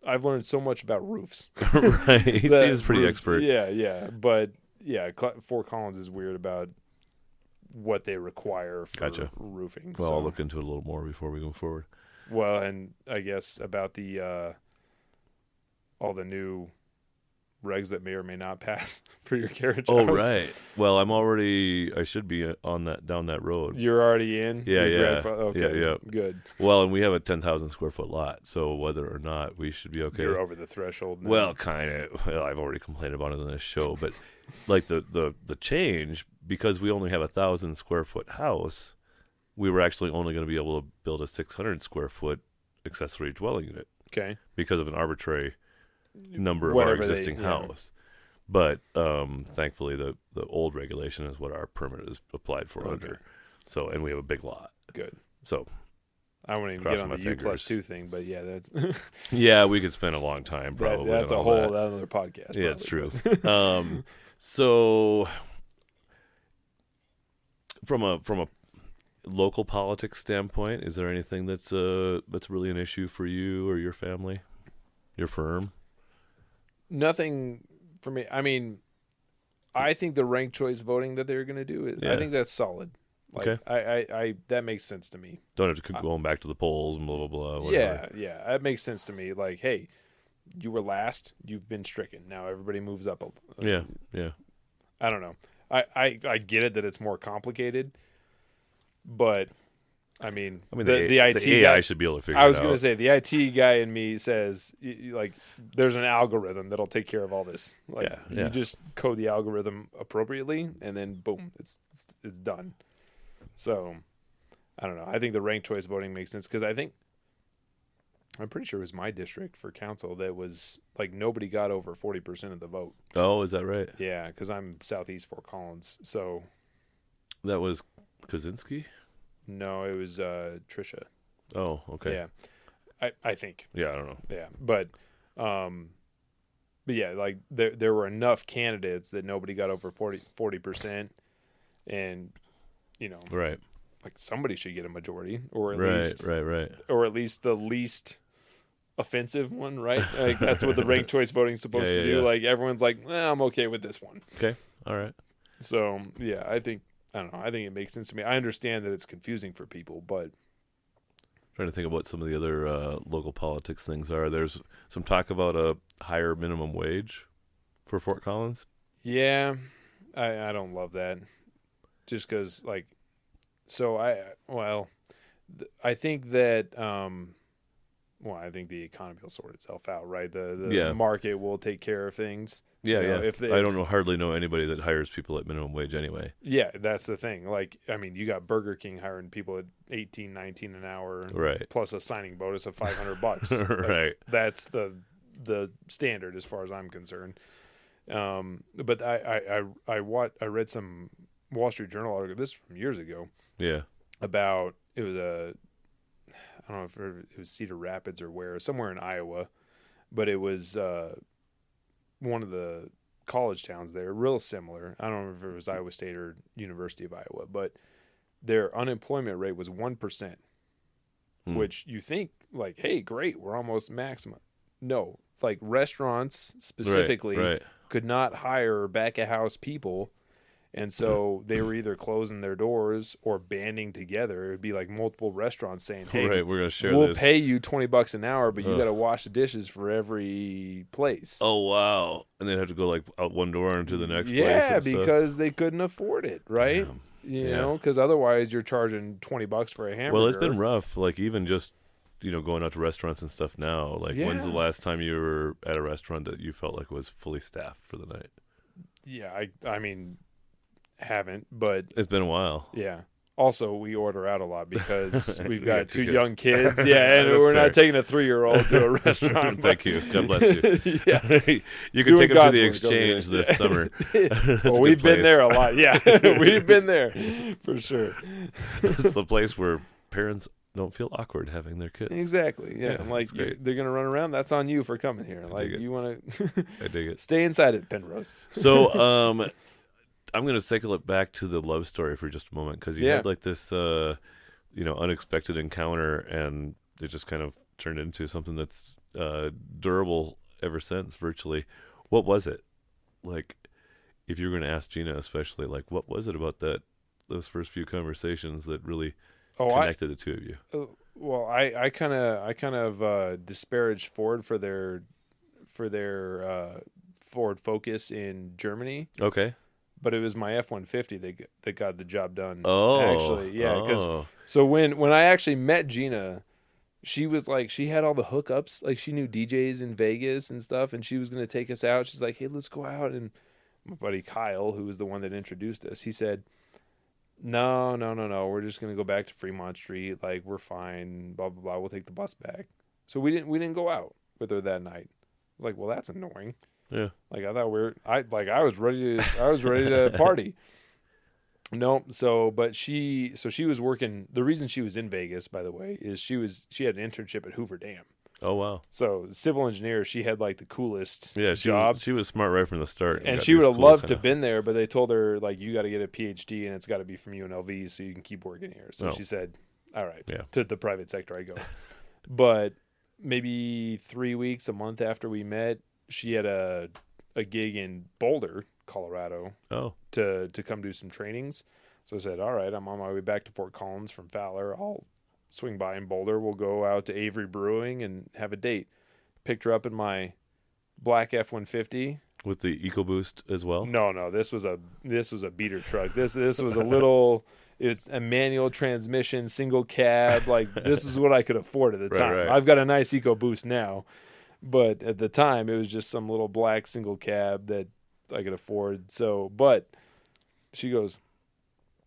I've learned so much about roofs. right, he seems pretty expert. Yeah, but Fort Collins is weird about what they require for roofing. Well, I'll look into it a little more before we go forward. Well, and I guess about the all the new regs that may or may not pass for your carriage house. Oh, right. Well, I should be down that road. You're already in? Yeah. Okay, yeah. Good. Well, and we have a 10,000 square foot lot, so whether or not we should be okay. You're over the threshold now. Well, kind of. Well, I've already complained about it on this show, but like the change, because we only have 1,000 square foot house, we were actually only going to be able to build a 600 square foot accessory dwelling unit. Okay. Because of an arbitrary number of our existing house. But thankfully the old regulation is what our permit is applied for under. So, and we have a big lot. Good. So I won't even get on the U+2 thing, but yeah, that's yeah, we could spend a long time probably. That's a whole other podcast. Yeah, it's true. So from a local politics standpoint, is there anything that's really an issue for you or your family, your firm? Nothing for me. I mean, I think the ranked choice voting that they're going to do, I think that's solid. Like, okay. I that makes sense to me. Don't have to keep going back to the polls and blah, blah, blah. Whatever. Yeah. That makes sense to me. Like, hey, you were last. You've been stricken. Now everybody moves up. Yeah. I don't know. I get it that it's more complicated, but I mean the IT the AI guy should be able to figure it out. I was going to say the IT guy in me says like there's an algorithm that'll take care of all this. Like you just code the algorithm appropriately and then boom, it's done. So I don't know. I think the ranked choice voting makes sense because I'm pretty sure it was my district for council that was like nobody got over 40% of the vote. Oh, is that right? Yeah, because I'm southeast Fort Collins. So that was Kaczynski? No, it was Tricia. Oh, okay. Yeah, I think. Yeah, I don't know. Yeah, but yeah, like there were enough candidates that nobody got over 40%, and right, like somebody should get a majority, or at least right, or at least the least offensive one, right? Like that's what the ranked choice voting is supposed to do. Yeah. Like everyone's like, I'm okay with this one. Okay, all right. So yeah, I don't know. I think it makes sense to me. I understand that it's confusing for people, but trying to think of what some of the other local politics things are. There's some talk about a higher minimum wage for Fort Collins. Yeah, I don't love that. Just because, like, so I think that I think the economy will sort itself out, right? The market will take care of things. Yeah. I don't hardly know anybody that hires people at minimum wage anyway. Yeah, that's the thing. Like, I mean, you got Burger King hiring people at $18, $19 an hour, right? Plus a signing bonus of $500. Right. Like, that's the standard as far as I'm concerned. But I read some Wall Street Journal article. This is from years ago. Yeah. About it was I don't know if it was Cedar Rapids or where, somewhere in Iowa, but it was one of the college towns there, real similar. I don't know if it was Iowa State or University of Iowa, but their unemployment rate was 1%, which you think like, hey, great, we're almost maximum. No, like restaurants specifically could not hire back of house people. And so they were either closing their doors or banding together. It would be like multiple restaurants saying, hey, we're gonna share we'll this. pay you $20 an hour, but you got to wash the dishes for every place. Oh, wow. And they'd have to go like out one door into the next place. Yeah, because they couldn't afford it, right? Damn. You know, because otherwise you're charging $20 for a hamburger. Well, it's been rough. Like even just, going out to restaurants and stuff now. Like when's the last time you were at a restaurant that you felt like was fully staffed for the night? Yeah, I mean... haven't, but it's been a while. Yeah, Also, we order out a lot because we've got got two two young kids. Yeah, and That's we're fair. not taking a 3-year-old to a restaurant. Thank you. God bless you. Yeah. You can Doing take them to God's the work over exchange there. this summer. That's a Well, good we've been place. there a lot. Yeah, we've been there for sure. It's the place where parents don't feel awkward having their kids. Exactly. Yeah. Yeah, I'm like, that's great. they're gonna run around. That's on you for coming here. Like, dig it. you want to I dig it. stay inside it, Penrose. So, I'm going to cycle it back to the love story for just a moment because you Yeah. had like this, unexpected encounter, and it just kind of turned into something that's durable ever since, virtually. What was it? Like, if you were going to ask Gina, especially, like, what was it about those first few conversations that really connected the two of you? Well, I kind of disparaged Ford for their Ford Focus in Germany. Okay. But it was my F-150 that got the job done. Oh, actually, yeah. So when I actually met Gina, she was like, she had all the hookups. Like, she knew DJs in Vegas and stuff, and she was gonna take us out. She's like, hey, let's go out. And my buddy Kyle, who was the one that introduced us, he said, no, we're just gonna go back to Fremont Street. Like, we're fine. Blah blah blah. We'll take the bus back. So we didn't go out with her that night. I was like, well, that's annoying. Yeah. Like, I thought I was ready to party. No, but she was working. The reason she was in Vegas, by the way, is she had an internship at Hoover Dam. Oh, wow. So civil engineer, she had like the coolest job. She was smart right from the start. And she would have loved to have been there, but they told her, like, you got to get a PhD and it's got to be from UNLV so you can keep working here. So she said, all right, to the private sector I go. But maybe 3 weeks, a month after we met, she had a gig in Boulder, Colorado, to come do some trainings. So I said, all right, I'm on my way back to Fort Collins from Fowler. I'll swing by in Boulder. We'll go out to Avery Brewing and have a date. Picked her up in my black F-150. With the EcoBoost as well? No, this was a beater truck. This was a little. It's a manual transmission, single cab. Like, this is what I could afford at the time. Right. I've got a nice EcoBoost now. But at the time, it was just some little black single cab that I could afford. So, but she goes,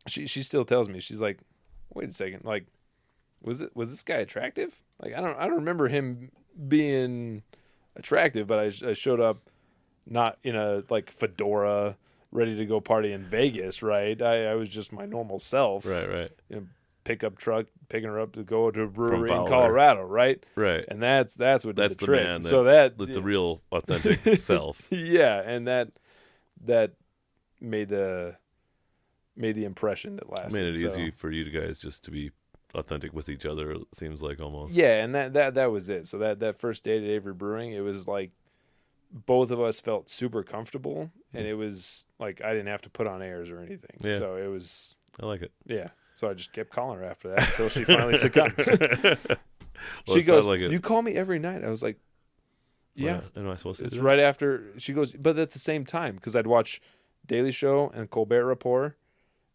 she still tells me, she's like, wait a second, like, was this guy attractive? Like, I don't remember him being attractive, but I showed up not in a like fedora, ready to go party in Vegas, right? I was just my normal self, Right. You know, pickup truck, picking her up to go to a brewery in Colorado, right? Right. And that's what did the the trick. man So the real authentic self. Yeah, and that made the impression that lasted. Made it easy for you guys just to be authentic with each other, it seems like, almost. Yeah, and that was it. So that first date at Avery Brewing, it was like both of us felt super comfortable, and it was like I didn't have to put on airs or anything. Yeah. So it was. I like it. Yeah. So I just kept calling her after that until she finally succumbed. Well, She goes, like you call me every night. I was like, yeah. Am I supposed to It's do right after. She goes, but at the same time, because I'd watch Daily Show and Colbert Report,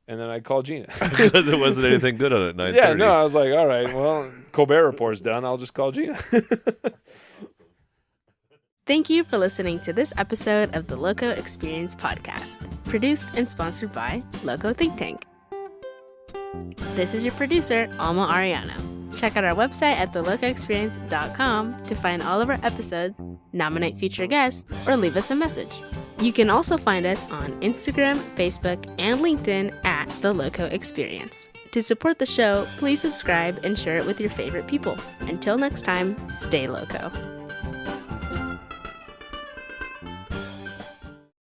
and then I'd call Gina. Because it wasn't anything good on it, 9:30. Yeah, no, I was like, all right, well, Colbert Report's done. I'll just call Gina. Thank you for listening to this episode of the Loco Experience podcast, produced and sponsored by Loco Think Tank. This is your producer, Alma Ariano. Check out our website at thelocoexperience.com to find all of our episodes, nominate future guests, or leave us a message. You can also find us on Instagram, Facebook, and LinkedIn at The Loco Experience. To support the show, please subscribe and share it with your favorite people. Until next time, stay loco.